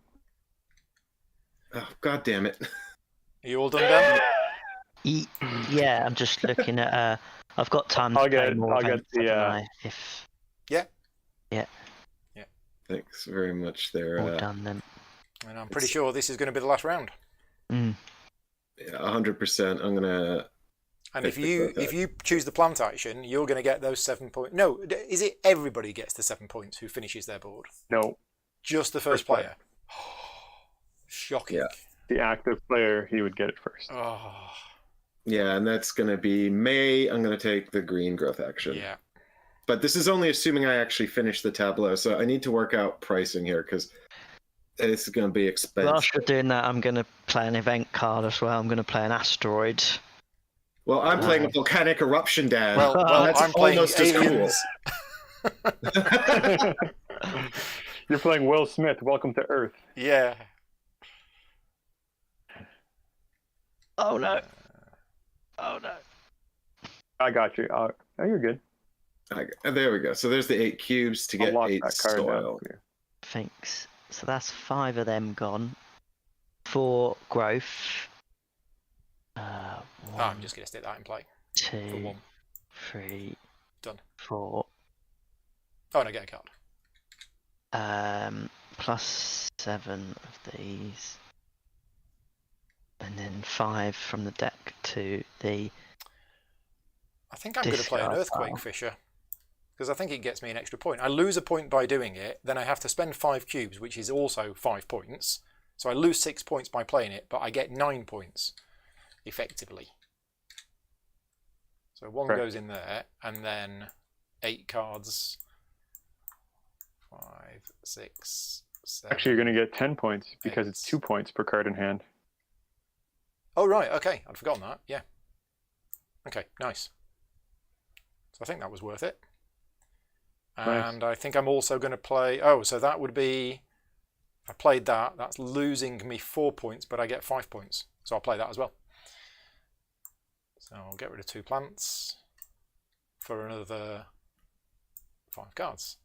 Oh, God damn it. Are you all done, Dan? Yeah, I'm just looking at... I've got time to play more events, if... Yeah. Yeah. Thanks very much there. All done then. And I'm pretty sure this is going to be the last round. Mm. Yeah, 100%. I'm going to... And if you choose the plant action, you're going to get those 7 points. No, is it everybody gets the 7 points who finishes their board? No. Just the first player. Shocking. Yeah. The active player, he would get it first. Oh. Yeah, and that's going to be May. I'm going to take the green growth action. Yeah. But this is only assuming I actually finish the tableau, so I need to work out pricing here because it's going to be expensive. Whilst you're doing that, I'm going to play an event card as well. I'm going to play an asteroid. Well, I'm playing a volcanic eruption, Dad. Well, that's I'm playing almost aliens. As cool. You're playing Will Smith, Welcome to Earth. Yeah. Oh no. Oh no. I got you. Oh, you're good. There we go. So there's the 8 cubes to get 8 soil. Thanks. So that's 5 of them gone. 4 growth. I'm just going to stick that in play. 2, 3, done. 4. Oh, and I get a card. Plus 7 of these. And then 5 from the deck to the. I think I'm going to play an Earthquake Fisher. Because I think it gets me an extra point. I lose a point by doing it, then I have to spend 5 cubes, which is also 5 points. So I lose 6 points by playing it, but I get 9 points, effectively. So 1 goes in there, and then 8 cards. 5, 6, 7. Actually, you're going to get 10 points because it's 2 points per card in hand. Oh, right, okay. I'd forgotten that, yeah. Okay, nice. So I think that was worth it. And nice. I think I'm also going to play... Oh, so that would be... If I played that, that's losing me 4 points, but I get 5 points. So I'll play that as well. So I'll get rid of 2 plants for another 5 cards.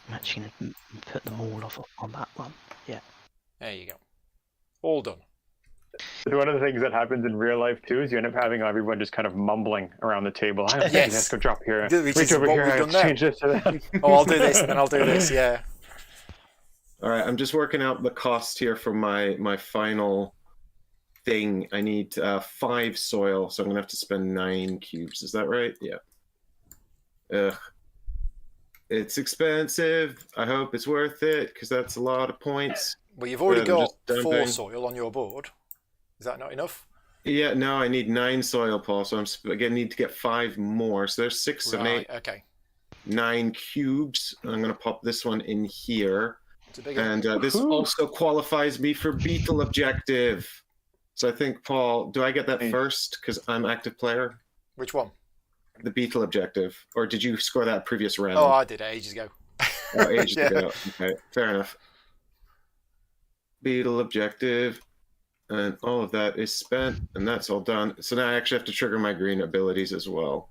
I'm actually going to put them all off on that one. Yeah. There you go. All done. One of the things that happens in real life too is you end up having everyone just kind of mumbling around the table. Yes. Let's go drop here. Which reach over here. Let's change this to that. Oh, I'll do this, and then I'll do this. Yeah. All right, I'm just working out the cost here for my final thing. I need 5 soil, so I'm gonna have to spend 9 cubes. Is that right? Yeah. Ugh. It's expensive. I hope it's worth it because that's a lot of points. Well, you've already got 4 soil on your board. Is that not enough? Yeah, no, I need 9 soil, Paul. So I'm again need to get 5 more. So there's 6 and 8. Okay. 9 cubes. I'm gonna pop this one in here, and this also qualifies me for Beetle objective. So I think, Paul, do I get that first because I'm active player? Which one? The Beetle objective, or did you score that previous round? Oh, I did it ages ago. Oh, ages ago. Okay, fair enough. Beetle objective, and all of that is spent, and that's all done. So now I actually have to trigger my green abilities as well.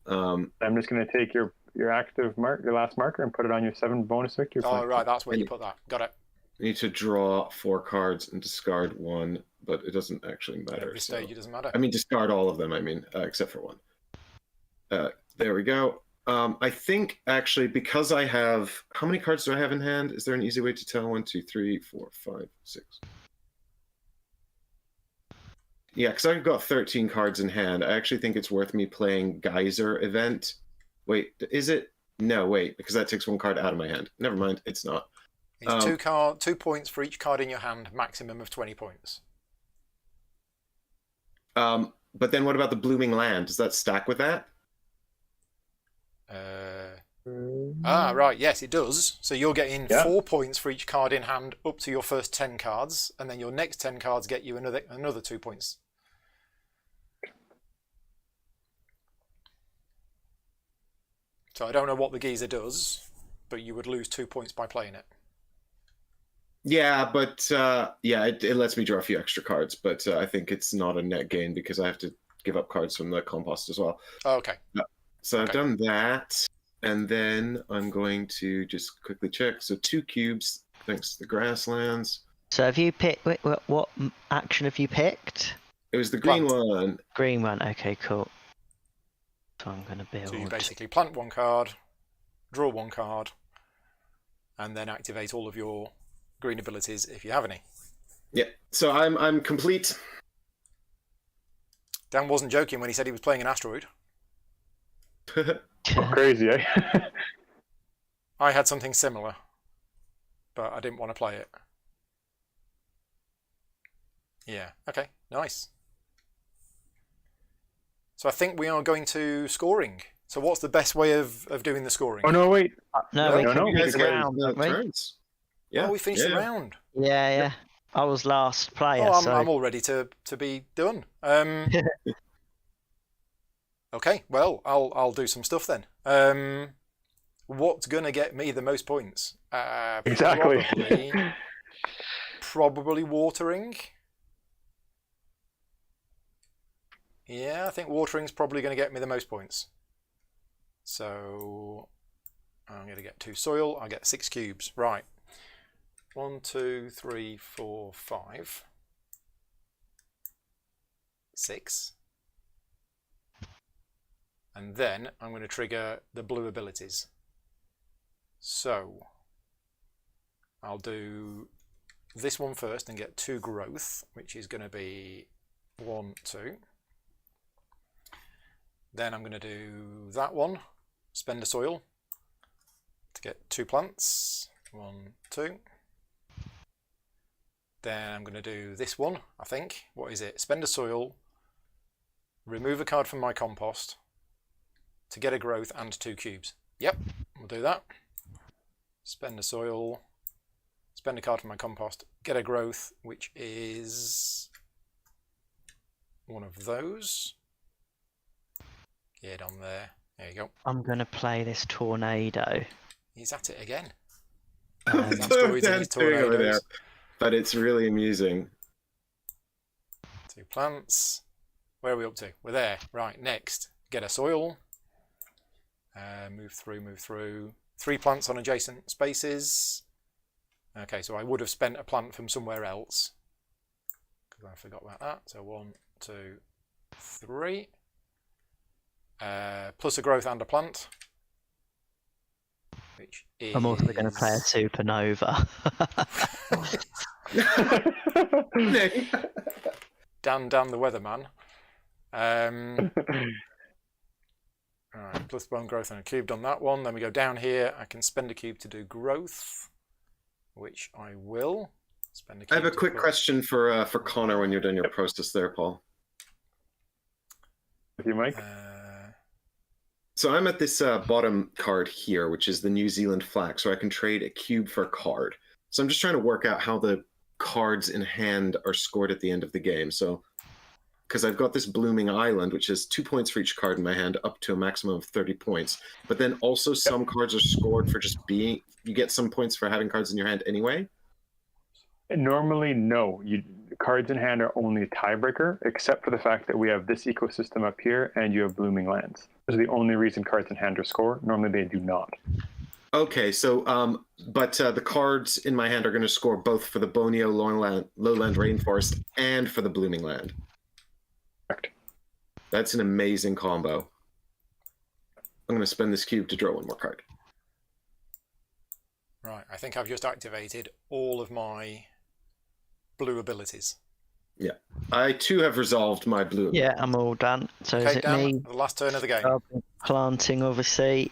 I'm just going to take your active your last marker, and put it on your 7 bonus victory point. Oh, right, that's where you put that. Got it. I need to draw 4 cards and discard 1, but it doesn't actually matter. At every stage, it doesn't matter. I mean, discard all of them. I mean, except for 1. There we go. I think actually because I have, how many cards do I have in hand? Is there an easy way to tell? 1, 2, 3, 4, 5, 6. Yeah, because I've got 13 cards in hand. I actually think it's worth me playing Geyser Event. Wait, is it? No, wait, because that takes 1 card out of my hand. Never mind, it's not. It's 2 points for each card in your hand, maximum of 20 points. But then what about the Blooming Land? Does that stack with that? Right, yes, it does. So you're getting 4 points for each card in hand up to your first 10 cards, and then your next 10 cards get you another 2 points. So I don't know what the geezer does, but you would lose 2 points by playing it. Yeah, but it lets me draw a few extra cards, but I think it's not a net gain because I have to give up cards from the compost as well. Oh, okay. So I've done that, and then I'm going to just quickly check. So 2 cubes, thanks to the grasslands. So have you picked, what action have you picked? It was the green one. Green one, okay, cool. So I'm going to build... So you basically plant 1 card, draw 1 card, and then activate all of your green abilities if you have any. Yeah, so I'm complete. Dan wasn't joking when he said he was playing an asteroid. Oh, crazy, eh? I had something similar, but I didn't want to play it. Yeah, okay, nice. So I think we are going to scoring. So what's the best way of doing the scoring? Oh, no, wait. No, no, You guys we get round, don't we? turns. Yeah. Oh, we finished the round. Yeah. I was last player, Oh, so... I'm all ready to be done. Okay, well, I'll do some stuff then. What's gonna get me the most points? Exactly. Probably watering. Yeah, I think watering's probably going to get me the most points. So I'm going to get 2 soil. I get 6 cubes. Right. 1, 2, 3, 4, 5, 6. And then I'm going to trigger the blue abilities. So I'll do this one first and get 2 growth, which is going to be 1, 2. Then I'm going to do that one, spend a soil to get 2 plants, 1, 2. Then I'm going to do this one, I think. What is it? Spend a soil, remove a card from my compost to get a growth and 2 cubes. Yep, we'll do that. Spend a soil, spend a card from my compost, get a growth, which is one of those. Get on there. There you go. I'm going to play this tornado. He's at it again. Dan's doing over there, but it's really amusing. 2 plants. Where are we up to? We're there. Right, next. Get a soil. Move through. 3 plants on adjacent spaces. Okay, so I would have spent a plant from somewhere else, because I forgot about that. So 1, 2, 3. Plus a growth and a plant. Which is... I'm also going to play a supernova. Dan the weatherman. Alright, plus 1 growth and a cube on that one. Then we go down here. I can spend a cube to do growth, which I will. Spend a cube. I have a quick question for Conor when you're done your process there, Paul. With you, Mike? So I'm at this bottom card here, which is the New Zealand flag, so I can trade a cube for a card. So I'm just trying to work out how the cards in hand are scored at the end of the game. So, because I've got this Blooming Island, which is 2 points for each card in my hand, up to a maximum of 30 points. But then also some cards are scored for just being, you get some points for having cards in your hand anyway? Normally, no. Cards in hand are only a tiebreaker, except for the fact that we have this ecosystem up here and you have Blooming Lands. Those are the only reason cards in hand are scored. Normally, they do not. Okay, so, but the cards in my hand are going to score both for the Borneo Lowland Rainforest and for the Blooming Land. Correct. That's an amazing combo. I'm going to spend this cube to draw 1 more card. Right, I think I've just activated all of my blue abilities. Yeah, I too have resolved my blue. Yeah, I'm all done. So Okay, is it Dan, me the last turn of the game. planting, obviously?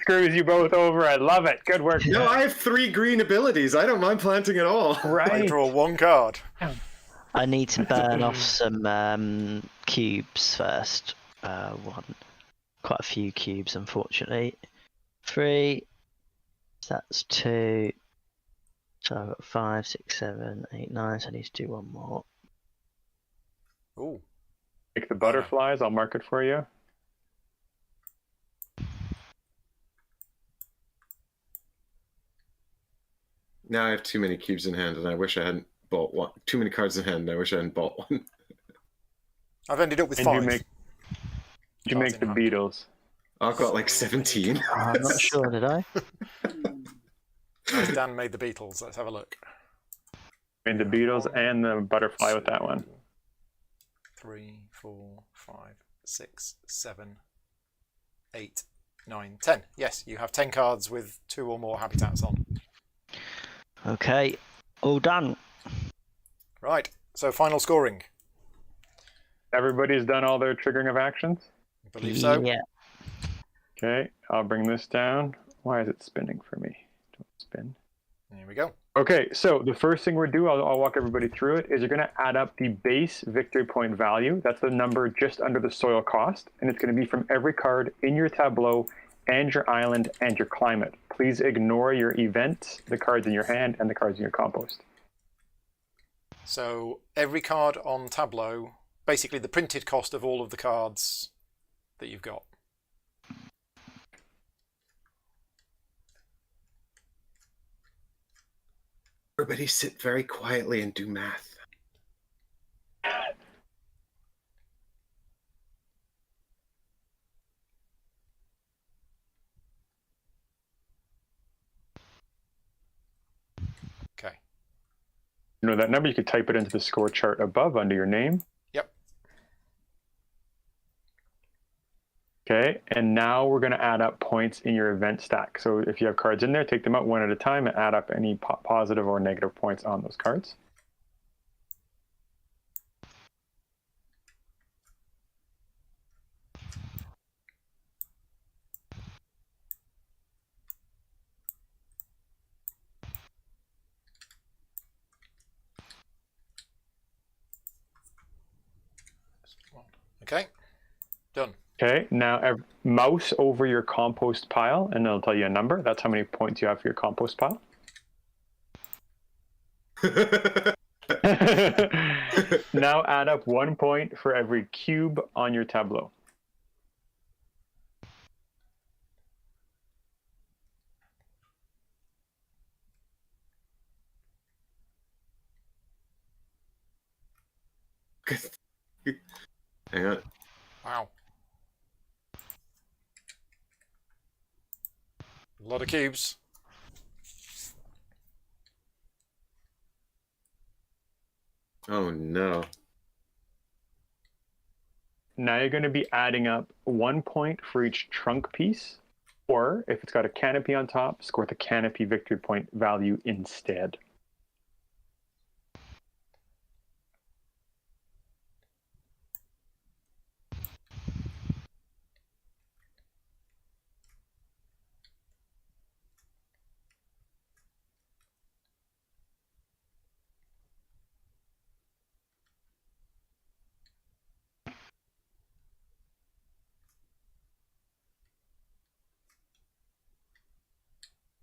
Screws you both over. I love it. Good work. No, I have 3 green abilities. I don't mind planting at all. I Right. draw 1 card. I need to burn off some cubes first. 1. Quite a few cubes, unfortunately. 3. That's 2. So I've got 5, 6, 7, 8, 9. So I need to do 1 more. Ooh. Take the butterflies. I'll mark it for you. Now I have too many cubes in hand, and I wish I hadn't bought one. Too many cards in hand, and I wish I hadn't bought one. I've ended up with And 5. you make the Beatles. I've got like 17. I'm not sure, did I? Dan made the Beatles. Let's have a look. Made the Beatles and the butterfly with that one. 3, 4, 5, 6, 7, 8, 9, 10. Yes, you have 10 cards with 2 or more habitats on. Okay, all done. Right, So final scoring. Everybody's done all their triggering of actions? I believe so. Yeah. Okay, I'll bring this down. Why is it spinning for me? Don't spin. Here we go. Okay, so the first thing we're doing, I'll walk everybody through it, is you're going to add up the base victory point value. That's the number just under the soil cost, and it's going to be from every card in your tableau and your island and your climate. Please ignore your events, the cards in your hand, and the cards in your compost. So every card on tableau, basically the printed cost of all of the cards that you've got. Everybody sit very quietly and do math. Okay. You know that number, you could type it into the score chart above under your name. Yep. Okay, and now we're going to add up points in your event stack. So if you have cards in there, take them out one at a time and add up any positive or negative points on those cards. Okay. Done. Okay, now mouse over your compost pile, and it'll tell you a number. That's how many points you have for your compost pile. Now add up 1 point for every cube on your tableau. Hang on. Wow. A lot of cubes. Oh no. Now you're going to be adding up 1 point for each trunk piece, or if it's got a canopy on top, score the canopy victory point value instead.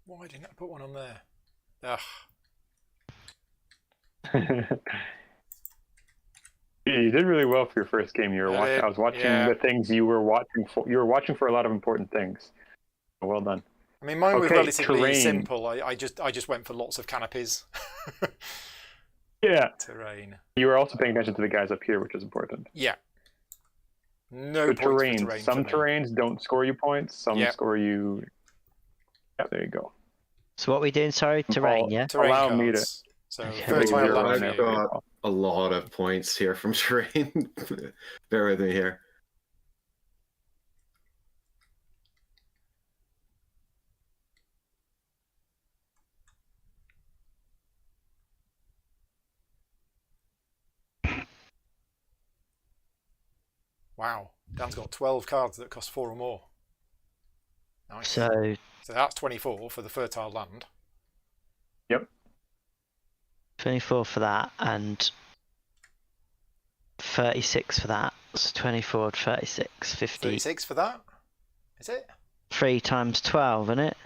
Why didn't I put one on there? Ugh. You did really well for your first game. You were watching. I was watching the things you were watching for. You were watching for a lot of important things. Well done. I mean, mine was relatively terrain. simple. I just went for lots of canopies. Yeah. Terrain. You were also paying attention to the guys up here, which is important. Yeah. No So points for terrain. terrain. Some terrains don't score you points. Some score you. Yeah, there you go. So what are we doing? Sorry, terrain, yeah? Terrain Allow cards. me to. So Very fertile zero land. on I've there. got a lot of points here from terrain. Bear with me here. Wow. Dan's got 12 cards that cost 4 or more. Nice. So that's 24 for the fertile land. Yep. 24 for that and 36 for that. So 24, 36, 50. 36 for that? Is it? 3 times 12, isn't it?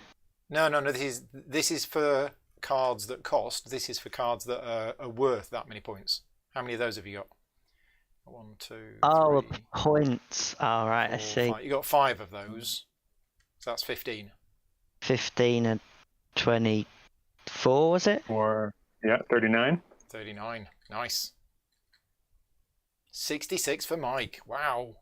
No. This is for cards that cost. This is for cards that are worth that many points. How many of those have you got? 1, 2, 3. Oh, points. All right, 4, I see. 5. You got 5 of those. So that's 15. 15 and 24, was it? Or 39. 39. Nice. 66 for Mike. Wow.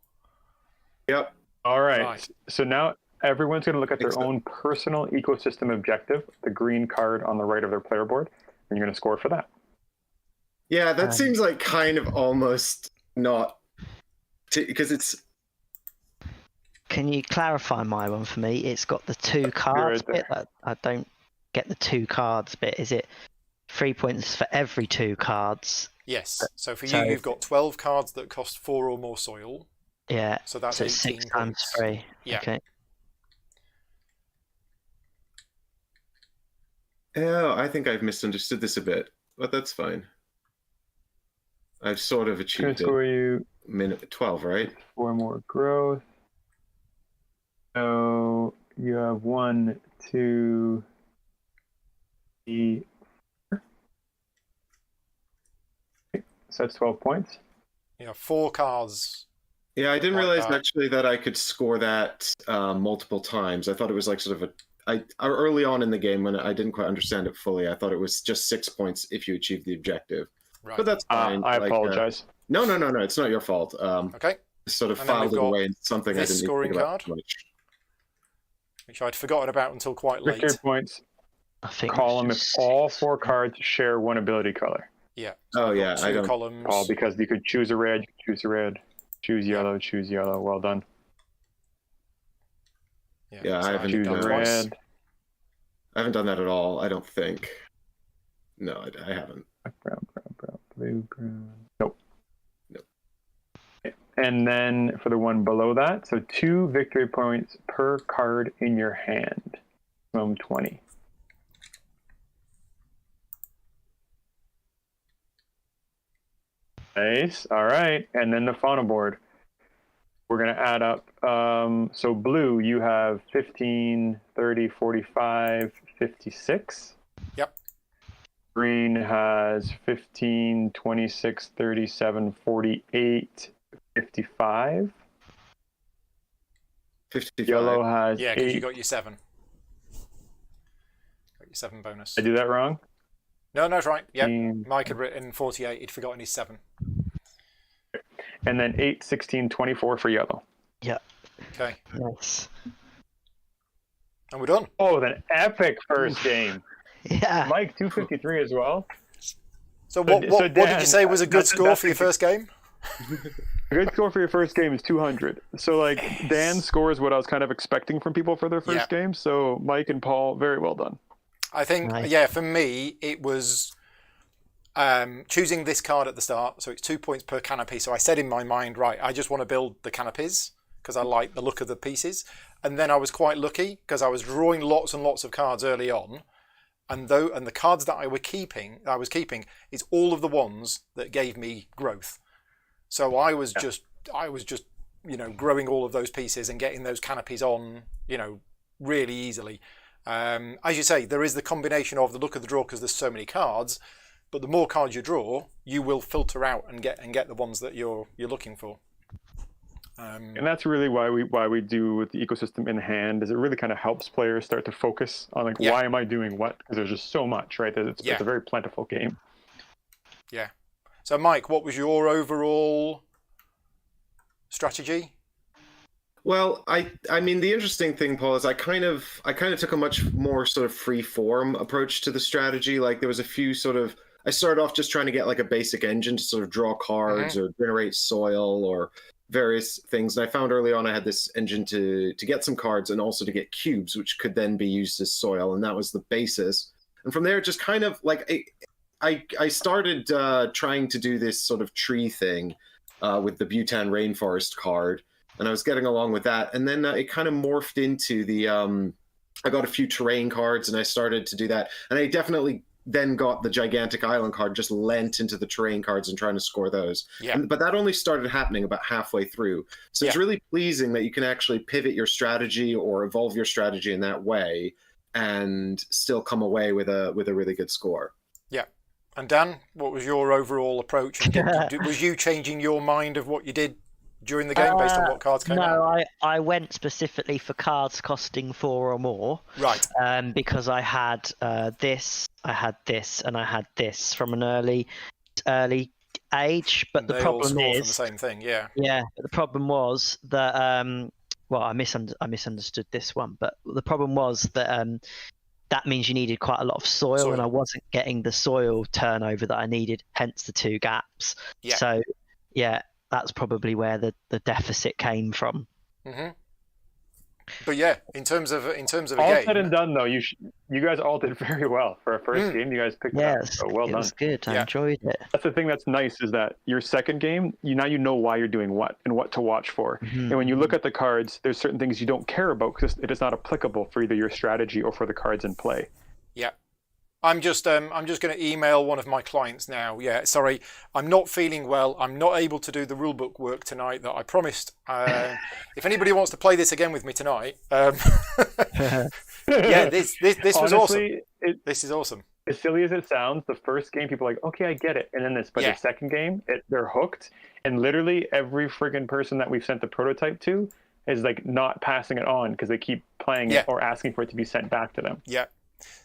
Yep. All right. Right. So now everyone's going to look at their own personal ecosystem objective, the green card on the right of their player board, and you're going to score for that. Yeah, that seems like kind of almost not because it's. Can you clarify my one for me? It's got the 2 cards right bit. I don't get the 2 cards bit. Is it 3 points for every 2 cards Yes. So for you, you've got 12 cards that cost 4 or more soil. Yeah. So that's so 18 6 points. times 3. Yeah. Okay. Oh, I think I've misunderstood this a bit, but that's fine. I've sort of achieved it. Score you 12, right? 4 more growth. So you have 1, 2, 3. So that's 12 points. Yeah, 4 cards. Yeah, I didn't realize actually that I could score that multiple times. I thought it was like sort of early on in the game when I didn't quite understand it fully. I thought it was just 6 points if you achieve the objective. Right. But that's fine. I apologize. No. It's not your fault. Okay. I sort of filed it away in something I didn't scoring think about card, much. which I'd forgotten about until quite late. Victory points. I think Column if all 4 cards share 1 ability color. Yeah. So I 2 columns. All because you could choose a red, choose yellow, choose yellow. Well done. Yeah, so I haven't Choose done red. I haven't done that at all. I don't think. No, I haven't. Brown, blue, brown. Nope. And then for the one below that, so 2 victory points per card in your hand. Maximum 20. Nice. All right. And then the fauna board. We're going to add up. So blue, you have 15, 30, 45, 56. Yep. Green has 15, 26, 37, 48, 55. 55. Yellow has Yeah, because 8. you got your 7. Got your 7 bonus. I do that wrong? No, that's right. Yeah. 15. Mike had written 48. He'd forgotten his 7. And then 8, 16, 24 for yellow. Yeah. Okay. Nice. And we're done. Oh, an epic first game. Yeah. Mike, 253 as well. So what Dan, did you say was a good score for your first game? A good score for your first game is 200. So, like, Dan's score is what I was kind of expecting from people for their first game. So, Mike and Paul, very well done. I think, for me, it was choosing this card at the start. So it's 2 points per canopy. So I said in my mind, right, I just want to build the canopies because I like the look of the pieces. And then I was quite lucky because I was drawing lots and lots of cards early on. And the cards that I was keeping is all of the ones that gave me growth. So I was just growing all of those pieces and getting those canopies on, really easily. As you say, there is the combination of the look of the draw because there's so many cards, but the more cards you draw, you will filter out and get the ones that you're looking for. And that's really why we do with the ecosystem in hand, is it really kind of helps players start to focus on why am I doing what? Because there's just so much, right? It's a very plentiful game. Yeah. So Mike, what was your overall strategy? Well, I mean, the interesting thing, Paul, is I kind of took a much more sort of free form approach to the strategy. Like there was a few I started off just trying to get like a basic engine to sort of draw cards or generate soil or various things. And I found early on I had this engine to get some cards and also to get cubes, which could then be used as soil. And that was the basis. And from there, just kind of like I started trying to do this sort of tree thing with the Bhutan Rainforest card. And I was getting along with that. And then it kind of morphed into I got a few terrain cards and I started to do that. And I definitely then got the gigantic island card, just lent into the terrain cards and trying to score those. Yeah. But that only started happening about halfway through. So it's really pleasing that you can actually pivot your strategy or evolve your strategy in that way and still come away with a really good score. Yeah. And Dan, what was your overall approach? Was you changing your mind of what you did during the game based on what cards came out? No, I went specifically for cards costing 4 or more. Right. Because I had this, and I had this from an early age. But the problem is from the same thing. Yeah. Yeah. But the problem was that I misunderstood this one. But the problem was that that means you needed quite a lot of soil, and I wasn't getting the soil turnover that I needed. Hence the 2 gaps. Yeah. So that's probably where the deficit came from. Mm-hmm. But yeah, in terms of a all game, said and done, though, you guys all did very well for a first game. You guys picked it up, so well it done. was good. I enjoyed it. That's the thing that's nice is that your second game, you know why you're doing what and what to watch for. And when you look at the cards, there's certain things you don't care about because it is not applicable for either your strategy or for the cards in play. Yeah. I'm just going to email one of my clients now. Yeah, sorry, I'm not feeling well. I'm not able to do the rulebook work tonight that I promised. If anybody wants to play this again with me tonight, yeah, this was Honestly, awesome. This is awesome. As silly as it sounds, the first game people are like, okay, I get it, and then the second game, they're hooked, and literally every friggin' person that we've sent the prototype to is like not passing it on because they keep playing it or asking for it to be sent back to them. Yeah.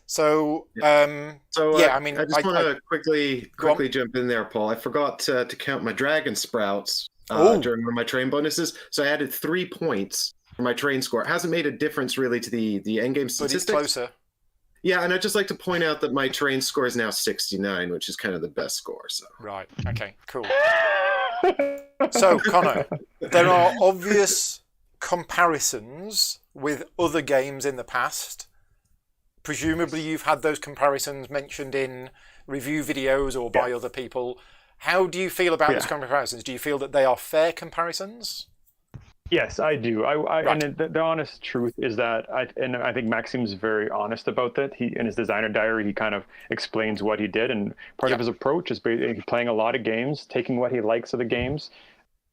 So, I mean, I just want to quickly jump in there, Paul. I forgot to count my dragon sprouts during one of my train bonuses, so I added 3 points for my train score. It hasn't made a difference really to the endgame statistics. But it's closer. Yeah, and I'd just like to point out that my train score is now 69, which is kind of the best score. So right, okay, cool. So, Conor, there are obvious comparisons with other games in the past. Presumably you've had those comparisons mentioned in review videos or by other people. How do you feel about those comparisons? Do you feel that they are fair comparisons? Yes, I do. And the honest truth is that I think Maxim's very honest about that. He in his designer diary, he kind of explains what he did, and part of his approach is playing a lot of games, taking what he likes of the games,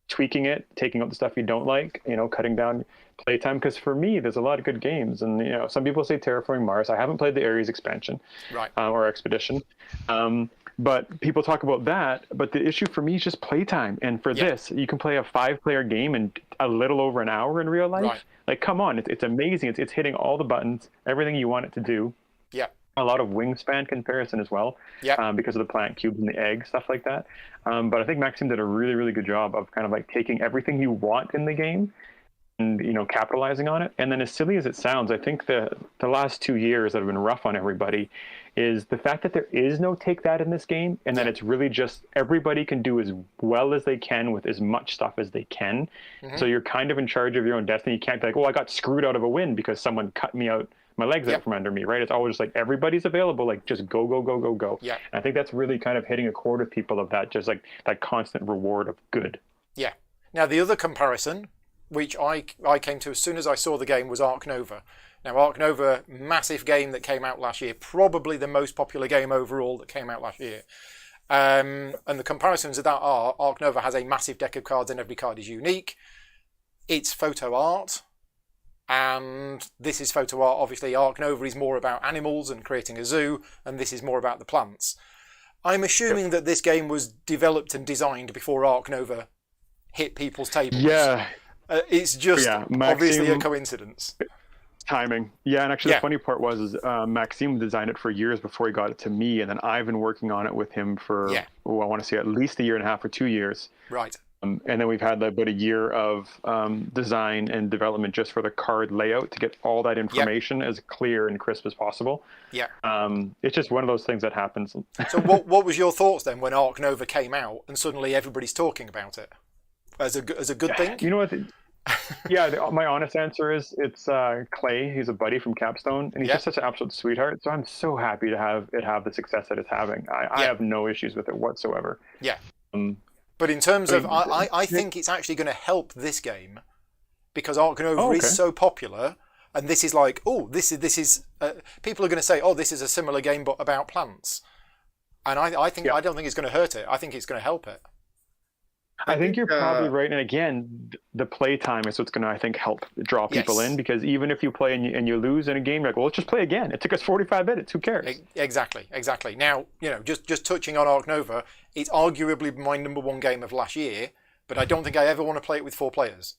tweaking it, taking out the stuff you don't like, cutting down playtime. Because for me, there's a lot of good games, and some people say Terraforming Mars. I haven't played the Ares expansion, or Expedition, but people talk about that. But the issue for me is just playtime. And for this, you can play a 5-player game in a little over an hour in real life. Right. Like, come on, it's amazing. It's hitting all the buttons, everything you want it to do. Yeah. A lot of wingspan comparison as well, because of the plant cubes and the egg, stuff like that. But I think Maxim did a really, really good job of kind of like taking everything you want in the game and capitalizing on it. And then, as silly as it sounds, I think the last 2 years that have been rough on everybody is the fact that there is no take that in this game, and that it's really just everybody can do as well as they can with as much stuff as they can. So you're kind of in charge of your own destiny. You can't be like, I got screwed out of a win because someone cut me out, my legs out from under me, right? It's always just like everybody's available, like just go, go, go, go, go. Yeah. And I think that's really kind of hitting a chord with people of that, just like that constant reward of good. Yeah. Now the other comparison, which I came to as soon as I saw the game, was Ark Nova. Now Ark Nova, massive game that came out last year, probably the most popular game overall that came out last year. And the comparisons of that are Ark Nova has a massive deck of cards and every card is unique. It's photo art. And this is photo art. Obviously, Ark Nova is more about animals and creating a zoo, and this is more about the plants. I'm assuming that this game was developed and designed before Ark Nova hit people's tables. Yeah. It's just obviously a coincidence. Timing. Yeah, and actually the funny part was Maxime designed it for years before he got it to me, and then I've been working on it with him for, I want to say at least a year and a half or 2 years. Right. And then we've had about a year of design and development just for the card layout to get all that information as clear and crisp as possible. Yeah. It's just one of those things that happens. So what was your thoughts then when Ark Nova came out and suddenly everybody's talking about it? As a good thing? You know what? My honest answer is it's Clay. He's a buddy from Capstone, and he's just such an absolute sweetheart. So I'm so happy to have the success that it's having. I have no issues with it whatsoever. Yeah. But in terms of, I think it's actually going to help this game because Ark Nova is so popular, and this is like, this is people are going to say, this is a similar game but about plants, and I don't think it's going to hurt it. I think it's going to help it. I think you're probably right. And again, the play time is what's going to, I think, help draw people in, because even if you play and you lose in a game, you're like, well, let's just play again. It took us 45 minutes. Who cares? Exactly. Now, just touching on Ark Nova, it's arguably my number one game of last year, but I don't think I ever want to play it with 4 players.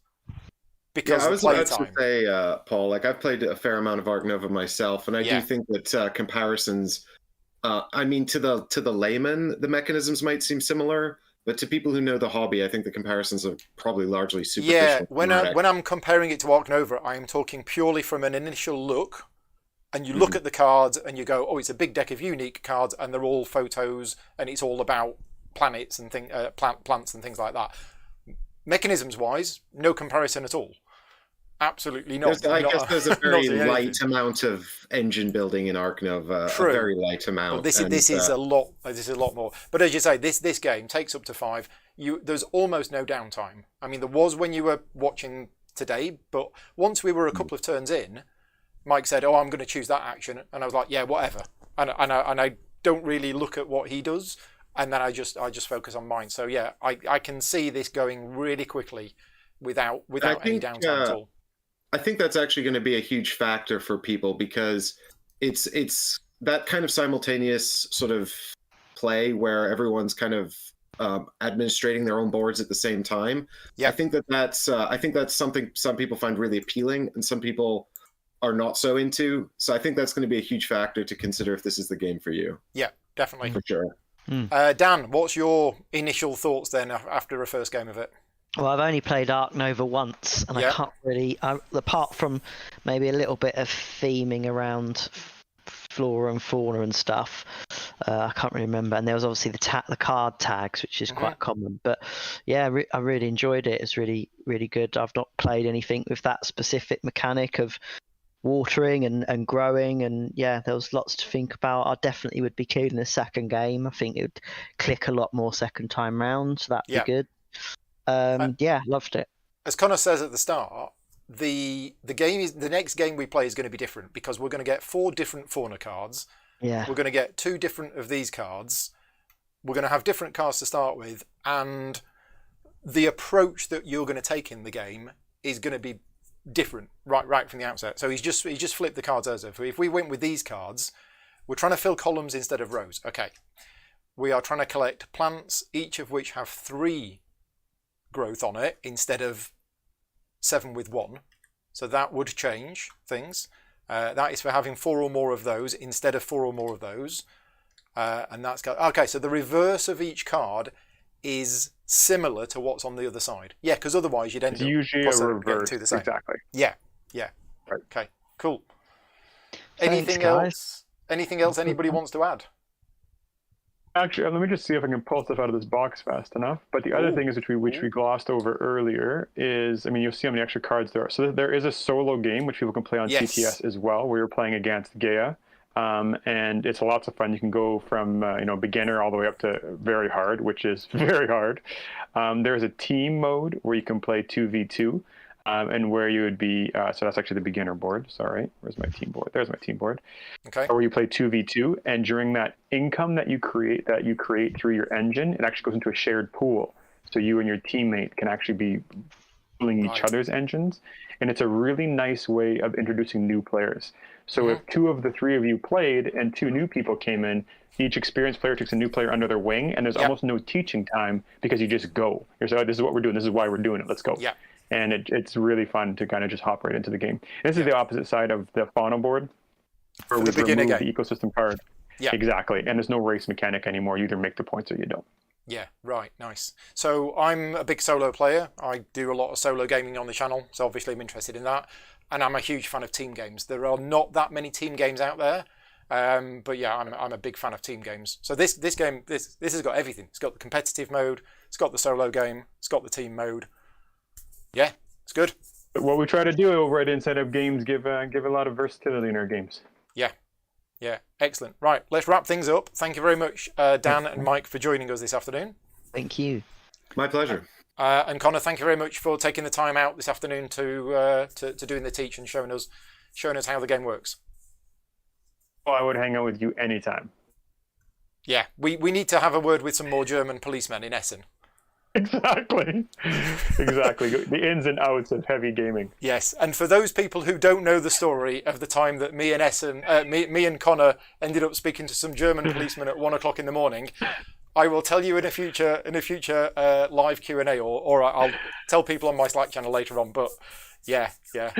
Because I was about to say, Paul, like I've played a fair amount of Ark Nova myself, and I do think that comparisons, I mean, to the layman, the mechanisms might seem similar. But to people who know the hobby, I think the comparisons are probably largely superficial. Yeah, when I'm comparing it to Ark Nova, I'm talking purely from an initial look. And you look at the cards and you go, it's a big deck of unique cards and they're all photos and it's all about planets and plants and things like that. Mechanisms-wise, no comparison at all. Absolutely not. I guess there's a very light anything. amount of engine building in Ark Nova. A very light amount. But this is a lot. This is a lot more. But as you say, this game takes up to 5. There's almost no downtime. I mean, there was when you were watching today, but once we were a couple of turns in, Mike said, "Oh, I'm going to choose that action," and I was like, "Yeah, whatever." And I don't really look at what he does, and then I just focus on mine. So yeah, I can see this going really quickly without any downtime at all. I think that's actually going to be a huge factor for people because it's that kind of simultaneous sort of play where everyone's kind of administrating their own boards at the same time. Yeah, I think that's something some people find really appealing and some people are not so into. So I think that's going to be a huge factor to consider if this is the game for you. Yeah, definitely. For sure. Dan, what's your initial thoughts then after a first game of it? Well, I've only played Ark Nova once, and I can't really, apart from maybe a little bit of theming around flora and fauna and stuff, I can't really remember. And there was obviously the card tags, which is quite common. But yeah, I really enjoyed it. It's really, really good. I've not played anything with that specific mechanic of watering and growing, and yeah, there was lots to think about. I definitely would be keen in the second game. I think it would click a lot more second time round, so that'd be good. Yeah, loved it. As Conor says at the start, the next game we play is going to be different because we're going to get 4 different fauna cards. Yeah. We're going to get 2 different of these cards. We're going to have different cards to start with, and the approach that you're going to take in the game is going to be different right from the outset. So he's just flipped the cards over. If we went with these cards, we're trying to fill columns instead of rows. Okay. We are trying to collect plants, each of which have 3 growth on it instead of 7 with 1. So that would change things. That is for having 4 or more of those instead of 4 or more of those. And that's okay. So the reverse of each card is similar to what's on the other side. Yeah, because otherwise you'd end up usually a reverse. To the same. Exactly. Yeah. Right. Okay. Cool. Anything else? Anything else anybody wants to add? Actually, let me just see if I can pull stuff out of this box fast enough. But the other thing is which we glossed over earlier is, I mean, you'll see how many extra cards there are. So there is a solo game which people can play on CTS as well, where you're playing against Gaia, and it's lots of fun. You can go from beginner all the way up to very hard, which is very hard. There's a team mode where you can play 2v2. And where you would be, so that's actually the beginner board. Sorry, where's my team board? There's my team board. Okay. Where you play 2v2, and during that income that you create through your engine, it actually goes into a shared pool. So you and your teammate can actually be pooling each other's engines, and it's a really nice way of introducing new players. So if 2 of the 3 of you played and 2 new people came in, each experienced player takes a new player under their wing, and there's almost no teaching time because you just go. You're saying, this is what we're doing. This is why we're doing it. Let's go. Yeah. And it's really fun to kind of just hop right into the game. This is the opposite side of the fauna board, where we remove the ecosystem card. Yeah, exactly. And there's no race mechanic anymore. You either make the points or you don't. Yeah, right. Nice. So I'm a big solo player. I do a lot of solo gaming on the channel, so obviously I'm interested in that. And I'm a huge fan of team games. There are not that many team games out there. But yeah, I'm a big fan of team games. So this game has got everything. It's got the competitive mode. It's got the solo game. It's got the team mode. Yeah, it's good. What we try to do over at Inside Up Games, give a lot of versatility in our games. Yeah, excellent. Right, let's wrap things up. Thank you very much, Dan and Mike, for joining us this afternoon. Thank you. My pleasure. And Conor, thank you very much for taking the time out this afternoon to doing the teach and showing us how the game works. Well, I would hang out with you anytime. Yeah, we need to have a word with some more German policemen in Essen. Exactly. The ins and outs of heavy gaming. Yes, and for those people who don't know the story of the time that me and Conor ended up speaking to some German policemen at 1 o'clock in the morning, I will tell you in a future live Q&A, or I'll tell people on my Slack channel later on. But yeah,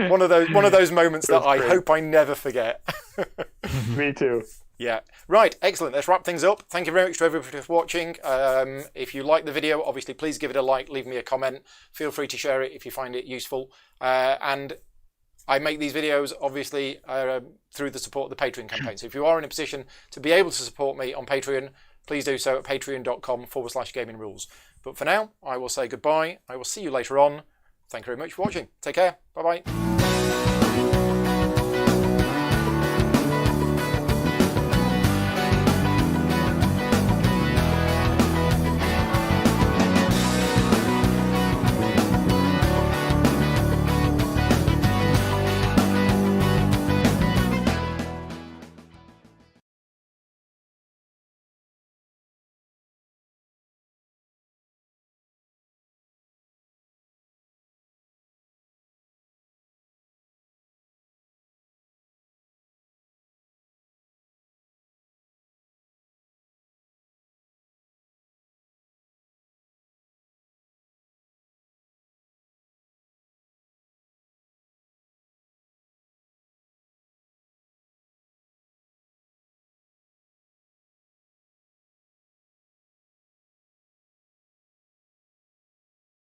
one of those moments that I hope I never forget. Me too. Yeah. Right. Excellent. Let's wrap things up. Thank you very much to everybody for watching. If you like the video, obviously, please give it a like, leave me a comment. Feel free to share it if you find it useful. And I make these videos, obviously, through the support of the Patreon campaign. So if you are in a position to be able to support me on Patreon, please do so at patreon.com/gaming rules. But for now, I will say goodbye. I will see you later on. Thank you very much for watching. Take care. Bye bye.